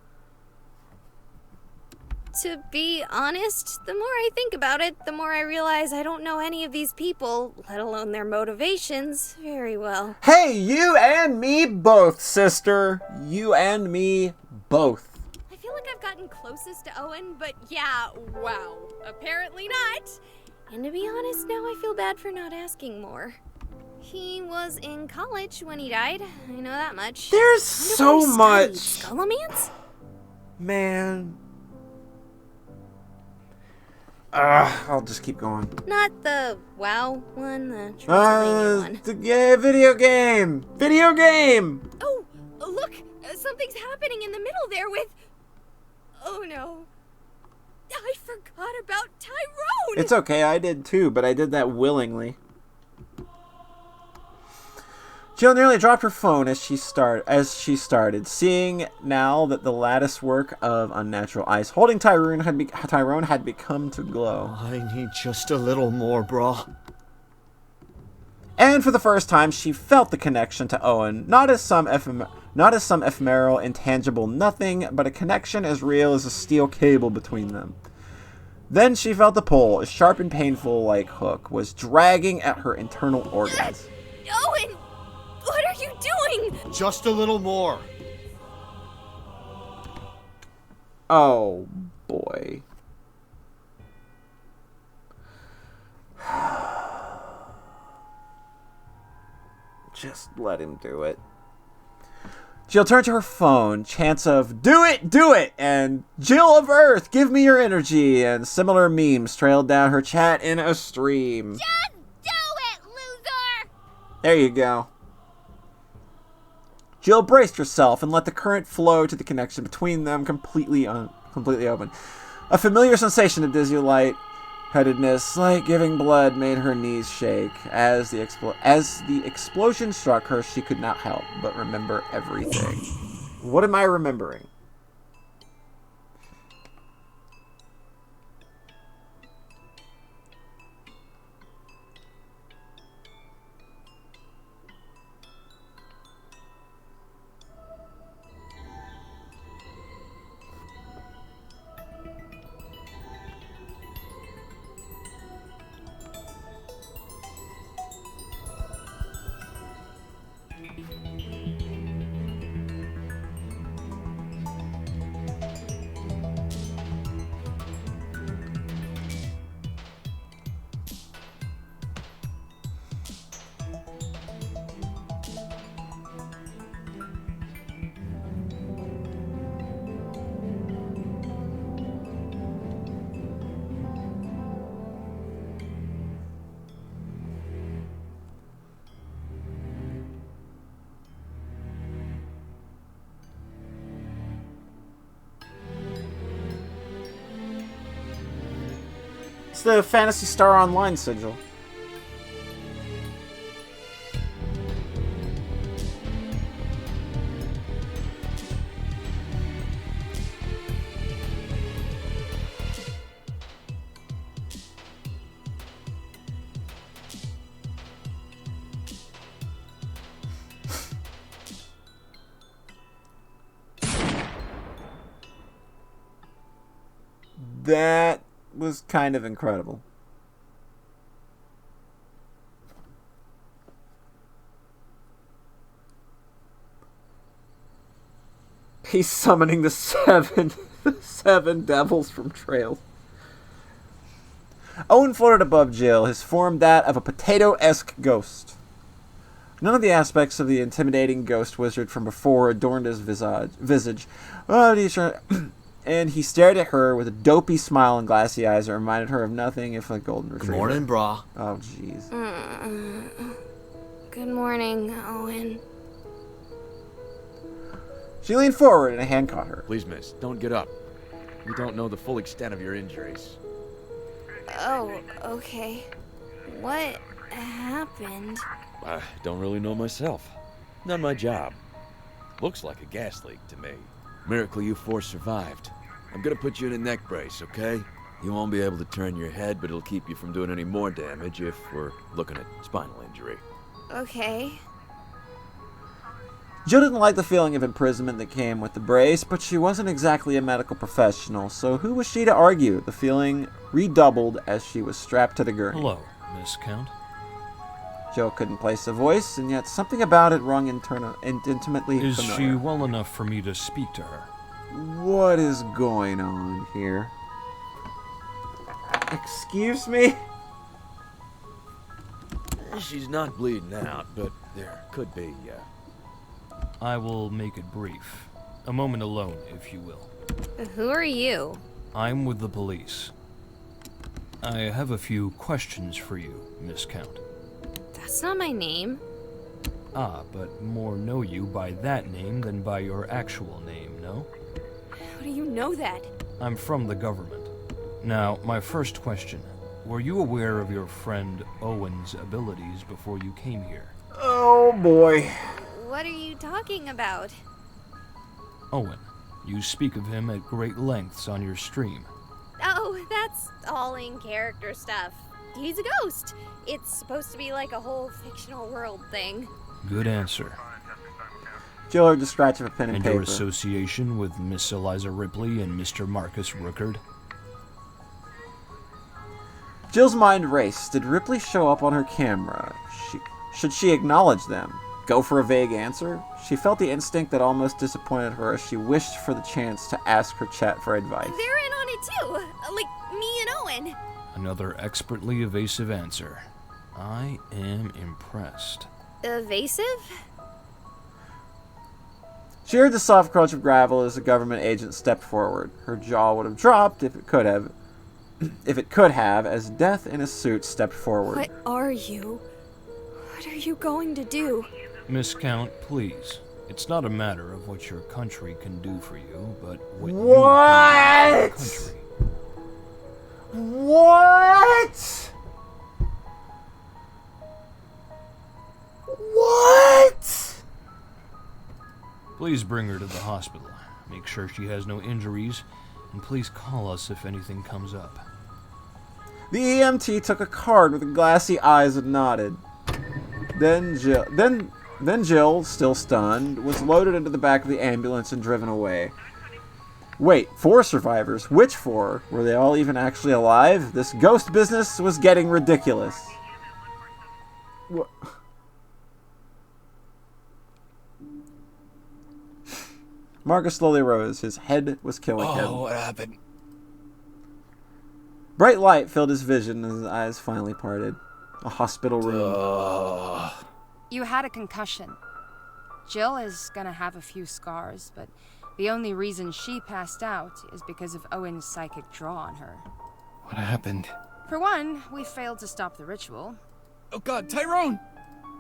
To be honest, the more I think about it, the more I realize I don't know any of these people, let alone their motivations, very well. Hey, you and me both, sister. You and me both. I feel like I've gotten closest to Owen, but yeah, wow, apparently not. And to be honest, now I feel bad for not asking more. He was in college when he died, I know that much. There's so much. Scholomance? Man. I'll just keep going. Not the WoW one, the Transylvania one. Yeah, video game! Video game! Oh, look! Something's happening in the middle there with... Oh no. I forgot about Tyrone! It's okay, I did too, but I did that willingly. Jill nearly dropped her phone as she started, seeing now that the lattice work of unnatural ice holding Tyrone had become to glow. I need just a little more, brah. And for the first time, she felt the connection to Owen, not as some ephemeral, intangible nothing, but a connection as real as a steel cable between them. Then she felt the pull, a sharp and painful like hook, was dragging at her internal organs. Owen! What are you doing? Just a little more. Oh, boy. Just let him do it. Jill turned to her phone, chants of, "Do it," and "Jill of Earth, give me your energy," and similar memes trailed down her chat in a stream. Just do it, loser! There you go. Jill braced herself and let the current flow to the connection between them completely open. A familiar sensation of dizzy light-headedness, like giving blood, made her knees shake. As the explosion struck her, she could not help but remember everything. What am I remembering? It's the Phantasy Star Online sigil. That was kind of incredible. He's summoning the seven devils from trails. Owen floated above Jill, his form that of a potato-esque ghost. None of the aspects of the intimidating ghost wizard from before adorned his visage. And he stared at her with a dopey smile and glassy eyes that reminded her of nothing if a golden retriever. Good morning, brah. Oh, jeez. Good morning, Owen. She leaned forward and a hand caught her. Please, miss, don't get up. We don't know the full extent of your injuries. Oh, okay. What happened? I don't really know myself. Not my job. Looks like a gas leak to me. Miracle you four survived. I'm gonna put you in a neck brace, okay? You won't be able to turn your head, but it'll keep you from doing any more damage if we're looking at spinal injury. Okay. Jill didn't like the feeling of imprisonment that came with the brace, but she wasn't exactly a medical professional, so who was she to argue? The feeling redoubled as she was strapped to the gurney. Hello, Miss Count. Jill couldn't place a voice, and yet something about it rung intimately Is familiar. she well enough for me to speak to her? What is going on here? Excuse me? She's not bleeding out, but there could be, I will make it brief. A moment alone, if you will. Who are you? I'm with the police. I have a few questions for you, Miss Count. That's not my name. Ah, but more know you by that name than by your actual name, no? How do you know that? I'm from the government. Now, my first question. Were you aware of your friend Owen's abilities before you came here? Oh, boy. What are you talking about? Owen. You speak of him at great lengths on your stream. Oh, that's all in character stuff. He's a ghost. It's supposed to be like a whole fictional world thing. Good answer. Jill heard the scratch of a pen and paper. Your association with Miss Eliza Ripley and Mr. Marcus Rookard? Jill's mind raced. Did Ripley show up on her camera? Should she acknowledge them? Go for a vague answer? She felt the instinct that almost disappointed her as she wished for the chance to ask her chat for advice. They're in on it too, like me and Owen. Another expertly evasive answer. I am impressed. Evasive? She heard the soft crunch of gravel as a government agent stepped forward. Her jaw would have dropped if it could have, as Death in a suit stepped forward. What are you? What are you going to do? Miss Count, please. It's not a matter of what your country can do for you, but what you can do for your country. What? What? Please bring her to the hospital. Make sure she has no injuries, and please call us if anything comes up. The EMT took a card with glassy eyes and nodded. Then Jill, still stunned, was loaded into the back of the ambulance and driven away. Wait, 4 survivors? Which 4? Were they all even actually alive? This ghost business was getting ridiculous. What? Marcus slowly rose. His head was killing him. Oh, what happened? Bright light filled his vision as his eyes finally parted. A hospital room. You had a concussion. Jill is gonna have a few scars, but the only reason she passed out is because of Owen's psychic draw on her. What happened? For one, we failed to stop the ritual. Oh God, Tyrone!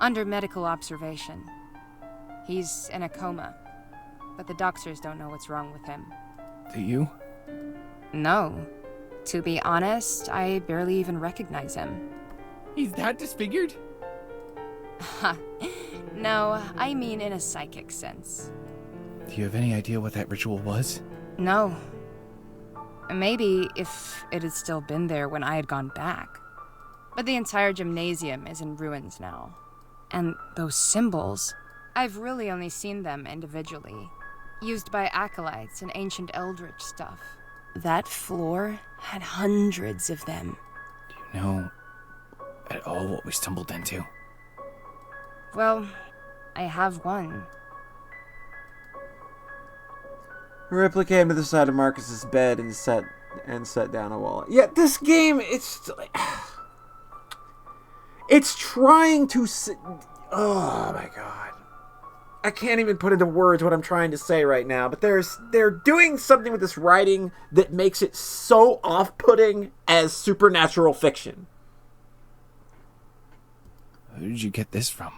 Under medical observation. He's in a coma, but the doctors don't know what's wrong with him. Do you? No. To be honest, I barely even recognize him. He's that disfigured? No, I mean in a psychic sense. Do you have any idea what that ritual was? No. Maybe if it had still been there when I had gone back. But the entire gymnasium is in ruins now. And those symbols, I've really only seen them individually. Used by acolytes and ancient eldritch stuff. That floor had hundreds of them. Do you know at all what we stumbled into? Well, I have one. Ripley came to the side of Marcus's bed and set down a wallet. Yeah, this game, it's trying to... Oh my god. I can't even put into words what I'm trying to say right now, but they're doing something with this writing that makes it so off-putting as supernatural fiction. Who did you get this from?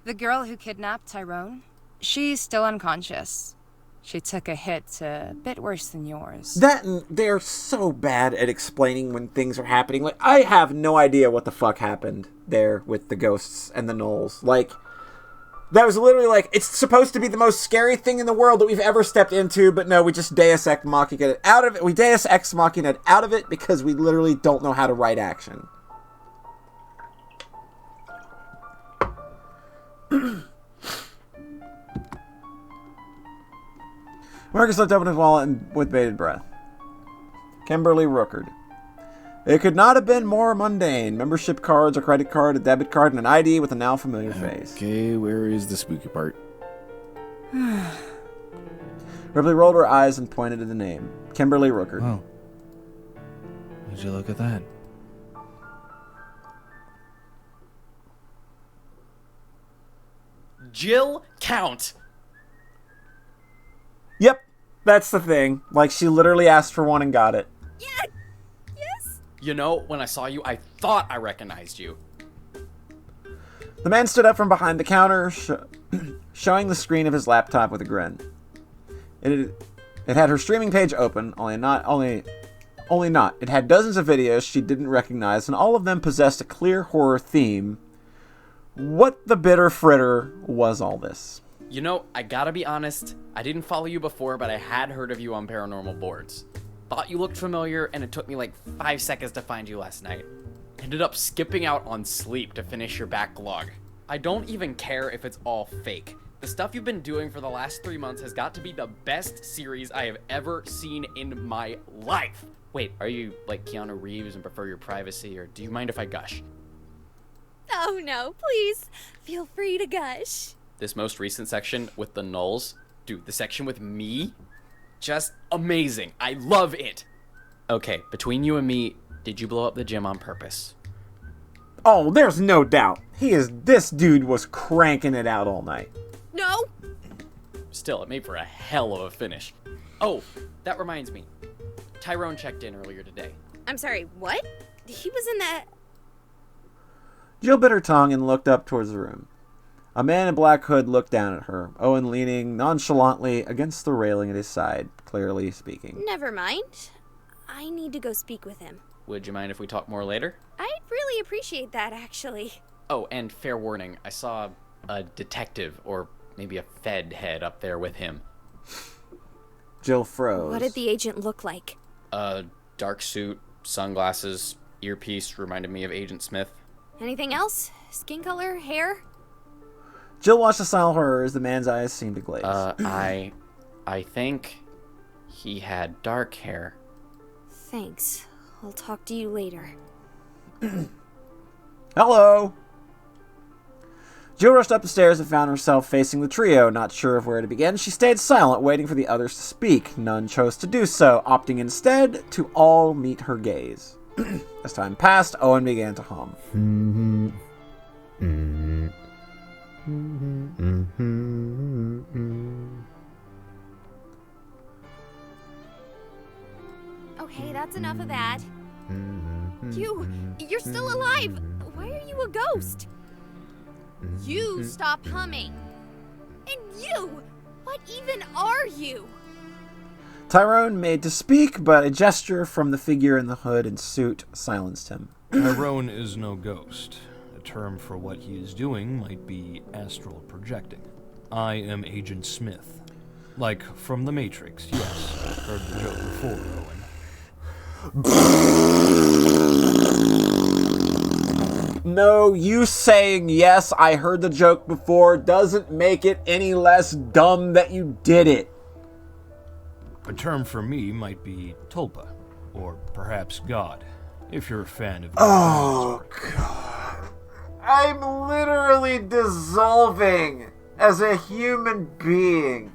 The girl who kidnapped Tyrone, she's still unconscious. She took a hit a bit worse than yours. They're so bad at explaining when things are happening. Like, I have no idea what the fuck happened there with the ghosts and the gnolls. Like, that was literally like, it's supposed to be the most scary thing in the world that we've ever stepped into, but no, we just Deus Ex Machina it out of it. We Deus Ex Machina it out of it because we literally don't know how to write action. Marcus looked up in his wallet and with bated breath. Kimberly Rookard. It could not have been more mundane. Membership cards, a credit card, a debit card, and an ID with a now familiar face. Okay, where is the spooky part? Ripley rolled her eyes and pointed to the name. Kimberly Rookard. Oh. Would you look at that? Jill Count. Yep, that's the thing. Like, she literally asked for one and got it. Yeah. Yes. You know, when I saw you, I thought I recognized you. The man stood up from behind the counter, showing the screen of his laptop with a grin. It had her streaming page open, only not. It had dozens of videos she didn't recognize, and all of them possessed a clear horror theme. What the bitter fritter was all this? You know, I gotta be honest, I didn't follow you before, but I had heard of you on paranormal boards. Thought you looked familiar, and it took me like 5 seconds to find you last night. Ended up skipping out on sleep to finish your backlog. I don't even care if it's all fake. The stuff you've been doing for the last 3 months has got to be the best series I have ever seen in my life. Wait, are you like Keanu Reeves and prefer your privacy, or do you mind if I gush? Oh no, please, feel free to gush. This most recent section with the gnolls, dude, the section with me, just amazing. I love it. Okay, between you and me, did you blow up the gym on purpose? Oh, there's no doubt. This dude was cranking it out all night. No. Still, it made for a hell of a finish. Oh, that reminds me. Tyrone checked in earlier today. I'm sorry, what? He was in that... Jill bit her tongue and looked up towards the room. A man in a black hood looked down at her, Owen leaning nonchalantly against the railing at his side, clearly speaking. Never mind. I need to go speak with him. Would you mind if we talk more later? I'd really appreciate that, actually. Oh, and fair warning, I saw a detective, or maybe a Fed head up there with him. Jill froze. What did the agent look like? Dark suit, sunglasses, earpiece, reminded me of Agent Smith. Anything else? Skin color, hair? Jill watched the silent horror as the man's eyes seemed to glaze. I think he had dark hair. Thanks. I'll talk to you later. Hello! Jill rushed up the stairs and found herself facing the trio, not sure of where to begin. She stayed silent, waiting for the others to speak. None chose to do so, opting instead to all meet her gaze. As time passed, Owen began to hum. Okay, that's enough of that. You're still alive! Why are you a ghost? You stop humming! And you! What even are you? Tyrone made to speak, but a gesture from the figure in the hood and suit silenced him. Tyrone is no ghost. A term for what he is doing might be astral projecting. I am Agent Smith. Like from The Matrix, yes. I've heard the joke before, Owen. No, you saying yes, I heard the joke before, doesn't make it any less dumb that you did it. A term for me might be tulpa, or perhaps God, if you're a fan of... Oh, God. I'm literally dissolving as a human being.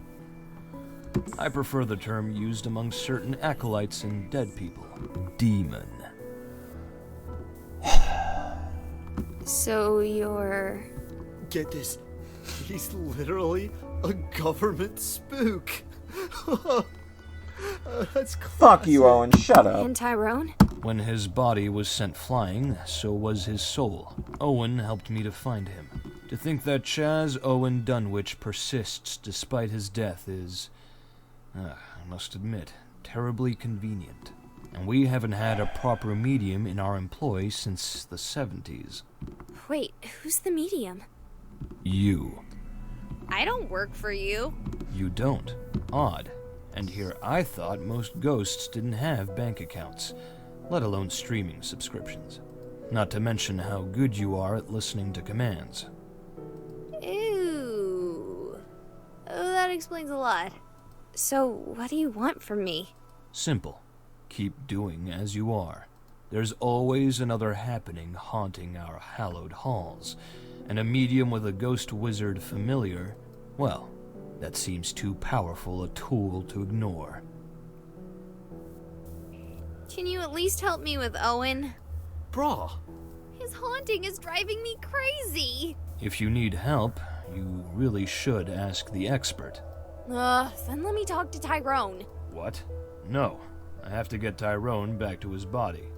I prefer the term used among certain acolytes and dead people. Demon. So you're... Get this. He's literally a government spook. That's classic. Fuck you, Owen. Shut up. And Tyrone? When his body was sent flying, so was his soul. Owen helped me to find him. To think that Chaz Owen Dunwich persists despite his death is, I must admit, terribly convenient. And we haven't had a proper medium in our employ since the 70s. Wait, who's the medium? You. I don't work for you. You don't. Odd. And here I thought most ghosts didn't have bank accounts, let alone streaming subscriptions. Not to mention how good you are at listening to commands. Ew. Oh, that explains a lot. So, what do you want from me? Simple. Keep doing as you are. There's always another happening haunting our hallowed halls, and a medium with a ghost wizard familiar, well, that seems too powerful a tool to ignore. Can you at least help me with Owen? Brah. His haunting is driving me crazy. If you need help, you really should ask the expert. Then let me talk to Tyrone. What? No. I have to get Tyrone back to his body.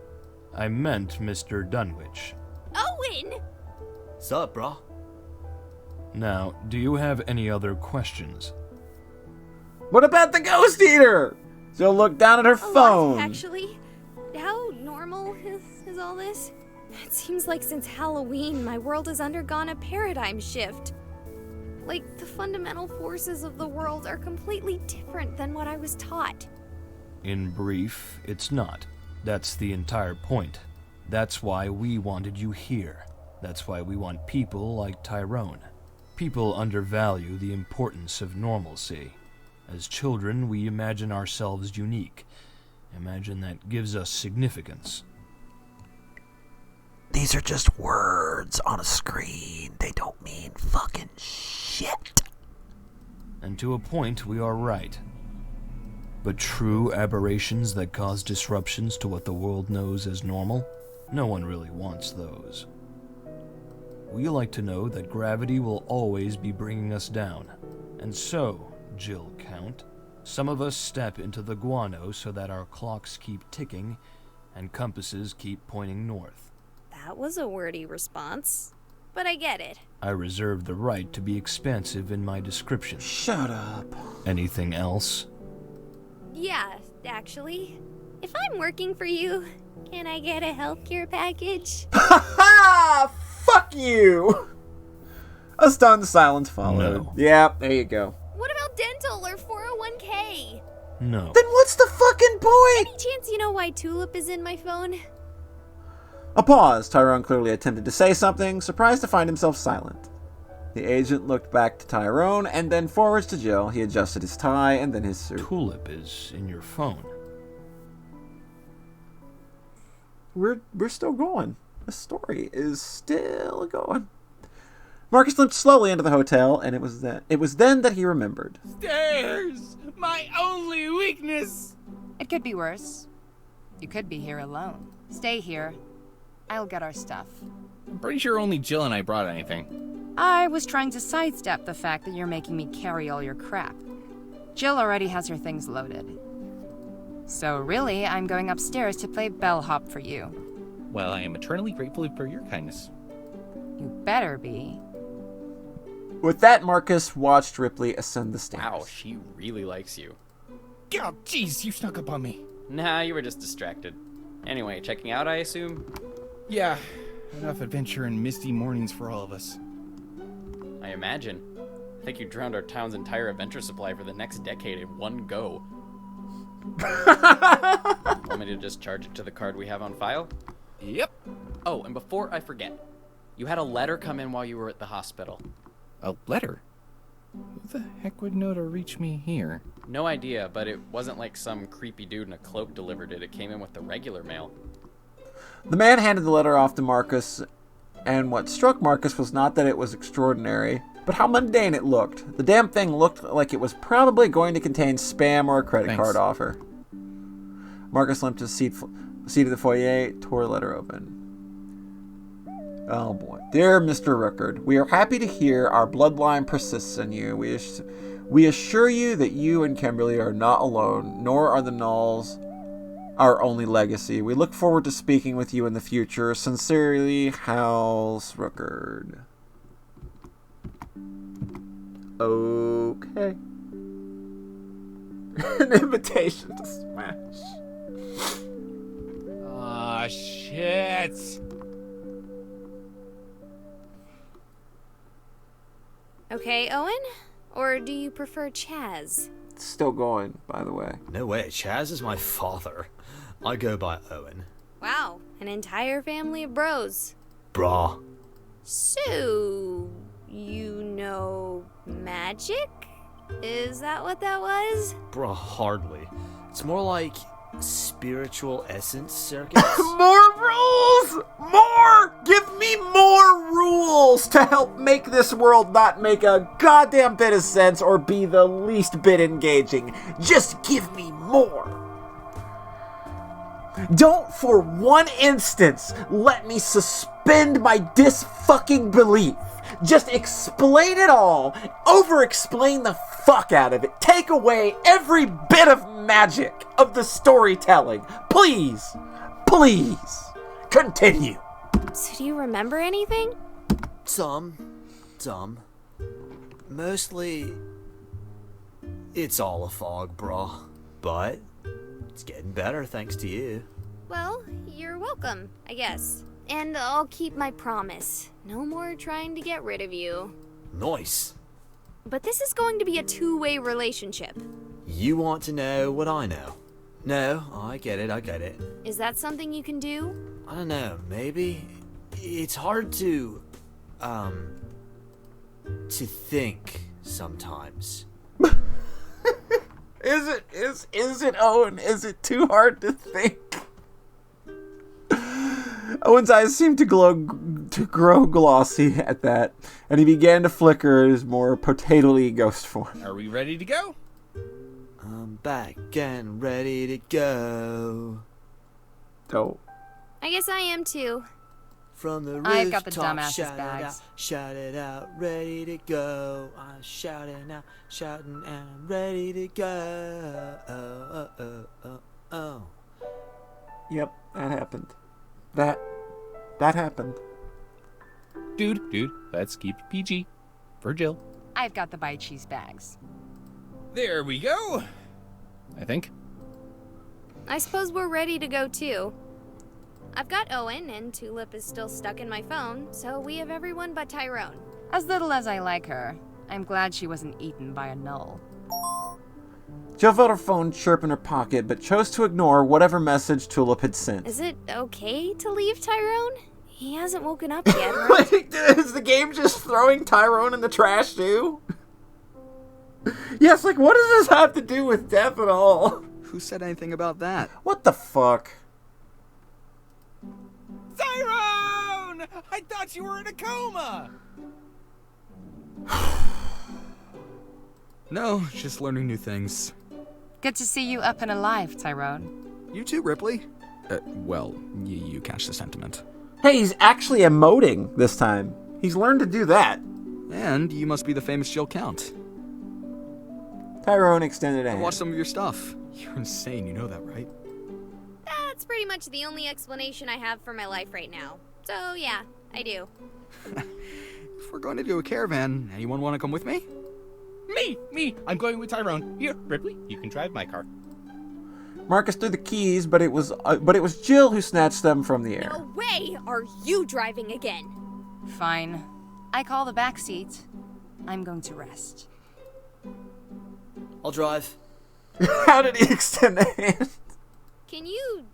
I meant Mr. Dunwich. Owen! Sup, brah? Now, do you have any other questions? What about the ghost eater? She'll look down at her phone. Actually, how normal is all this? It seems like since Halloween, my world has undergone a paradigm shift. Like, the fundamental forces of the world are completely different than what I was taught. In brief, it's not. That's the entire point. That's why we wanted you here. That's why we want people like Tyrone. People undervalue the importance of normalcy. As children, we imagine ourselves unique. Imagine that gives us significance. These are just words on a screen. They don't mean fucking shit. And to a point, we are right. But true aberrations that cause disruptions to what the world knows as normal, no one really wants those. We like to know that gravity will always be bringing us down. And so, Jill Count, some of us step into the guano so that our clocks keep ticking and compasses keep pointing north. That was a wordy response, but I get it. I reserve the right to be expansive in my description. Shut up. Anything else? Yeah, actually. If I'm working for you, can I get a healthcare package? Ha! Fuck you! A stunned silence followed. No. Yeah, there you go. What about dental or 401k? No. Then what's the fucking point? Any chance you know why Tulip is in my phone? A pause. Tyrone clearly attempted to say something, surprised to find himself silent. The agent looked back to Tyrone and then forwards to Jill. He adjusted his tie and then his suit. Tulip is in your phone. We're still going. The story is still going. Marcus limped slowly into the hotel, and it was then that he remembered. Stairs! My only weakness! It could be worse. You could be here alone. Stay here. I'll get our stuff. I'm pretty sure only Jill and I brought anything. I was trying to sidestep the fact that you're making me carry all your crap. Jill already has her things loaded. So really, I'm going upstairs to play bellhop for you. Well, I am eternally grateful for your kindness. You better be. With that, Marcus watched Ripley ascend the stairs. Wow, she really likes you. Oh, jeez, you snuck up on me. Nah, you were just distracted. Anyway, checking out, I assume? Yeah, enough adventure and Misty Mournings for all of us. I imagine. I think you drowned our town's entire adventure supply for the next decade in one go. Want me to just charge it to the card we have on file? Yep. Oh, and before I forget, you had a letter come in while you were at the hospital. A letter? Who the heck would know to reach me here? No idea, but it wasn't like some creepy dude in a cloak delivered it. It came in with the regular mail. The man handed the letter off to Marcus, and what struck Marcus was not that it was extraordinary, but how mundane it looked. The damn thing looked like it was probably going to contain spam or a credit card offer. Marcus limped to his seat of the foyer, tore the letter open. Oh boy. Dear Mr. Rickard, we are happy to hear our bloodline persists in you. We assure you that you and Kimberly are not alone, nor are the Knolls our only legacy. We look forward to speaking with you in the future. Sincerely, Hals Rickard. Okay. An invitation to smash. Ah, shit. Okay, Owen? Or do you prefer Chaz? It's still going, by the way. No way, Chaz is my father. I go by Owen. Wow, an entire family of bros. Brah. So, you know magic? Is that what that was? Bruh, hardly. It's more like spiritual essence circuits. More rules! More! Give me more rules to help make this world not make a goddamn bit of sense or be the least bit engaging. Just give me more. Don't for one instance let me suspend my disfucking belief. Just explain it all. Over-explain the fuck out of it. Take away every bit of magic of the storytelling. Please. Please. Continue. So do you remember anything? Some. Mostly, it's all a fog, brah. But it's getting better thanks to you. Well, you're welcome, I guess. And I'll keep my promise. No more trying to get rid of you. Nice. But this is going to be a two-way relationship. You want to know what I know? No, I get it. Is that something you can do? I don't know, maybe? It's hard to think sometimes. Is it, Owen? Is it too hard to think? Owen's eyes seemed to grow glossy at that, and he began to flicker his more potato-y ghost form. Are we ready to go? I'm back and ready to go. Dope. I guess I am too. From the I've got the rooftop, dumbasses shout bags. Shout it out, ready to go. I'm shouting out, shouting, and I'm ready to go. Oh. Yep, that happened. That happened. Dude, let's keep it PG. For Jill. I've got the bite cheese bags. There we go. I think. I suppose we're ready to go too. I've got Owen, and Tulip is still stuck in my phone, so we have everyone but Tyrone. As little as I like her, I'm glad she wasn't eaten by a Null. Jill felt her phone chirp in her pocket, but chose to ignore whatever message Tulip had sent. Is it okay to leave Tyrone? He hasn't woken up yet, right? Is the game just throwing Tyrone in the trash too? Yes, like what does this have to do with death at all? Who said anything about that? What the fuck? Tyrone! I thought you were in a coma! No, just learning new things. Good to see you up and alive, Tyrone. You too, Ripley. Well, you catch the sentiment. Hey, he's actually emoting this time. He's learned to do that. And you must be the famous Jill Count. Tyrone extended a hand. Watch some of your stuff. You're insane, you know that, right? That's pretty much the only explanation I have for my life right now. So yeah, I do. If we're going to do a caravan, anyone want to come with me? Me! I'm going with Tyrone. Here, Ripley, you can drive my car. Marcus threw the keys, but it was Jill who snatched them from the air. No way are you driving again. Fine. I call the back seat. I'm going to rest. I'll drive. How did he extend a hand? Can you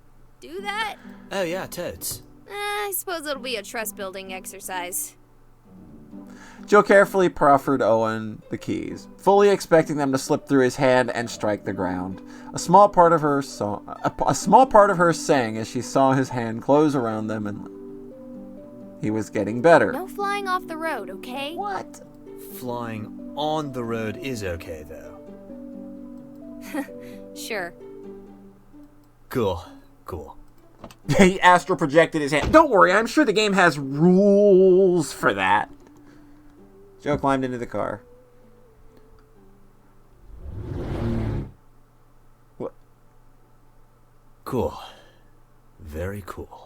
do that? Oh yeah, totes. I suppose it'll be a trust-building exercise. Joe carefully proffered Owen the keys, fully expecting them to slip through his hand and strike the ground. A small part of her sang as she saw his hand close around them, and he was getting better. No flying off the road, okay? What? Flying on the road is okay, though. Sure. Cool. He astral projected his hand. Don't worry, I'm sure the game has rules for that. Joe climbed into the car. What? Cool. Very cool.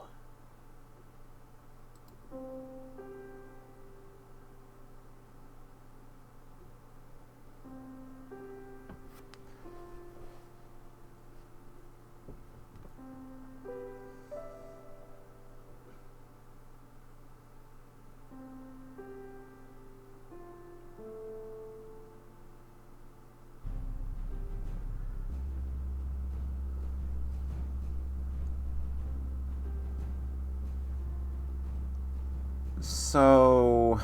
So...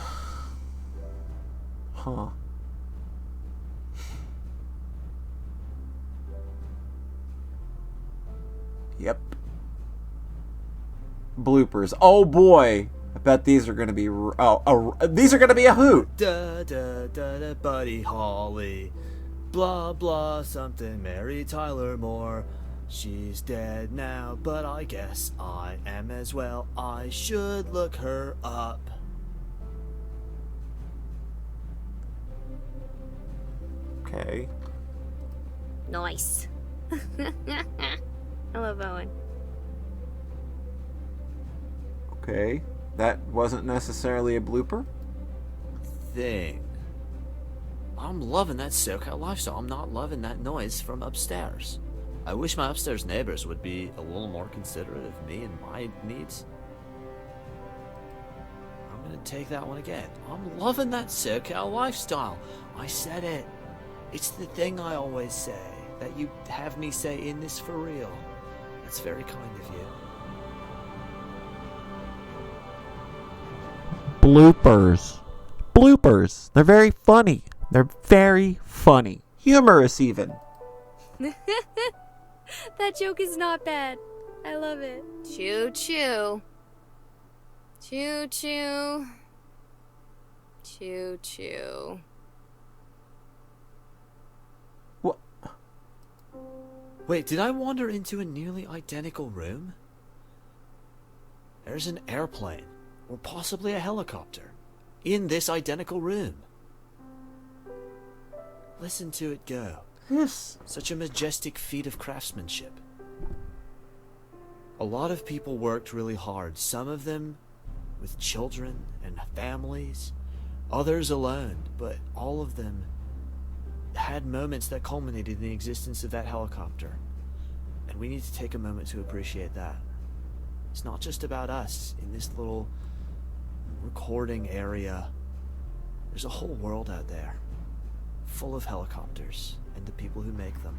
Huh. Yep. Bloopers. Oh boy! I bet these are gonna be... these are gonna be a hoot! Da da da da Buddy Holly. Blah blah something Mary Tyler Moore. She's dead now, but I guess I am as well. I should look her up. Okay. Nice. I love Owen. Okay. That wasn't necessarily a blooper? Thing. I'm loving that SoCal lifestyle. I'm not loving that noise from upstairs. I wish my upstairs neighbors would be a little more considerate of me and my needs. I'm gonna take that one again. I'm loving that SoCal lifestyle. I said it. It's the thing I always say, that you have me say in this for real. That's very kind of you. Bloopers. Bloopers. They're very funny. They're very funny. Humorous, even. That joke is not bad. I love it. Choo choo. Choo choo. Choo choo. What? Wait, did I wander into a nearly identical room? There's an airplane, or possibly a helicopter, in this identical room. Listen to it go. Yes. Such a majestic feat of craftsmanship. A lot of people worked really hard, some of them with children and families, others alone, but all of them had moments that culminated in the existence of that helicopter. And we need to take a moment to appreciate that. It's not just about us in this little recording area. There's a whole world out there, full of helicopters and the people who make them.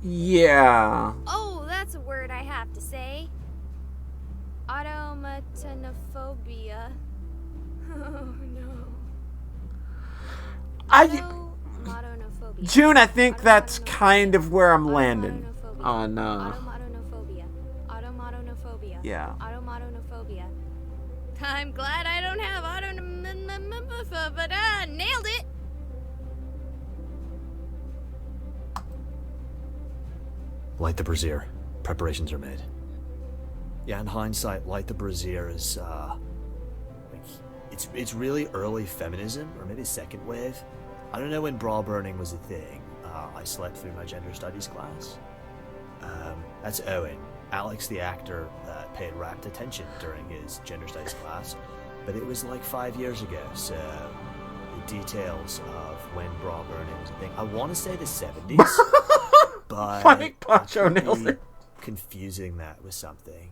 Yeah. Oh, that's a word I have to say. Automatonophobia. Oh no. June, I think that's kind of where I'm landing on Automatonophobia. Automatonophobia. Yeah. Automatonophobia. I'm glad I don't have automatonophobia, but nailed it. Light the brazier. Preparations are made. Yeah, in hindsight, light the brazier is, it's really early feminism, or maybe second wave. I don't know when bra burning was a thing. I slept through my gender studies class. That's Owen. Alex, the actor, paid rapt attention during his gender studies class, but it was like 5 years ago, so the details of when bra burning was a thing, I want to say the 70s, but Funny Poncho nails it. Confusing that with something.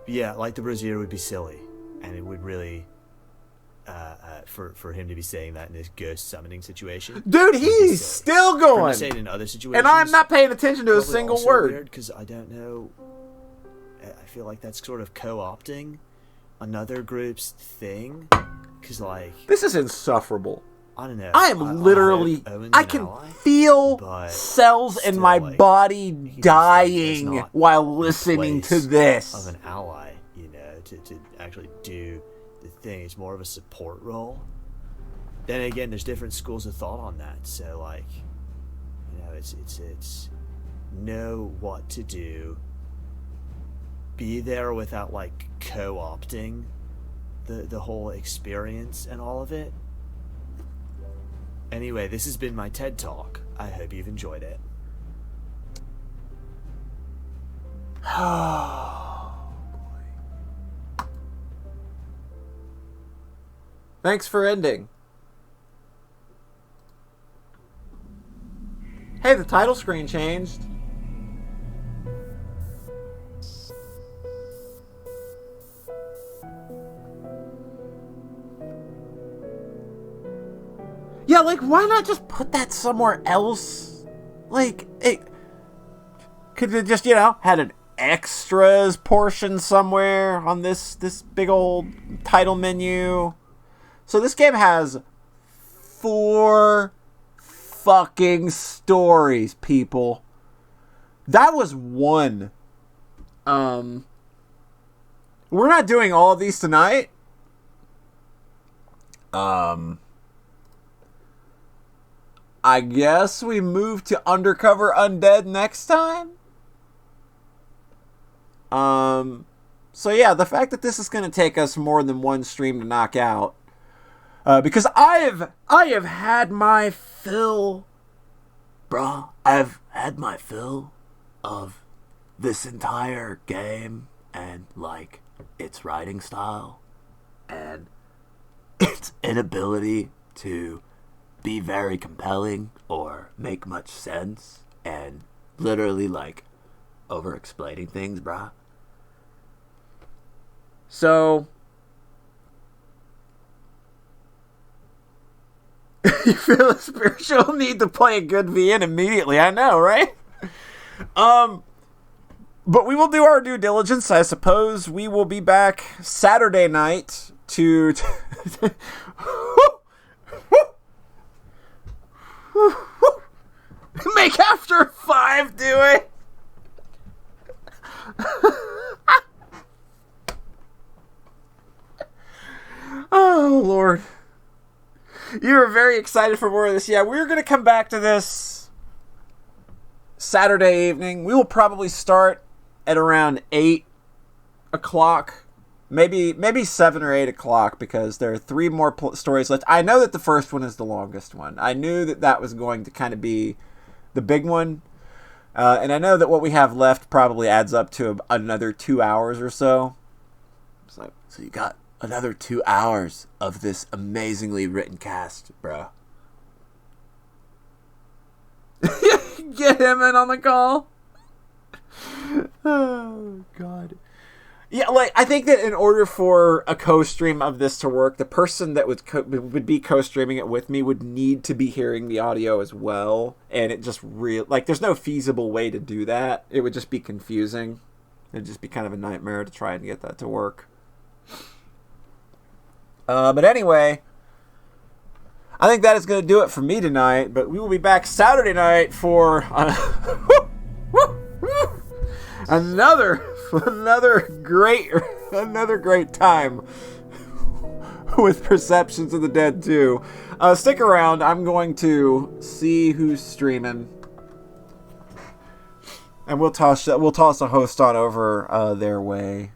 Yeah, like the brazier would be silly, and it would really, for him to be saying that in this ghost summoning situation. Dude, he's still For him going. to say it in other situations, And I'm not paying attention to a single word. Because I don't know I feel like that's sort of co-opting another group's thing. Because, like... This is insufferable. I don't know. I am literally... I can feel cells in my body dying while listening to this. Of an ally, you know, to actually do the thing. It's more of a support role. Then again, there's different schools of thought on that. So, like, you know, it's know what to do. Be there without, like, co-opting the whole experience and all of it. Anyway, this has been my TED Talk. I hope you've enjoyed it. Thanks for ending. Hey, the title screen changed. Yeah, like, why not just put that somewhere else? Like, it could have just, you know, had an extras portion somewhere on this big old title menu. So this game has 4 fucking stories, people. That was 1. We're not doing all of these tonight. I guess we move to Undercover Undead next time. So yeah, the fact that this is going to take us more than 1 stream to knock out, because I have had my fill, bruh. I've had my fill of this entire game and, like, its writing style and its inability to be very compelling or make much sense and literally, like, over-explaining things, bruh. So, you feel a spiritual need to play a good VN immediately. I know, right? But we will do our due diligence. I suppose we will be back Saturday night to make After 5 do it. Oh, Lord. You are very excited for more of this. Yeah, we're going to come back to this Saturday evening. We will probably start at around 8 o'clock. Maybe 7 or 8 o'clock, because there are 3 more stories left. I know that the first one is the longest one. I knew that that was going to kind of be the big one. And I know that what we have left probably adds up to another 2 hours or so. So you got another 2 hours of this amazingly written cast, bro. Get him in on the call. Oh, God. Yeah, like, I think that in order for a co-stream of this to work, the person that would be co-streaming it with me would need to be hearing the audio as well. And it just like, there's no feasible way to do that. It would just be confusing. It'd just be kind of a nightmare to try and get that to work. But anyway, I think that is going to do it for me tonight. But we will be back Saturday night for another great time with Perceptions of the Dead 2. Stick around. I'm going to see who's streaming, and we'll toss a host on over their way.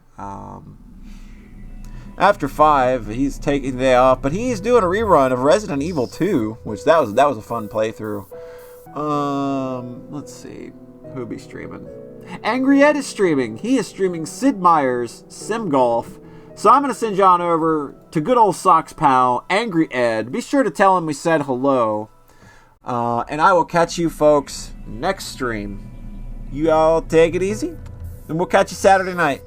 After 5, he's taking the day off, but he's doing a rerun of Resident Evil 2, which that was a fun playthrough. Let's see who'll be streaming. Angry Ed is streaming. He is streaming Sid Meier's Sim Golf. So I'm going to send you on over to good old Socks Pal, Angry Ed. Be sure to tell him we said hello. And I will catch you folks next stream. You all take it easy, and we'll catch you Saturday night.